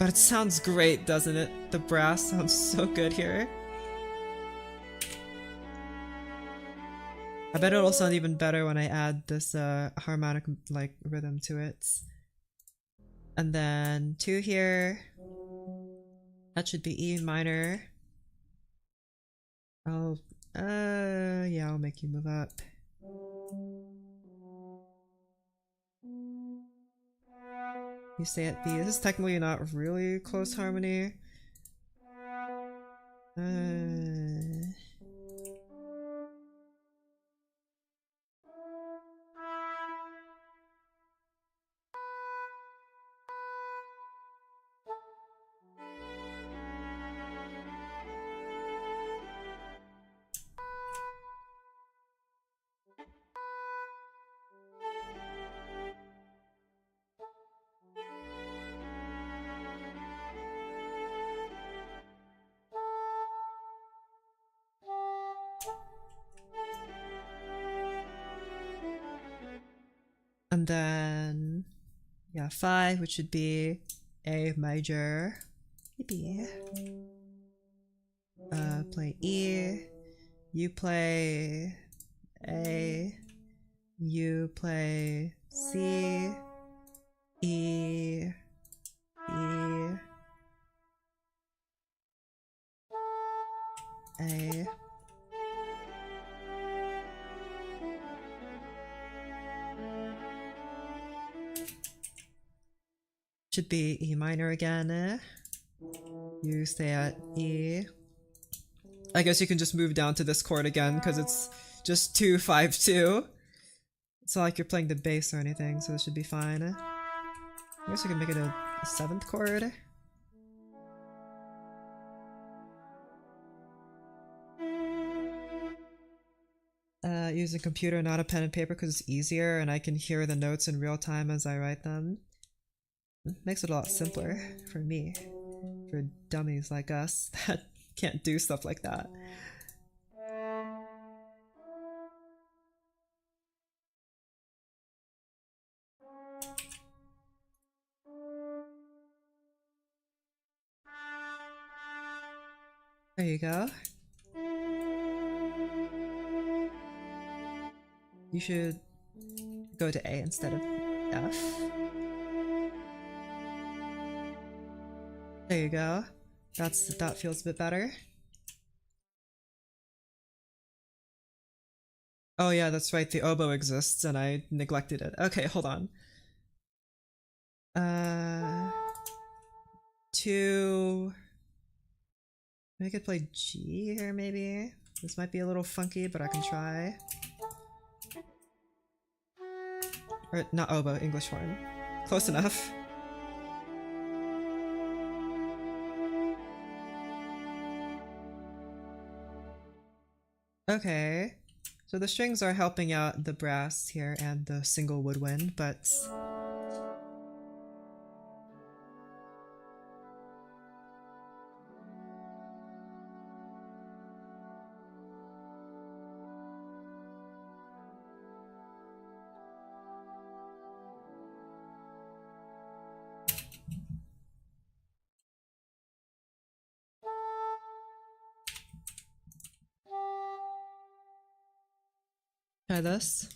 it sounds great, doesn't it? The brass sounds so good here. I bet it'll sound even better when I add this harmonic like rhythm to it. And then 2 here. That should be E minor. Yeah, I'll make you move up. You stay at B. This is technically not really close harmony. And then, yeah, 5, which would be A major. B. Play E. You play A. You play C. E. E. A. Should be E minor again. You stay at E. I guess you can just move down to this chord again because it's just 2, 5, 2. It's not like you're playing the bass or anything, so this should be fine. I guess we can make it a 7th chord. Using computer, not a pen and paper, because it's easier and I can hear the notes in real time as I write them. Makes it a lot simpler for me, for dummies like us that can't do stuff like that. There you go. You should go to A instead of F. There you go. That feels a bit better. Oh yeah, that's right, the oboe exists and I neglected it. Okay, hold on. 2... I could play G here maybe? This might be a little funky, but I can try. Or not oboe, English horn. Close enough. Okay. So the strings are helping out the brass here and the single woodwind, but... Try this.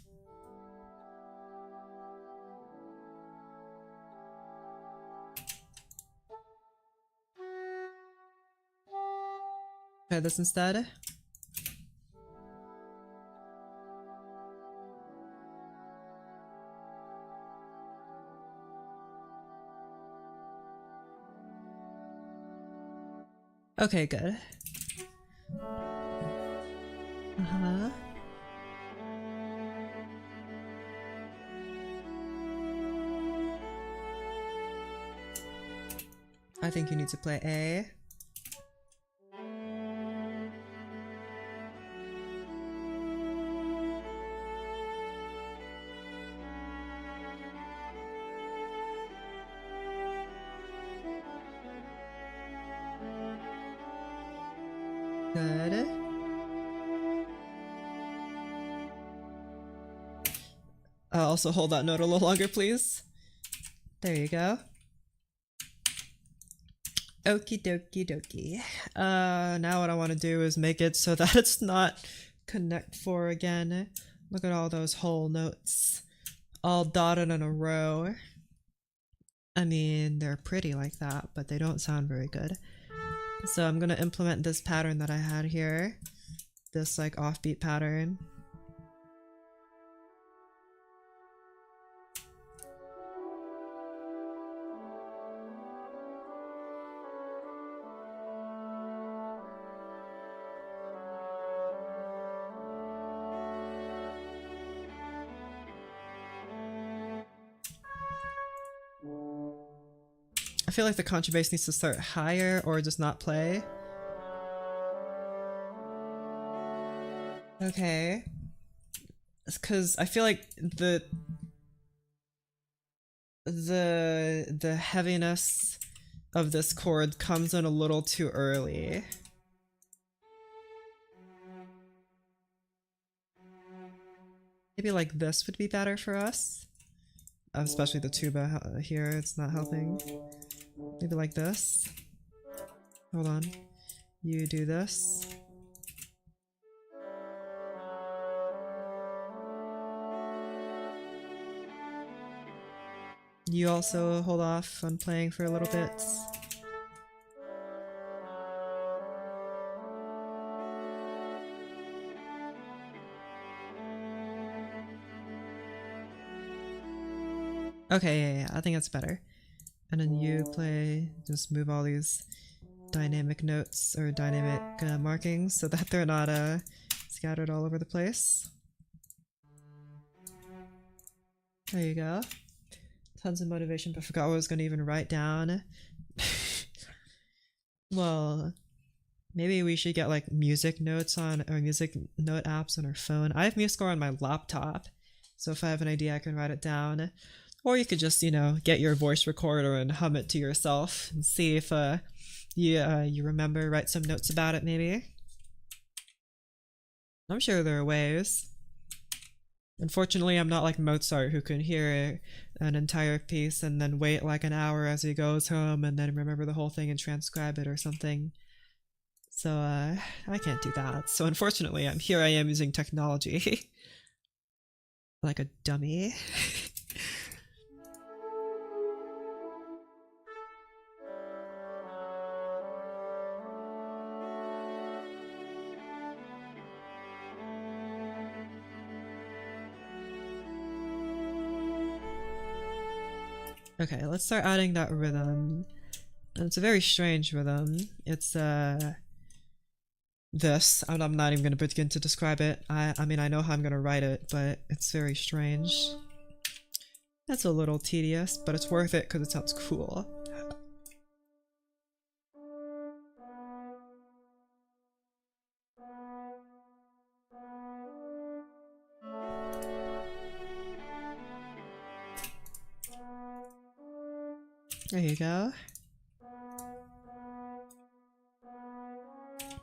Try this instead. Okay, good. Uh-huh. I think you need to play A. Good. Also hold that note a little longer, please. There you go. Okie dokie dokie. Now what I want to do is make it so that it's not connect 4 again. Look at all those whole notes. All dotted in a row. I mean, they're pretty like that, but they don't sound very good. So I'm gonna implement this pattern that I had here. This like offbeat pattern. I feel like the contrabass needs to start higher or just not play. Okay. Because I feel like the heaviness of this chord comes in a little too early. Maybe like this would be better for us. Especially the tuba here, it's not helping. Maybe like this. Hold on. You do this. You also hold off on playing for a little bit. Okay, yeah, I think that's better. And then you play, just move all these dynamic notes or dynamic markings so that they're not scattered all over the place. There you go. Tons of motivation, but forgot what I was going to even write down. Well, maybe we should get like music notes on, or music note apps on our phone. I have MuseScore on my laptop, so if I have an idea I can write it down. Or you could just, you know, get your voice recorder and hum it to yourself and see if you remember, write some notes about it maybe. I'm sure there are ways. Unfortunately, I'm not like Mozart who can hear an entire piece and then wait like an hour as he goes home and then remember the whole thing and transcribe it or something. So I can't do that. So unfortunately, I am using technology like a dummy. Okay, let's start adding that rhythm. And it's a very strange rhythm. It's this. I'm not even gonna begin to describe it. I mean I know how I'm gonna write it, but it's very strange. That's a little tedious, but it's worth it because it sounds cool. There you go.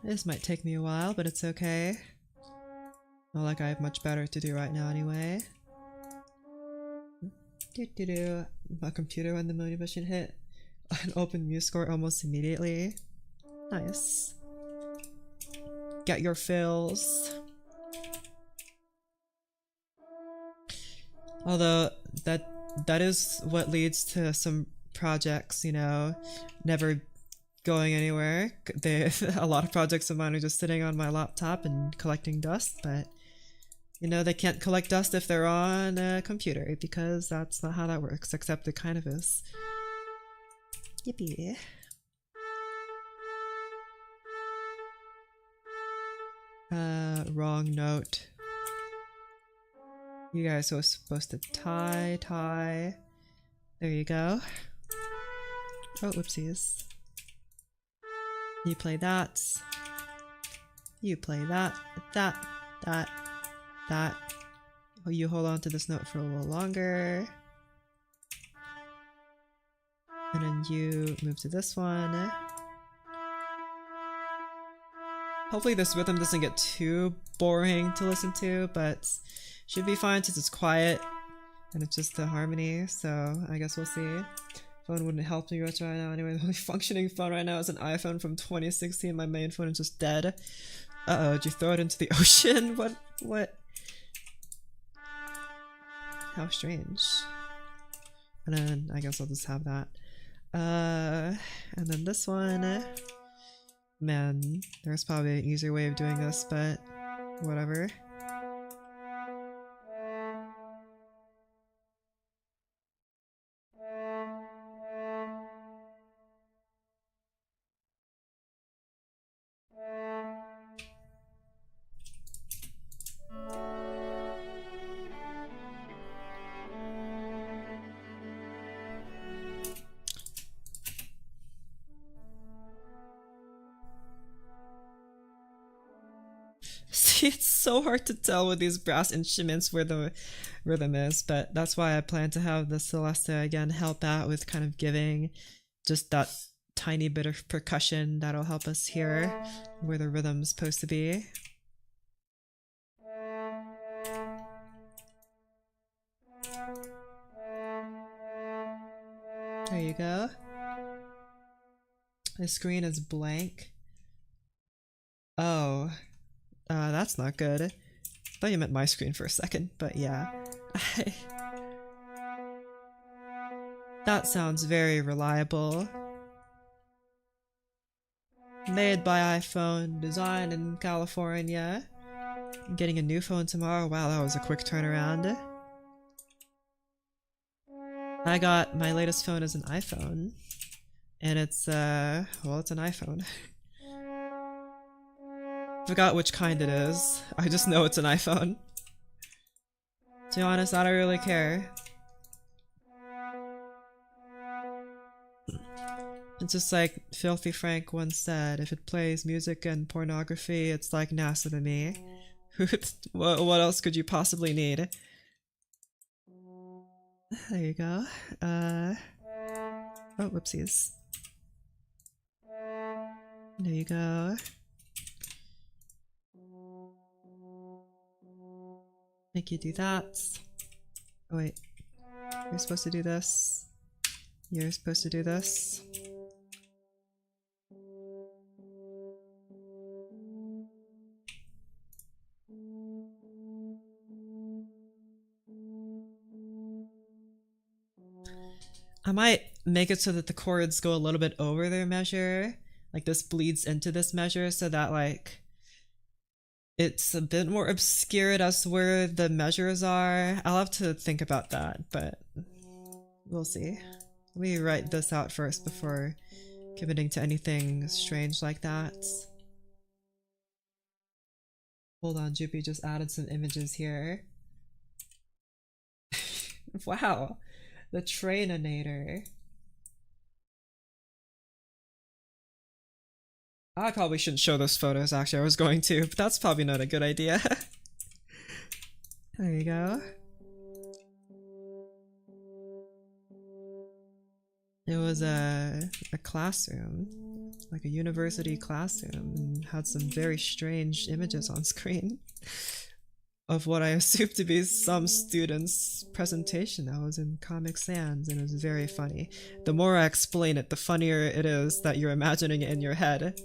This might take me a while, but it's okay. Not like I have much better to do right now anyway. My computer when the motivation hit. An open MuseScore almost immediately. Nice. Get your fills. Although that is what leads to some projects, you know, never going anywhere. A lot of projects of mine are just sitting on my laptop and collecting dust, but you know, they can't collect dust if they're on a computer because that's not how that works, except it kind of is. Yippee. Wrong note. You guys were supposed to tie. There you go. Oh, whoopsies. You play that. You play that. That. Oh, you hold on to this note for a little longer. And then you move to this one. Hopefully this rhythm doesn't get too boring to listen to, but should be fine since it's quiet and it's just a harmony, so I guess we'll see. Phone wouldn't help me much right now anyway. The only functioning phone right now is an iPhone from 2016. My main phone is just dead. Uh-oh, did you throw it into the ocean? What? How strange. And then I guess I'll just have that. And then this one. Man, there's probably an easier way of doing this, but whatever. See, it's so hard to tell with these brass instruments where the rhythm is, but that's why I plan to have the Celesta again help out with kind of giving just that tiny bit of percussion that'll help us hear where the rhythm's supposed to be. There you go. The screen is blank. Oh. That's not good. I thought you meant my screen for a second, but yeah. That sounds very reliable. Made by iPhone, designed in California. I'm getting a new phone tomorrow. Wow, that was a quick turnaround. I got my latest phone is an iPhone. And it's, well, it's an iPhone. Forgot which kind it is. I just know it's an iPhone. To be honest, I don't really care. It's just like Filthy Frank once said, if it plays music and pornography, it's like NASA to me. What else could you possibly need? There you go. Oh, whoopsies. There you go. Make you do that. Oh wait. You're supposed to do this. You're supposed to do this. I might make it so that the chords go a little bit over their measure. Like this bleeds into this measure so that like it's a bit more obscured as to where the measures are. I'll have to think about that, but we'll see. Let me write this out first before committing to anything strange like that. Hold on, Juppie just added some images here. Wow, the Traininator. I probably shouldn't show those photos, actually. I was going to, but that's probably not a good idea. There you go. It was a classroom, like a university classroom, and had some very strange images on screen of what I assumed to be some student's presentation that was in Comic Sans, and it was very funny. The more I explain it, the funnier it is that you're imagining it in your head.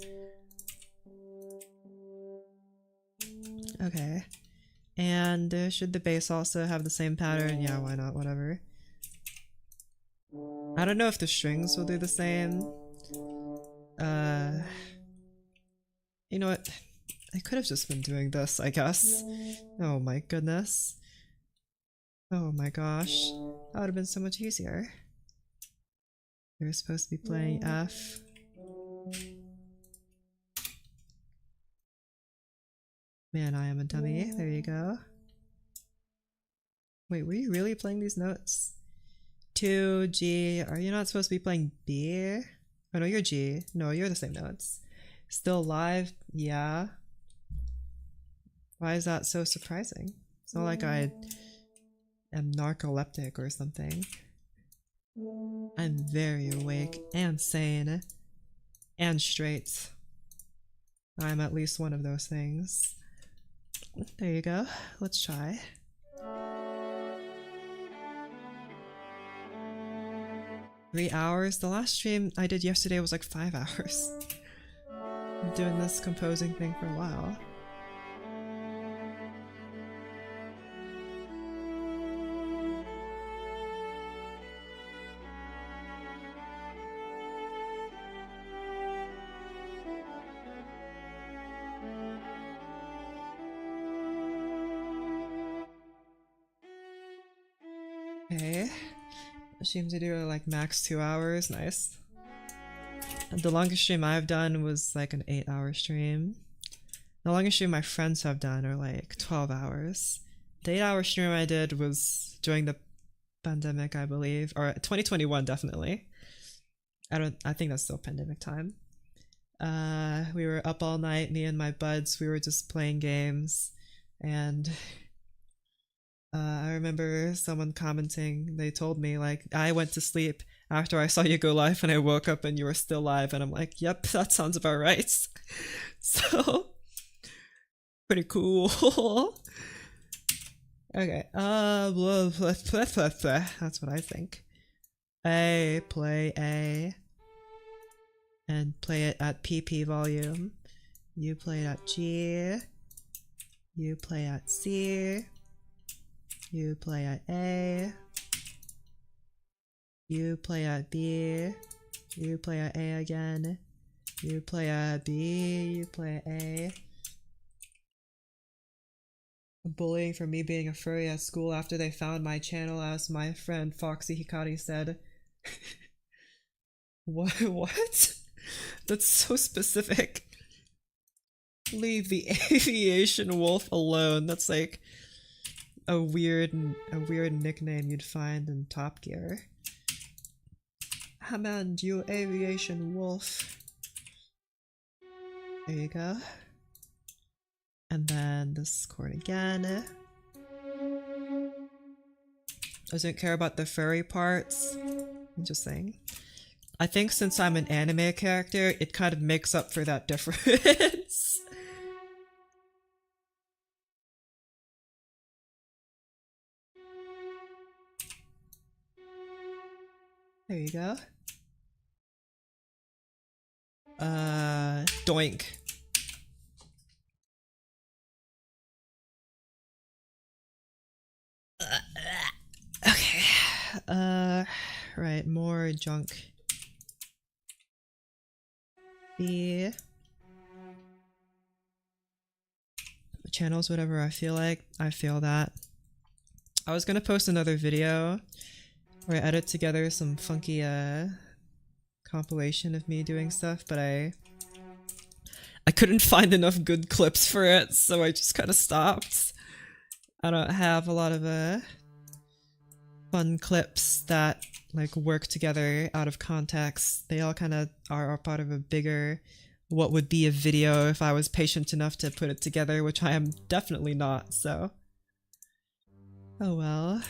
Okay. And should the base also have the same pattern? Yeah, why not? Whatever. I don't know if the strings will do the same. You know what? I could have just been doing this, I guess. Oh my goodness. Oh my gosh. That would have been so much easier. You're supposed to be playing F. Man, I am a dummy. There you go. Wait, were you really playing these notes? 2, G. Are you not supposed to be playing B? Oh no, you're G. No, you're the same notes. Still live? Yeah. Why is that so surprising? It's not like I am narcoleptic or something. I'm very awake and sane and straight. I'm at least one of those things. There you go. Let's try. Three hours? The last stream I did yesterday was like 5 hours. I'm doing this composing thing for a while. Okay. Streams to do are like max 2 hours. Nice. And the longest stream I've done was like an 8-hour stream. The longest stream my friends have done are like 12 hours. The 8-hour stream I did was during the pandemic, I believe, or 2021 definitely. I think that's still pandemic time. We were up all night, me and my buds, we were just playing games, and I remember someone commenting, they told me like, I went to sleep after I saw you go live and I woke up and you were still live, and I'm like, yep, that sounds about right. So pretty cool. Okay, blah, blah, blah, blah, blah. That's what I think. A, play A, and play it at PP volume. You play it at G, you play at C, you play at A, you play at B, you play at A again, you play at B, you play at A. Bullying for me being a furry at school after they found my channel, as my friend Foxy Hikari said. What? What? That's so specific. Leave the aviation wolf alone. That's like a weird nickname you'd find in Top Gear. Hammond, you aviation wolf. There you go. And then this chord again. Doesn't care about the furry parts. Interesting. I think since I'm an anime character, it kind of makes up for that difference. There you go. Doink. Okay. Right, more junk. The channels, whatever I feel like. I feel that. I was gonna post another video where I edit together some funky compilation of me doing stuff, but I couldn't find enough good clips for it, so I just kind of stopped. I don't have a lot of fun clips that like work together out of context. They all kind of are part of a bigger what would be a video if I was patient enough to put it together, which I am definitely not, so oh well.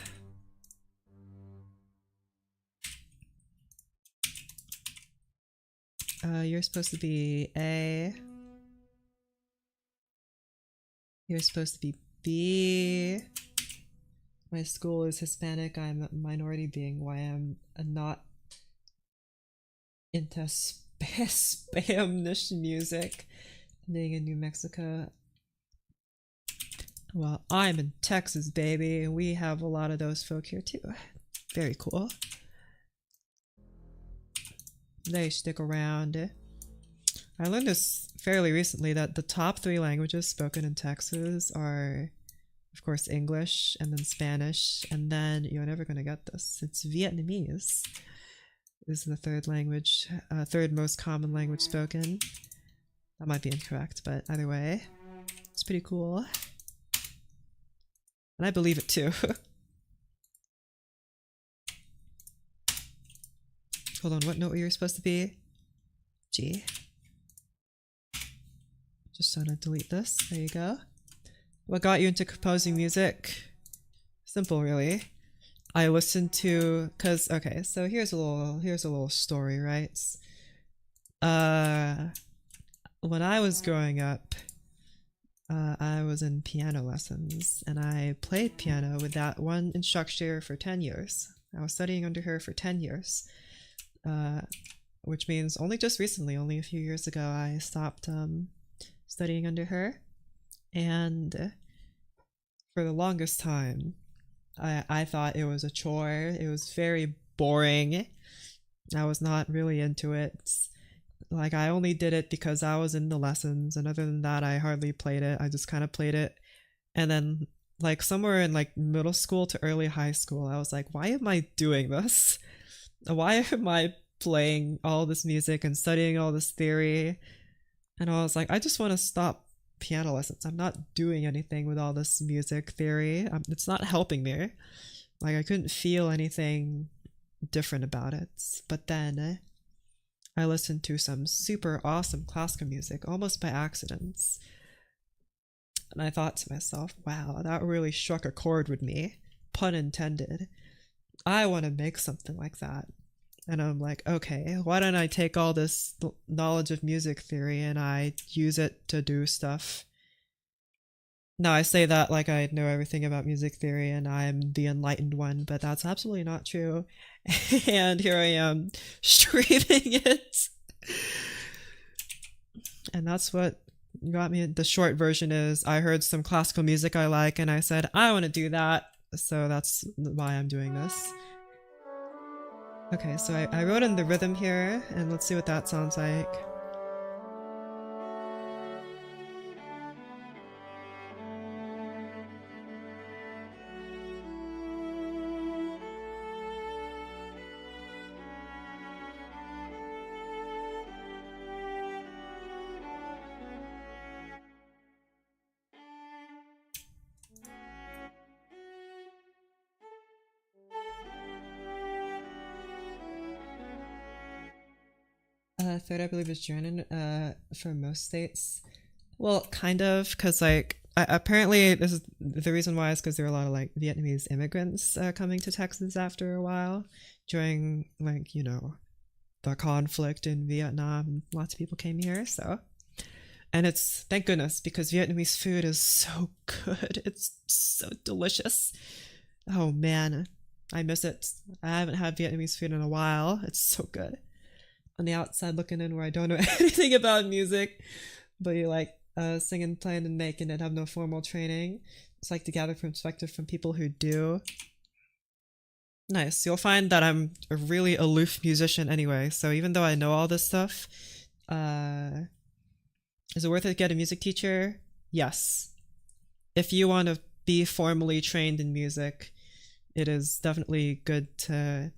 You're supposed to be A. You're supposed to be B. My school is Hispanic. I'm a minority being why I'm not into spam-nish music. Being in New Mexico. Well, I'm in Texas, baby, and we have a lot of those folk here too. Very cool. They stick around. I learned this fairly recently that the top 3 languages spoken in Texas are, of course, English, and then Spanish, and then you're never gonna get this. It's Vietnamese is the third language, third most common language spoken. That might be incorrect, but either way, it's pretty cool. And I believe it too. Hold on, what note were you supposed to be? G. Just want to delete this. There you go. What got you into composing music? Simple, really. I listened to, cause okay, so here's a little story, right? When I was growing up, I was in piano lessons, and I played piano with that one instructor for 10 years. I was studying under her for 10 years. Which means only just recently, only a few years ago, I stopped studying under her. And for the longest time, I thought it was a chore. It was very boring. I was not really into it. Like, I only did it because I was in the lessons, and other than that, I hardly played it. I just kind of played it. And then, like, somewhere in, like, middle school to early high school, I was like, why am I doing this? Why am I playing all this music and studying all this theory? And I was like, I just want to stop piano lessons. I'm not doing anything with all this music theory. It's not helping me. Like, I couldn't feel anything different about it. But then I listened to some super awesome classical music almost by accident. And I thought to myself, wow, that really struck a chord with me. Pun intended. I want to make something like that. And I'm like, okay, why don't I take all this knowledge of music theory and I use it to do stuff? Now, I say that like I know everything about music theory and I'm the enlightened one, but that's absolutely not true. And here I am streaming it. And that's what got me. The short version is I heard some classical music I like and I said, I want to do that. So that's why I'm doing this. Okay, so I wrote in the rhythm here, and let's see what that sounds like. Third, I believe, is German for most states. Well, kind of, because like apparently this is the reason why is because there are a lot of like Vietnamese immigrants coming to Texas after a while during like the conflict in Vietnam. Lots of people came here, so and it's thank goodness because Vietnamese food is so good. It's so delicious. Oh man, I miss it. I haven't had Vietnamese food in a while. It's so good. On the outside looking in where I don't know anything about music, but you like singing, playing, and making and have no formal training. It's like to gather perspective from people who do. Nice. You'll find that I'm a really aloof musician anyway, so even though I know all this stuff, uh, is it worth it to get a music teacher? Yes. If you want to be formally trained in music, it is definitely good to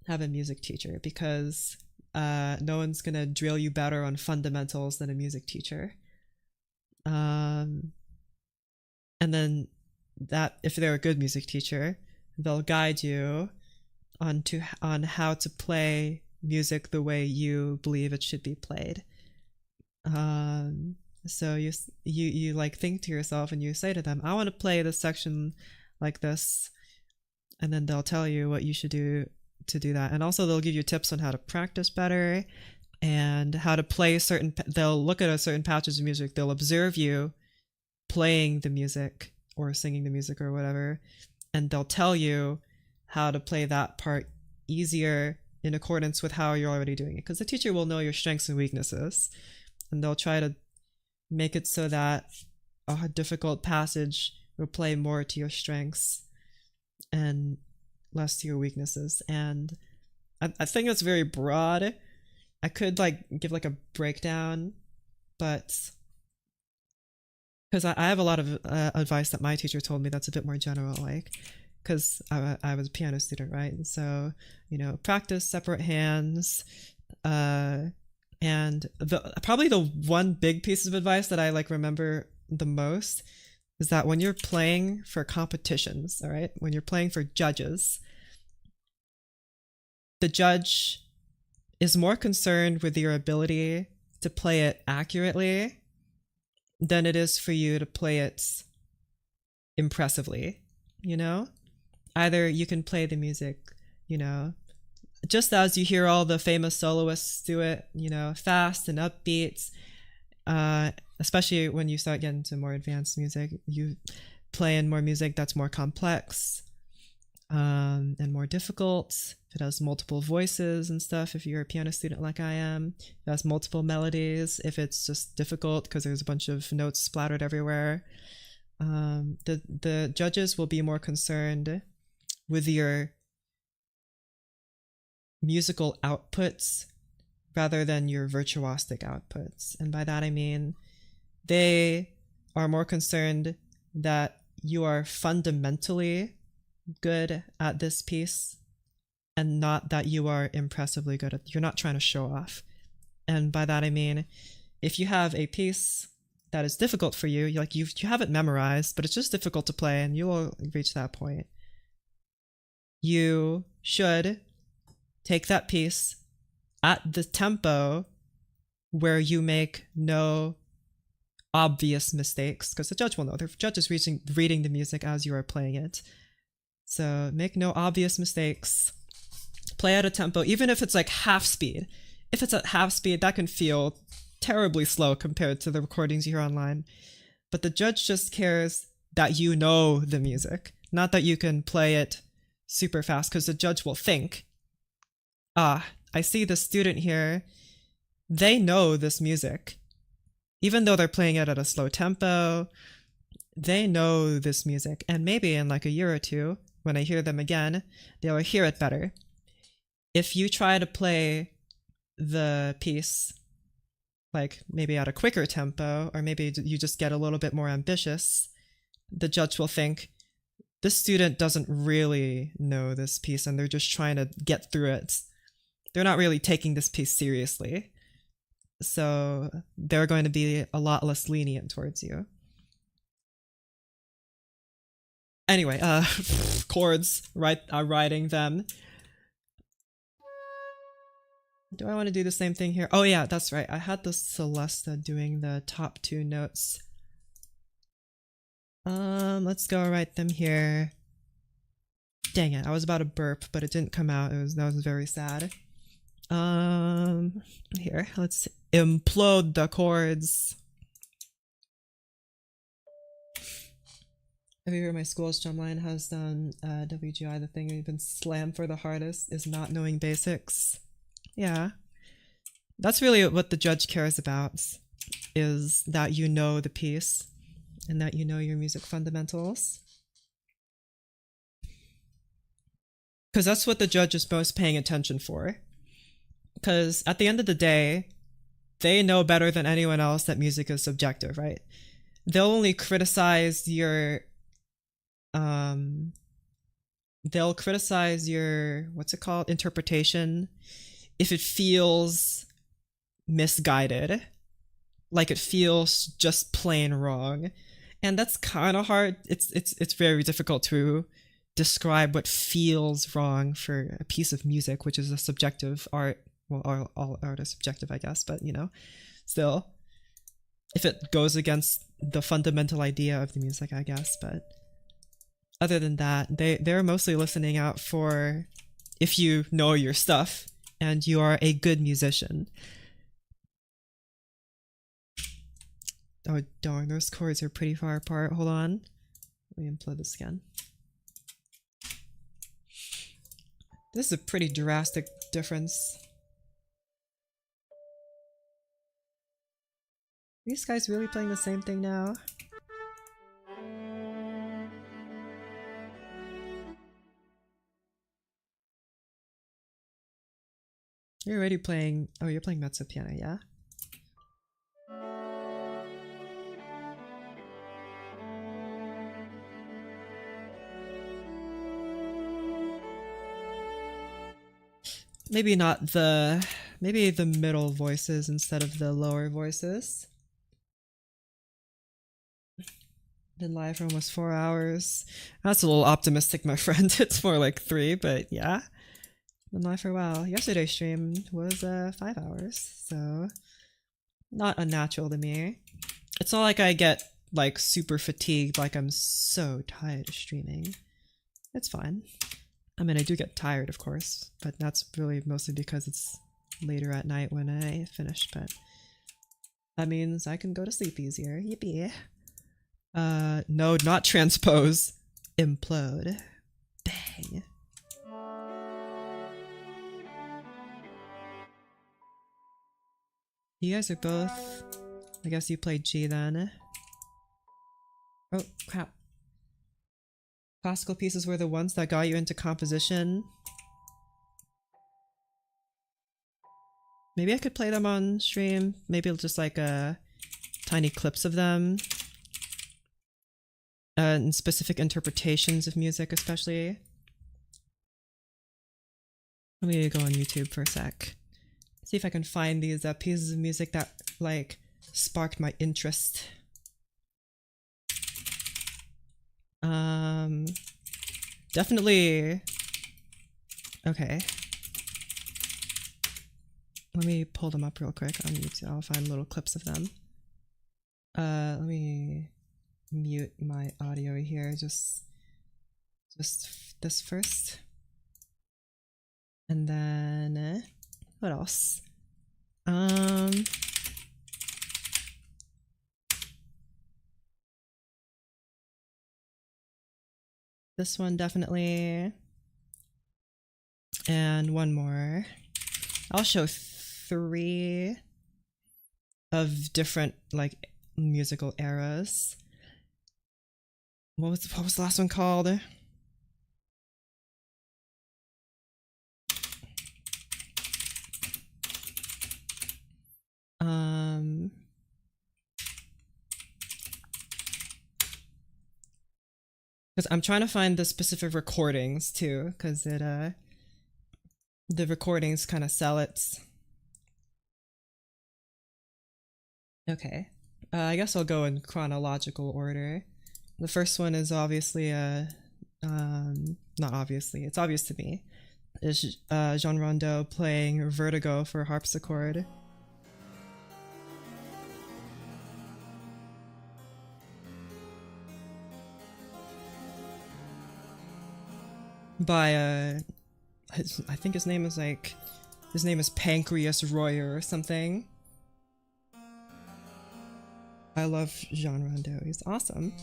have a music teacher because no one's gonna drill you better on fundamentals than a music teacher. And then that if they're a good music teacher, they'll guide you on how to play music the way you believe it should be played. So you like think to yourself and you say to them, I want to play this section like this, and then they'll tell you what you should do to do that. And also they'll give you tips on how to practice better and how to play they'll look at a certain patches of music, they'll observe you playing the music or singing the music or whatever, and they'll tell you how to play that part easier in accordance with how you're already doing it, because the teacher will know your strengths and weaknesses, and they'll try to make it so that a difficult passage will play more to your strengths and less to your weaknesses. And I think that's very broad. I could like give like a breakdown, but because I have a lot of advice that my teacher told me that's a bit more general, like because I was a piano student, right? And so practice separate hands, and probably the one big piece of advice that I like remember the most is that when you're playing for competitions, all right, when you're playing for judges, the judge is more concerned with your ability to play it accurately than it is for you to play it impressively. Either you can play the music, just as you hear all the famous soloists do it, fast and upbeat, especially when you start getting to more advanced music, you play in more music that's more complex and more difficult. If it has multiple voices and stuff, if you're a piano student like I am, it has multiple melodies. If it's just difficult because there's a bunch of notes splattered everywhere, the judges will be more concerned with your musical outputs rather than your virtuosic outputs. And by that I mean they are more concerned that you are fundamentally good at this piece and not that you are impressively good at. You're not trying to show off. And by that I mean if you have a piece that is difficult for you, you have it memorized, but it's just difficult to play, and you will reach that point, you should take that piece at the tempo where you make no obvious mistakes, because the judge will know. The judge is reading the music as you are playing it. So make no obvious mistakes. Play at a tempo, even if it's like half speed. If it's at half speed, that can feel terribly slow compared to the recordings you hear online. But the judge just cares that you know the music, not that you can play it super fast, because the judge will think, I see the student here, they know this music. Even though they're playing it at a slow tempo, they know this music. And maybe in like a year or two, when I hear them again, they'll hear it better. If you try to play the piece like maybe at a quicker tempo, or maybe you just get a little bit more ambitious, the judge will think, this student doesn't really know this piece and they're just trying to get through it. They're not really taking this piece seriously. So they're going to be a lot less lenient towards you. Anyway, chords, writing them. Do I want to do the same thing here? Oh yeah, that's right. I had the Celesta doing the top two notes. Let's go write them here. Dang it, I was about to burp, but it didn't come out. That was very sad. Here, let's implode the chords. Every year my school's drumline has done WGI. The thing we've been slammed for the hardest is not knowing basics. Yeah. That's really what the judge cares about, is that you know the piece and that you know your music fundamentals. Because that's what the judge is most paying attention for. Because at the end of the day, they know better than anyone else that music is subjective, right? They'll only criticize your they'll criticize your, what's it called, interpretation, if it feels misguided, like it feels just plain wrong. And that's kind of hard. It's very difficult to describe what feels wrong for a piece of music, which is a subjective art. Well, all art is subjective, I guess, but you know, still, if it goes against the fundamental idea of the music, I guess. But other than that, they're mostly listening out for if you know your stuff and you are a good musician. Oh darn, those chords are pretty far apart. Hold on, let me implode this again. This is a pretty drastic difference. Are these guys really playing the same thing now? You're already playing... Oh, you're playing mezzo piano, yeah? Maybe not the... Maybe the middle voices instead of the lower voices. Been live for almost 4 hours. That's a little optimistic, my friend. It's more like 3, but yeah. Been live for a while. Yesterday's stream was 5 hours, so not unnatural to me. It's not like I get like super fatigued, like I'm so tired of streaming. It's fine. I mean, I do get tired, of course, but that's really mostly because it's later at night when I finish, but that means I can go to sleep easier. Yippee. No, not transpose. Implode. Bang. You guys are both... I guess you played G then. Oh, crap. Classical pieces were the ones that got you into composition. Maybe I could play them on stream. Maybe just like tiny clips of them. And specific interpretations of music, especially. Let me go on YouTube for a sec. See if I can find these pieces of music that, like, sparked my interest. Definitely... Okay. Let me pull them up real quick on YouTube. I'll find little clips of them. Let me mute my audio here. Just this first. And then... what else? This one definitely. And one more. I'll show 3 of different like musical eras. What was the last one called? Because I'm trying to find the specific recordings too, because it the recordings kind of sell it. Okay, I guess I'll go in chronological order. The first one is obviously not obviously, it's obvious to me. is Jean Rondeau playing Vertigo for harpsichord. By I think his name is Pancreas Royer or something. I love Jean Rondeau, he's awesome.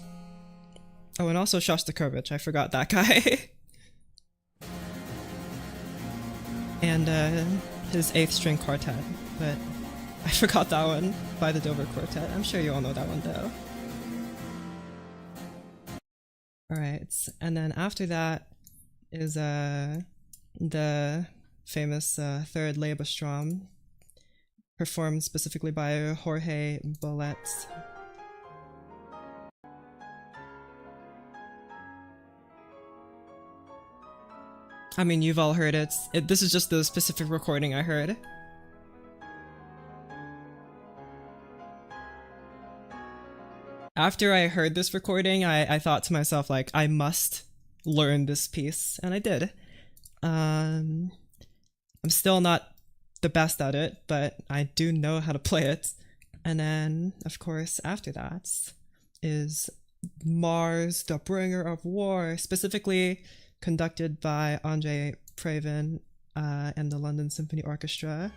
Oh, and also Shostakovich, I forgot that guy. And his 8th string quartet, but I forgot that one by the Dover Quartet. I'm sure you all know that one though. Alright, and then after that is the famous third Lebestrom, performed specifically by Jorge Bolet. I mean, you've all heard it. This is just the specific recording I heard. After I heard this recording, I thought to myself, like, I must learn this piece, and I did. I'm still not the best at it, but I do know how to play it. And then, of course, after that is Mars, the Bringer of War, specifically conducted by Andrei Previn and the London Symphony Orchestra.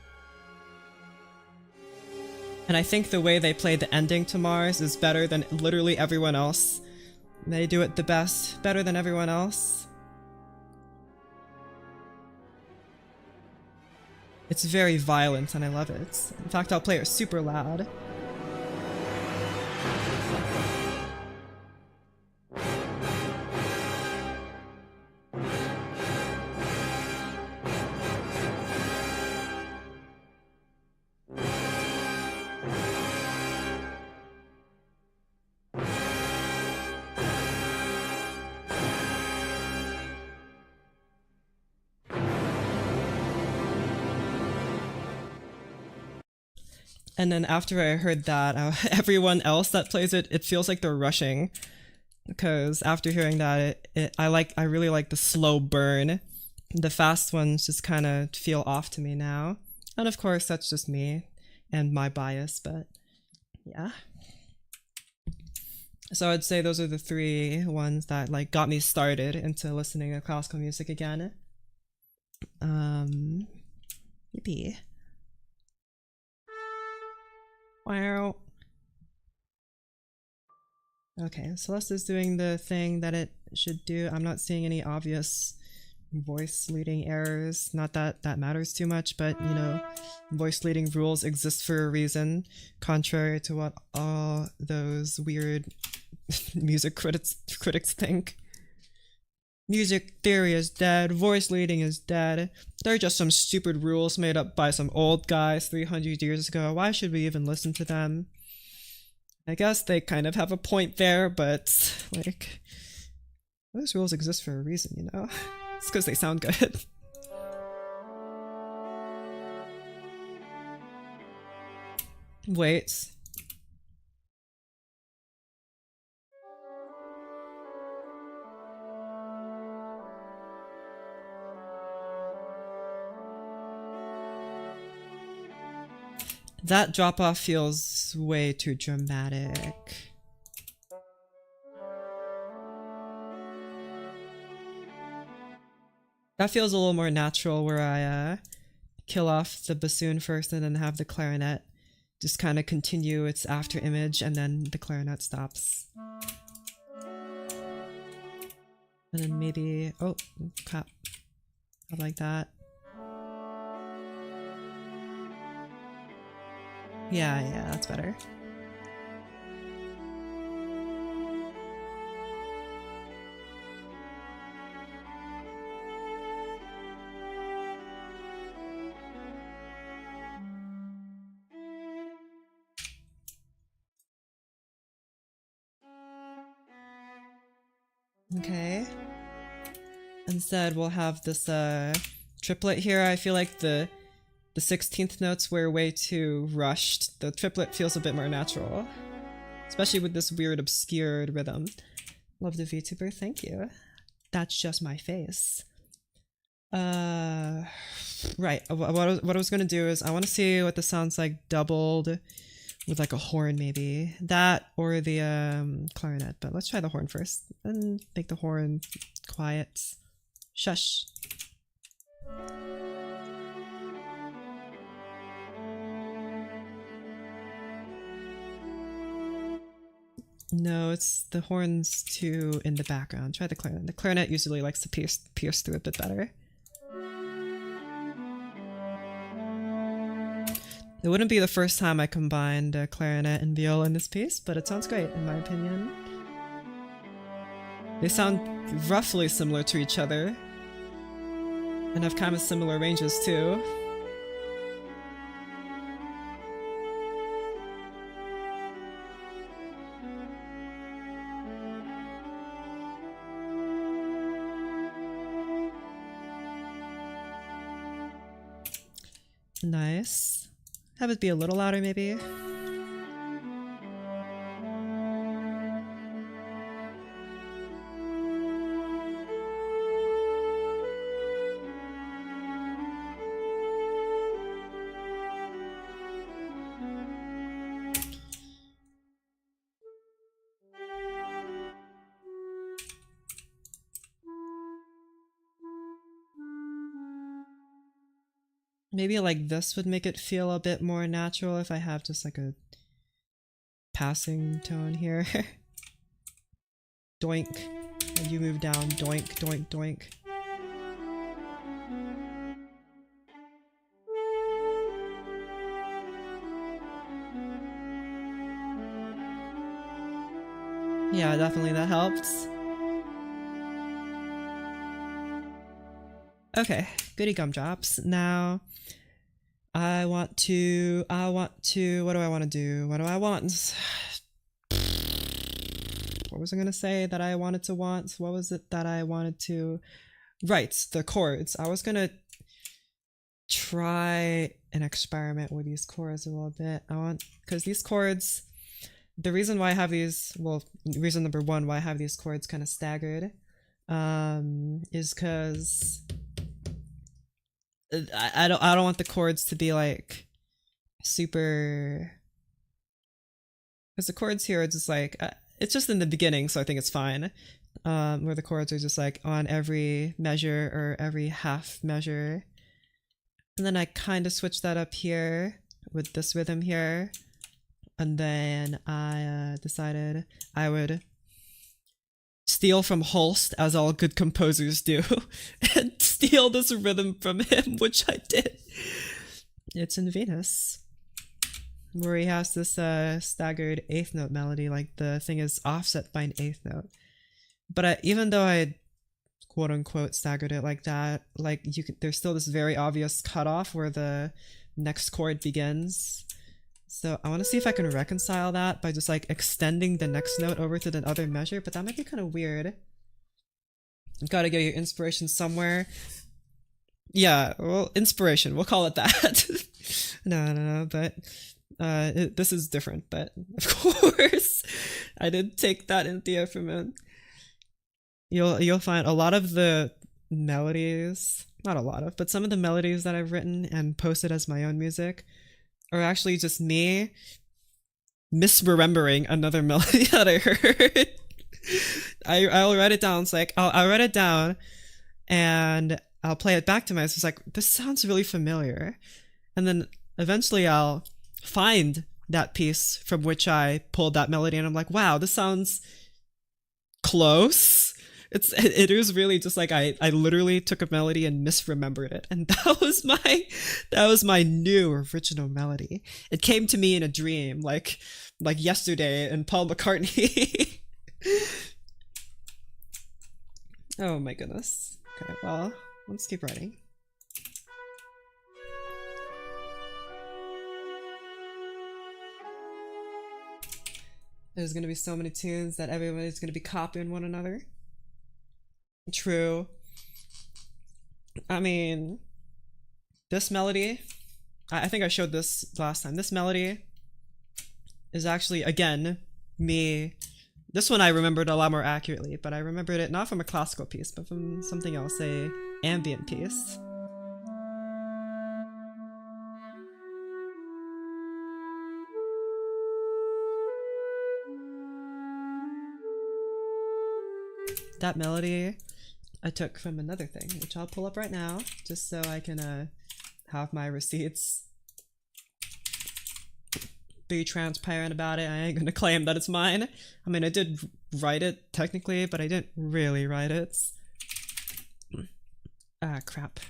And I think the way they play the ending to Mars is better than literally everyone else. They do it the best, better than everyone else. It's very violent and I love it. In fact, I'll play it super loud. And then after I heard that, everyone else that plays it, it feels like they're rushing. Because after hearing that, I really like the slow burn. The fast ones just kind of feel off to me now. And of course, that's just me and my bias, but yeah. So I'd say those are the 3 ones that like got me started into listening to classical music again. Yippee. Wow. Okay, Celeste is doing the thing that it should do. I'm not seeing any obvious voice leading errors. Not that that matters too much, but you know, voice leading rules exist for a reason, contrary to what all those weird music critics think. Music theory is dead, voice leading is dead. They're just some stupid rules made up by some old guys 300 years ago. Why should we even listen to them? I guess they kind of have a point there, but like, those rules exist for a reason, you know? It's because they sound good. Wait. That drop-off feels way too dramatic. That feels a little more natural, where I kill off the bassoon first and then have the clarinet just kind of continue its after image, and then the clarinet stops. And then maybe... oh, crap. I like that. Yeah, that's better. Okay. Instead, we'll have this triplet here. I feel like the 16th notes were way too rushed. The triplet feels a bit more natural, especially with this weird obscured rhythm. Love the VTuber, thank you. That's just my face. Uh, right. What I was gonna do is I want to see what this sounds like doubled with like a horn, maybe that or the clarinet. But let's try the horn first and make the horn quiet. Shush. No, it's the horns too in the background. Try the clarinet. The clarinet usually likes to pierce through a bit better. It wouldn't be the first time I combined clarinet and viola in this piece, but it sounds great in my opinion. They sound roughly similar to each other and have kind of similar ranges too. Nice. Have it be a little louder maybe. Maybe like this would make it feel a bit more natural if I have just like a passing tone here. Doink. And you move down. Doink, doink, doink. Yeah, definitely that helps. Okay, goody gumdrops. Now, what do I want to do? What do I want? What was I gonna say that I wanted to want? What was it that I wanted to? Right, the chords. I was gonna try and experiment with these chords a little bit. Because these chords, the reason why I have these, well, reason number one why I have these chords kind of staggered, is because I don't want the chords to be like super, because the chords here are just like it's just in the beginning, so I think it's fine. Where the chords are just like on every measure or every half measure, and then I kind of switch that up here with this rhythm here, and then I decided I would steal from Holst, as all good composers do, and steal this rhythm from him, which I did. It's in Venus, where he has this staggered eighth note melody, like the thing is offset by an eighth note. But even though I quote unquote staggered it like that, like there's still this very obvious cutoff where the next chord begins. So I want to see if I can reconcile that by just like extending the next note over to the other measure, but that might be kind of weird. You gotta get your inspiration somewhere. Yeah, well, inspiration, we'll call it that. No, but this is different, but of course I did take that in the from. You'll find a lot of the melodies, not a lot of, but some of the melodies that I've written and posted as my own music are actually just me misremembering another melody that I heard. I'll write it down. It's like I'll write it down and I'll play it back to myself. It's like, this sounds really familiar. And then eventually I'll find that piece from which I pulled that melody and I'm like, wow, this sounds close. It was really just like I literally took a melody and misremembered it, and that was my new original melody. It came to me in a dream, like yesterday in Paul McCartney. Oh my goodness. Okay, well, let's keep writing. There's gonna be so many tunes that everybody's gonna be copying one another. True. I mean, this melody, I think I showed this last time. This melody is actually, again, me. This one I remembered a lot more accurately, but I remembered it not from a classical piece, but from something else, a ambient piece. That melody I took from another thing, which I'll pull up right now, just so I can have my receipts. Be transparent about it. I ain't gonna claim that it's mine. I mean, I did write it technically, but I didn't really write it. Ah, crap.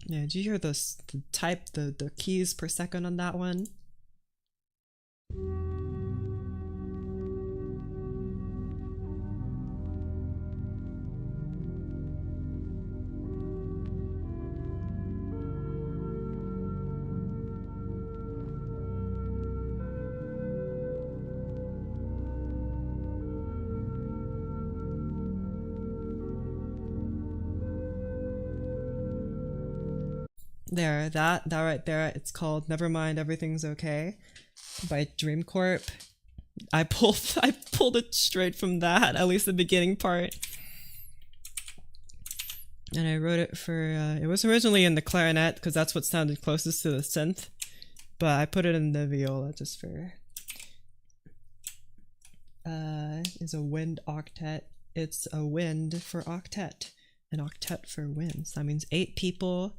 Yeah, did you hear the type, the keys per second on that one? There, that right there, it's called Nevermind Everything's Okay by Dreamcorp. I pulled it straight from that, at least the beginning part. And I wrote it for, it was originally in the clarinet, because that's what sounded closest to the synth. But I put it in the viola just for, is a wind octet. It's a wind for octet. An octet for winds. That means 8 people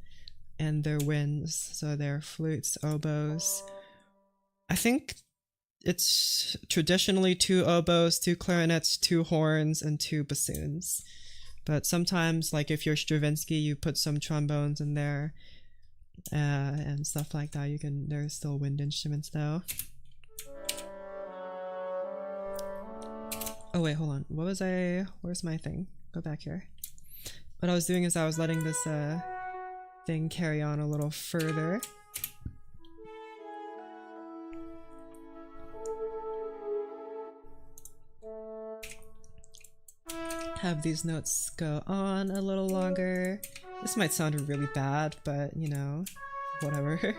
and their winds, so their flutes, oboes. I think it's traditionally 2 oboes, 2 clarinets, 2 horns, and 2 bassoons. But sometimes, like if you're Stravinsky, you put some trombones in there and stuff like that. You can. There's still wind instruments though. Oh wait, hold on. What was I? Where's my thing? Go back here. What I was doing is I was letting this thing carry on a little further. Have these notes go on a little longer. This might sound really bad, but you know, whatever.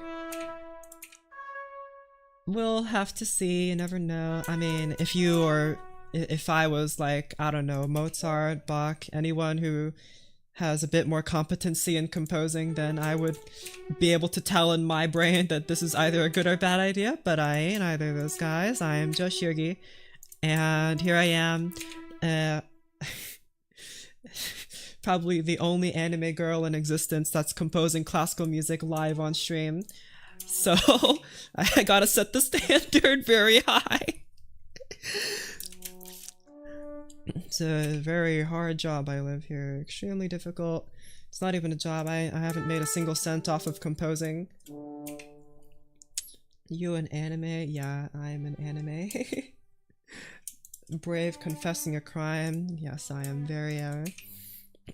We'll have to see, you never know. I mean, if I was like, I don't know, Mozart, Bach, anyone who has a bit more competency in composing, then I would be able to tell in my brain that this is either a good or bad idea, but I ain't either of those guys. I am just Shirgi, and here I am, probably the only anime girl in existence that's composing classical music live on stream. So I gotta set the standard very high. It's a very hard job I live here. Extremely difficult. It's not even a job. I haven't made a single cent off of composing. You an anime? Yeah, I'm an anime. Brave confessing a crime. Yes, I am very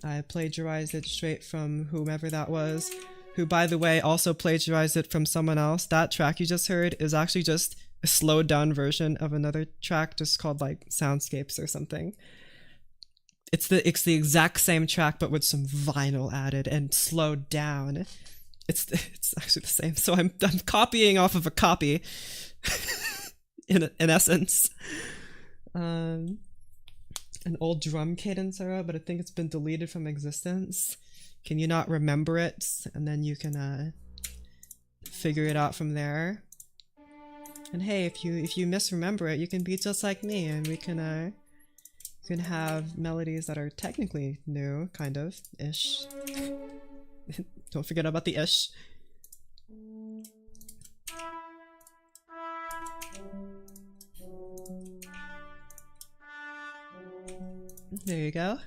I plagiarized it straight from whomever that was, who by the way also plagiarized it from someone else. That track you just heard is actually just a slowed down version of another track just called like Soundscapes or something. It's the exact same track but with some vinyl added and slowed down. It's actually the same. So I'm copying off of a copy in essence. An old drum cadence I wrote, but I think it's been deleted from existence. Can you not remember it? And then you can figure it out from there. And hey, if you misremember it, you can be just like me, and we can have melodies that are technically new, kind of ish. Don't forget about the ish. There you go.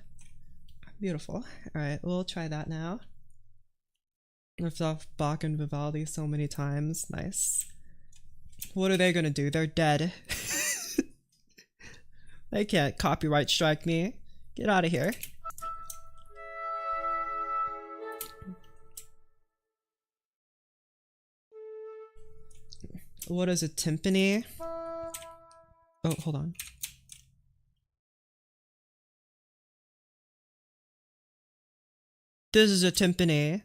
Beautiful. Alright, we'll try that now. Ripped off Bach and Vivaldi so many times. Nice. What are they gonna do? They're dead. They can't copyright strike me. Get out of here. What is a timpani? Oh, hold on. This is a timpani.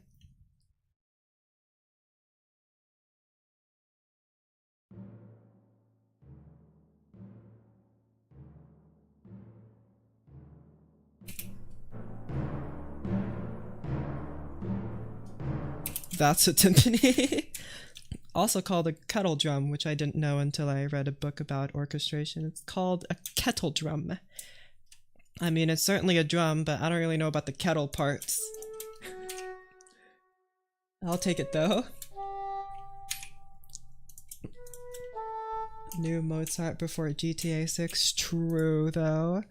That's a timpani. Also called a kettle drum, which I didn't know until I read a book about orchestration. It's called a kettle drum. I mean, it's certainly a drum, but I don't really know about the kettle parts. I'll take it though. New Mozart before GTA 6. True though.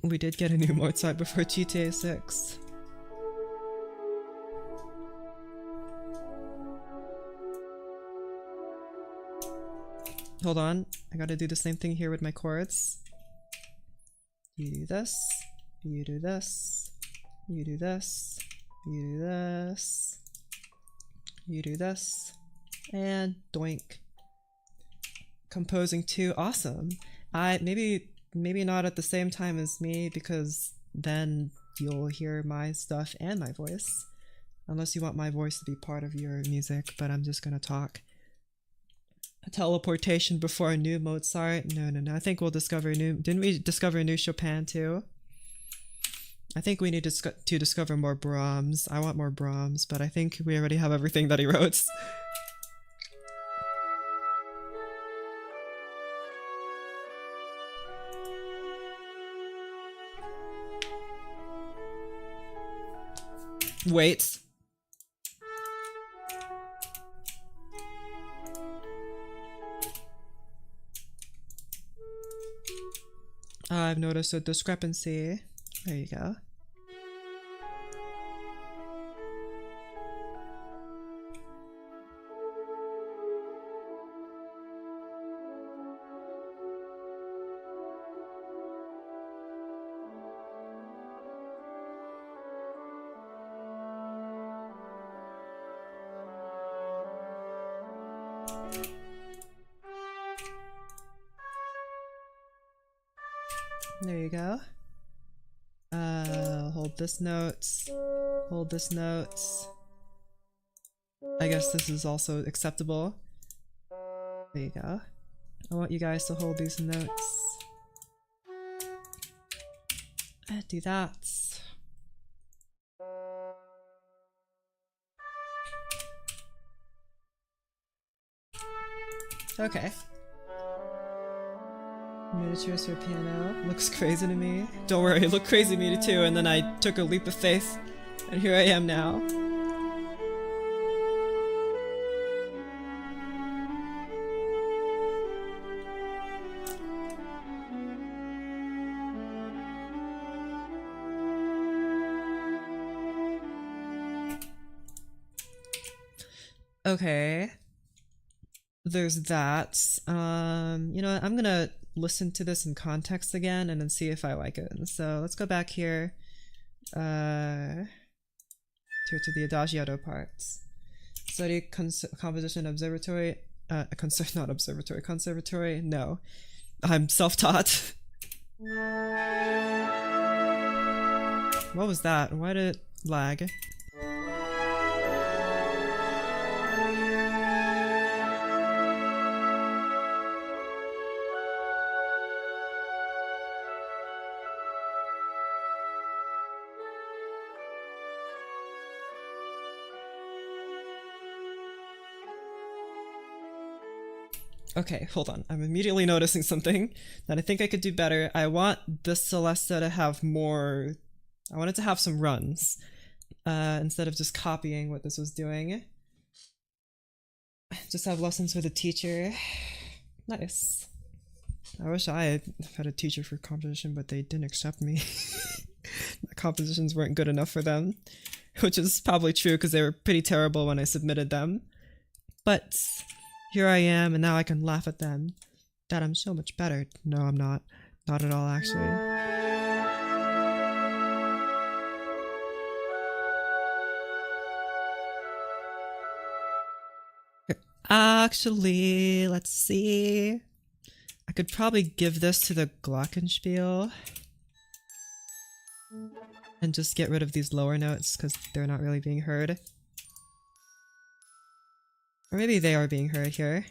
We did get a new Mozart before GTA 6. Hold on, I gotta do the same thing here with my chords. You do this, you do this, you do this, you do this, you do this, and doink. Composing 2, awesome. Maybe not at the same time as me, because then you'll hear my stuff and my voice. Unless you want my voice to be part of your music, but I'm just gonna talk. A teleportation before a new Mozart? No. I think we'll discover a new... Didn't we discover a new Chopin too? I think we need to discover more Brahms. I want more Brahms, but I think we already have everything that he wrote. Wait. I've noticed a discrepancy. There you go. There you go. Hold this note. Hold this note. I guess this is also acceptable. There you go. I want you guys to hold these notes. Do that. Okay. Miniatures for piano. Looks crazy to me. Don't worry, it looked crazy to me too, and then I took a leap of faith, and here I am now. Okay. There's that. You know what? I'm gonna listen to this in context again and then see if I like it. And so let's go back here to the Adagiato parts. Study composition observatory. Not observatory. Conservatory. No, I'm self-taught. What was that? Why did it lag? Okay, hold on. I'm immediately noticing something that I think I could do better. I want this Celesta to have more... I want it to have some runs, instead of just copying what this was doing. Just have lessons with a teacher. Nice. I wish I had a teacher for composition, but they didn't accept me. My compositions weren't good enough for them, which is probably true because they were pretty terrible when I submitted them. But here I am, and now I can laugh at them. That I'm so much better. No, I'm not. Not at all, actually. Actually, let's see. I could probably give this to the Glockenspiel and just get rid of these lower notes because they're not really being heard. Or maybe they are being heard here.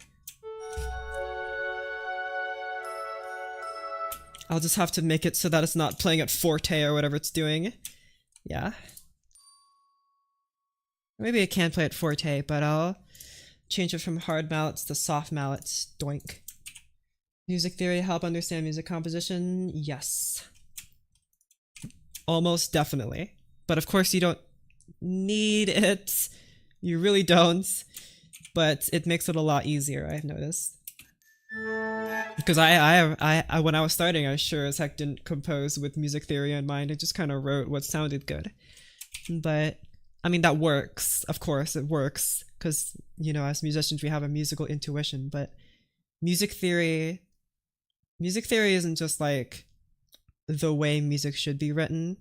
I'll just have to make it so that it's not playing at forte or whatever it's doing. Yeah. Maybe I can't play it forte, but I'll change it from hard mallets to soft mallets. Doink. Music theory help understand music composition? Yes. Almost definitely. But of course you don't need it. You really don't. But it makes it a lot easier, I've noticed. Because when I was starting, I sure as heck didn't compose with music theory in mind. I just kind of wrote what sounded good. But I mean, that works. Of course, it works because as musicians, we have a musical intuition. But music theory, music theory isn't just like the way music should be written.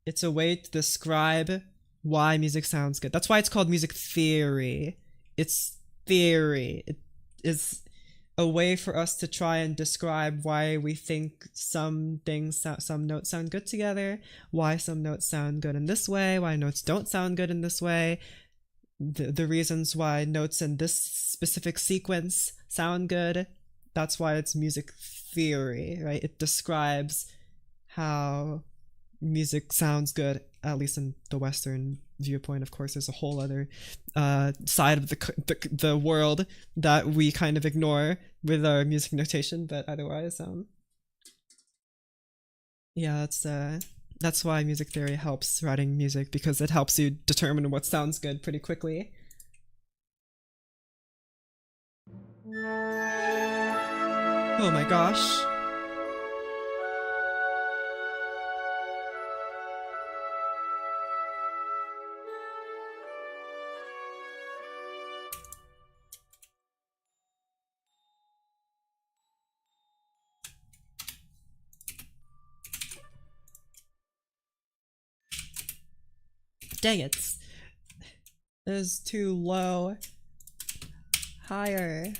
It's a way to describe why music sounds good. That's why it's called music theory. It's theory. It is a way for us to try and describe why we think some notes sound good together, why some notes sound good in this way, why notes don't sound good in this way, the reasons why notes in this specific sequence sound good. That's why it's music theory, right? It describes how music sounds good, at least in the Western viewpoint. Of course, there's a whole other side of the world that we kind of ignore with our music notation, but otherwise, yeah, that's why music theory helps writing music, because it helps you determine what sounds good pretty quickly. Oh my gosh. Dang it. It is too low. Higher.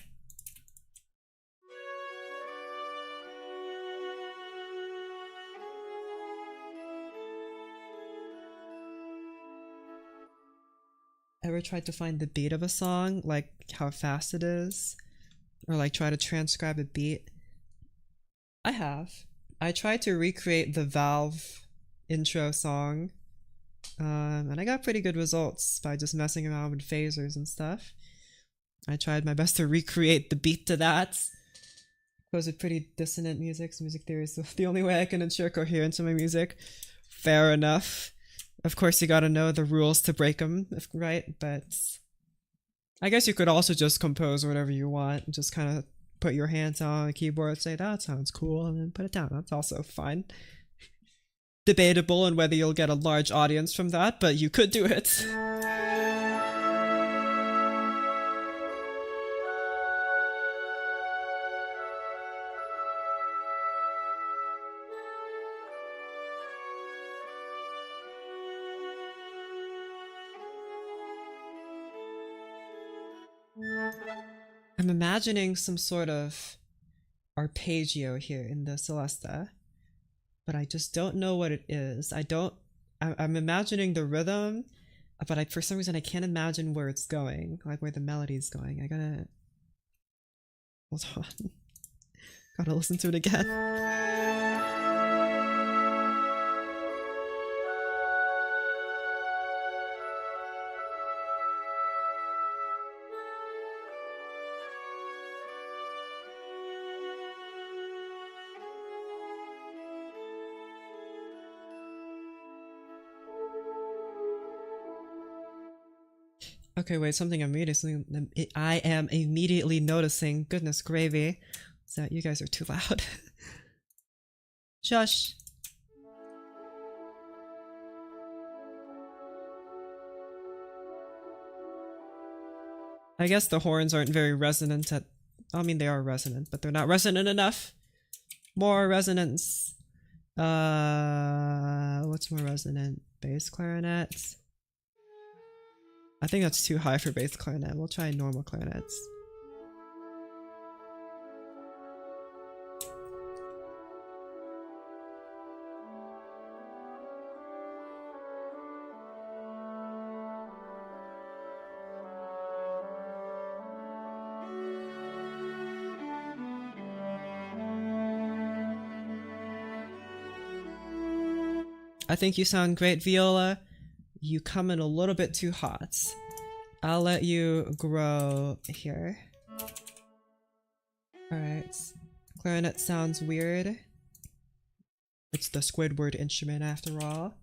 Ever tried to find the beat of a song, like how fast it is? Or like try to transcribe a beat? I have. I tried to recreate the Valve intro song, and I got pretty good results by just messing around with phasers and stuff. I tried my best to recreate the beat to that. Those are pretty dissonant music, so music theory is the only way I can ensure coherence in my music. Fair enough. Of course, you gotta know the rules to break them, right? But I guess you could also just compose whatever you want, just kind of put your hands on the keyboard, say that sounds cool, and then put it down. That's also fine. Debatable on whether you'll get a large audience from that, but you could do it. I'm imagining some sort of arpeggio here in the Celesta, but I just don't know what it is. I'm imagining the rhythm, but for some reason I can't imagine where it's going, like where the melody's going. I gotta... Hold on. Gotta listen to it again. Okay, wait, something I am immediately noticing. Goodness gravy. Is that you guys are too loud? Shush. I guess the horns aren't very resonant I mean, they are resonant, but they're not resonant enough. More resonance. What's more resonant? Bass clarinet? I think that's too high for bass clarinet. We'll try normal clarinets. I think you sound great, Viola. You come in a little bit too hot. I'll let you grow here. Alright. Clarinet sounds weird. It's the Squidward instrument after all.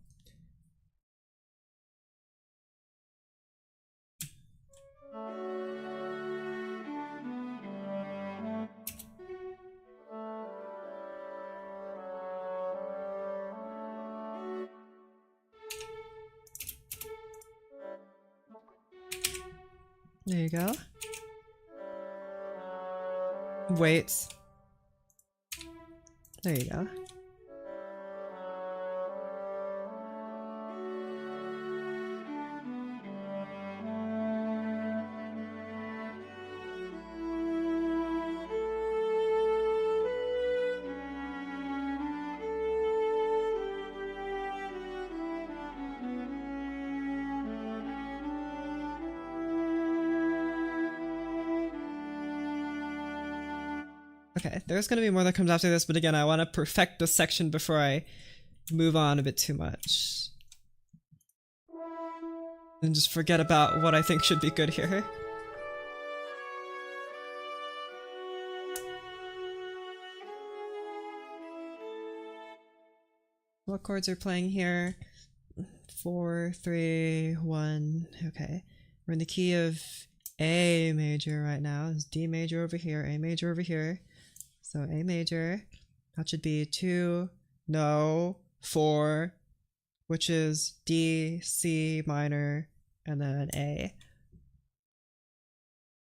There you go. Wait. There you go. Okay, there's gonna be more that comes after this, but again, I want to perfect this section before I move on a bit too much. And just forget about what I think should be good here. What chords are playing here? 4, 3, 1. Okay. We're in the key of A major right now. It's D major over here, A major over here. So A major. That should be 2, no, 4, which is D, C minor, and then A.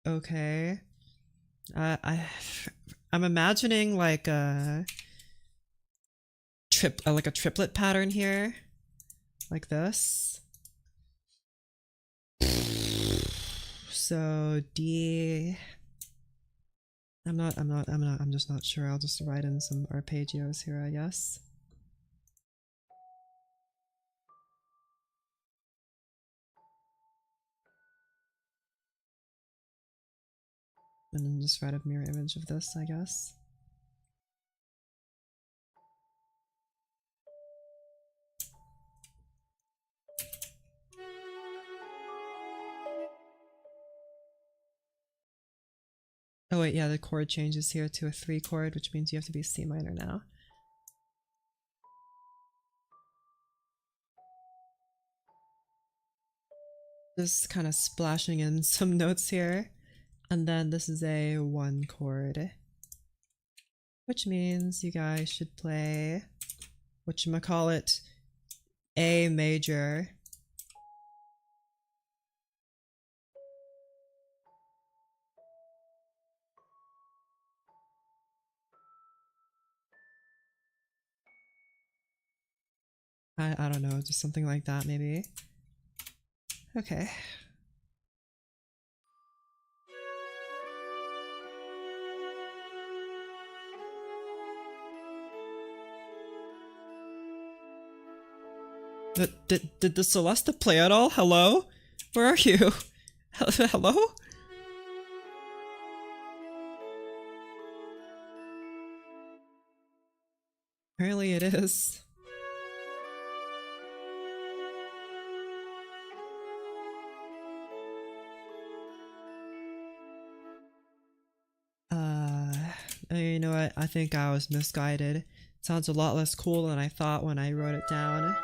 Okay. I'm imagining like a triplet pattern here, like this. So D. I'm just not sure. I'll just write in some arpeggios here, I guess. And then just write a mirror image of this, I guess. Oh wait, yeah, the chord changes here to a 3 chord, which means you have to be C minor now. Just kind of splashing in some notes here. And then this is a 1 chord. Which means you guys should play, whatchamacallit, A major. I don't know, just something like that maybe. Okay. Did the Celesta play at all? Hello? Where are you? Hello? Apparently it is. You know what? I think I was misguided. It sounds a lot less cool than I thought when I wrote it down.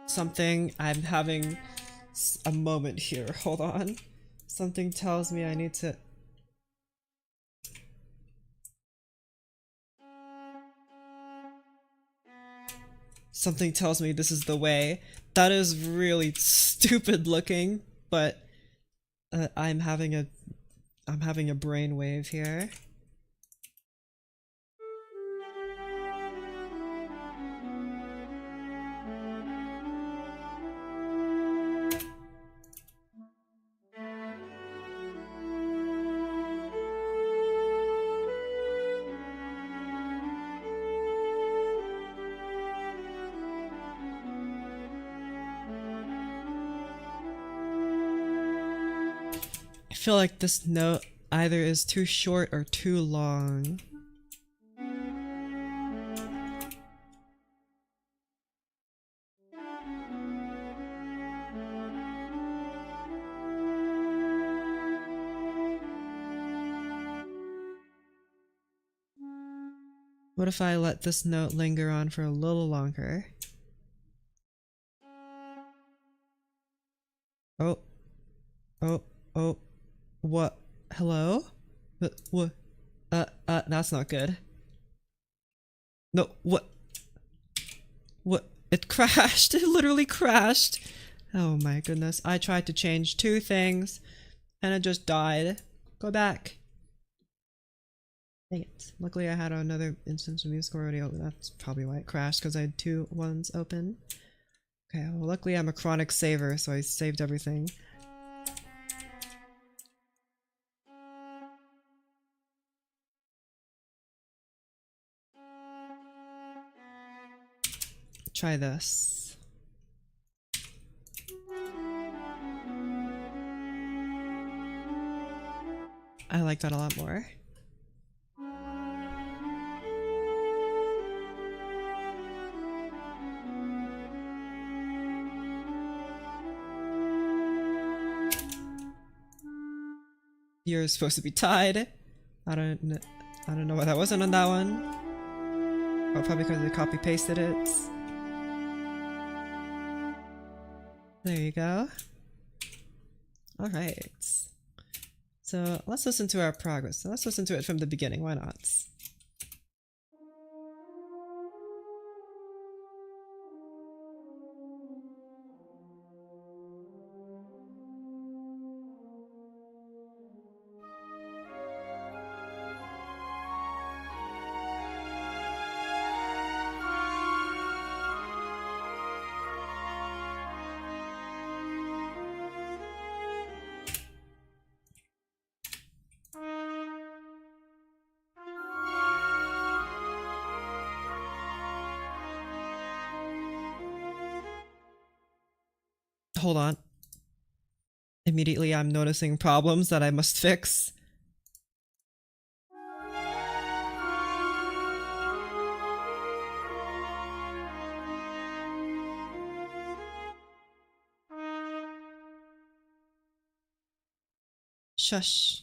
Something, I'm having a moment here. Hold on. Something tells me I need to... Something tells me this is the way. That is really stupid looking, but I'm having a brainwave here. I feel like this note either is too short or too long. What if I let this note linger on for a little longer? Oh. Oh. Oh. What? Hello? What? That's not good. No, what? What? It crashed. It literally crashed. Oh my goodness. I tried to change 2 things and it just died. Go back. Dang it. Luckily I had another instance of music already open. That's probably why it crashed, because I had 2 ones open. Okay, well luckily I'm a chronic saver, so I saved everything. Try this. I like that a lot more. You're supposed to be tied. I don't know why that wasn't on that one. Oh, probably because I copy pasted it. There you go. Alright. So let's listen to our progress. So let's listen to it from the beginning, why not? Hold on. Immediately I'm noticing problems that I must fix. Shush.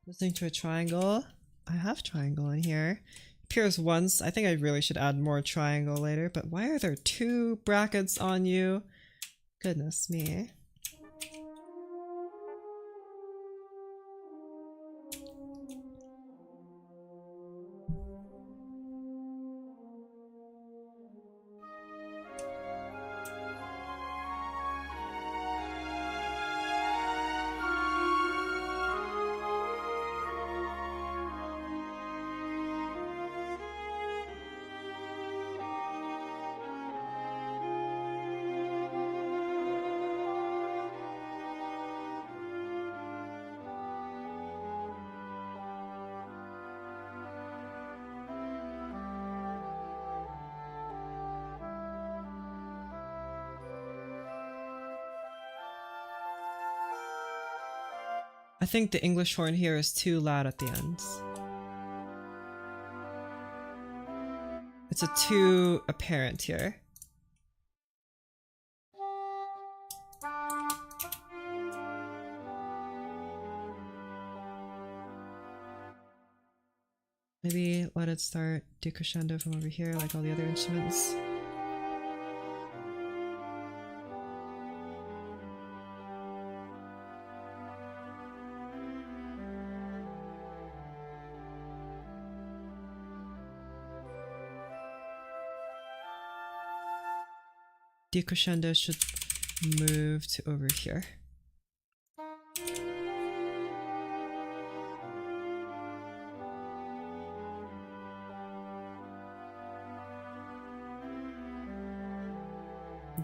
Listening to a triangle. I have triangle in here. Appears once. I think I really should add more triangle later, but why are there 2 brackets on you? Goodness me. I think the English horn here is too loud at the ends. It's too apparent here. Maybe let it start decrescendo from over here like all the other instruments. Decrescendo should move to over here.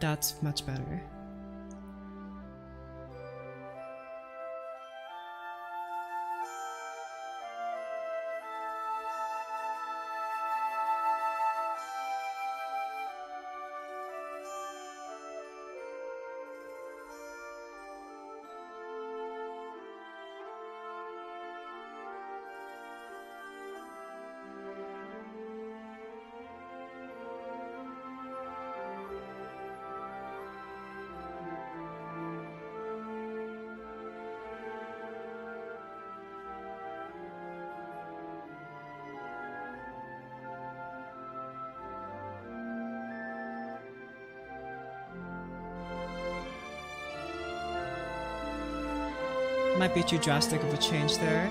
That's much better. Might be too drastic of a change there.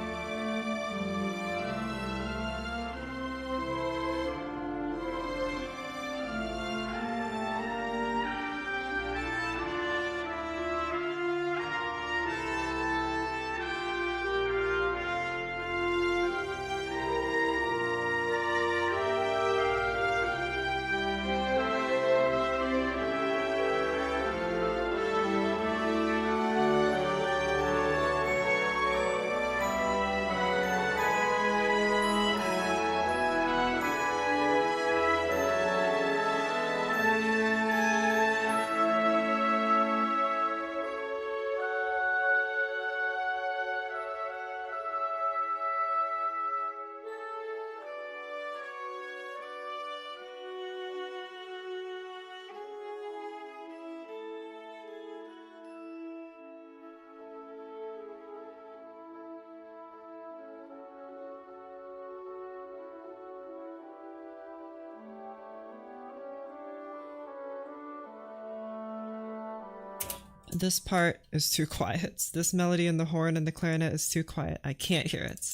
This part is too quiet. This melody in the horn and the clarinet is too quiet. I can't hear it.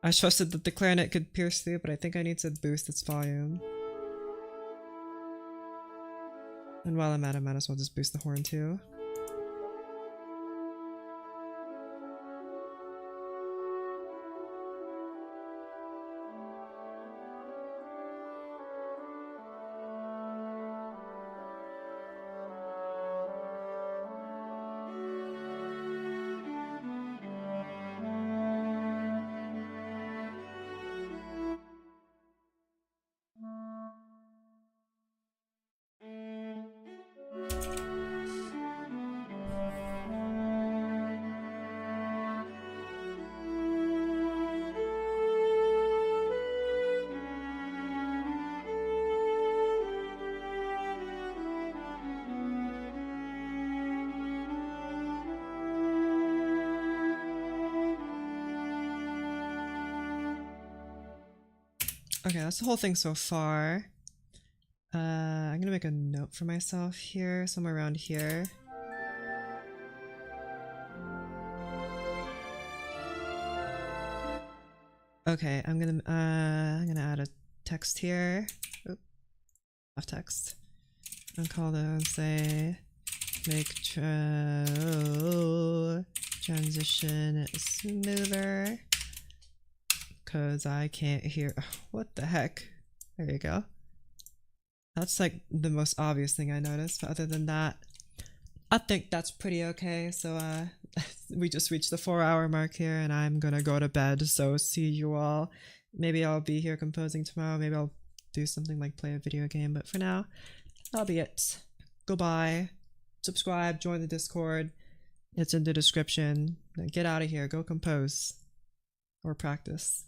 I trusted that the clarinet could pierce through, but I think I need to boost its volume. And while I'm at it, I might as well just boost the horn too. Okay, that's the whole thing so far. I'm gonna make a note for myself here, somewhere around here. Okay, I'm gonna add a text here. Oop, off text. And call those, say, make transition smoother. Cause I can't hear. What the heck? There you go. That's like the most obvious thing I noticed, but other than that, I think that's pretty okay. So we just reached the 4-hour mark here and I'm gonna go to bed, so see you all. Maybe I'll be here composing tomorrow, maybe I'll do something like play a video game, but for now, that'll be it. Goodbye. Subscribe, join the Discord. It's in the description. Get out of here, go compose. Or practice.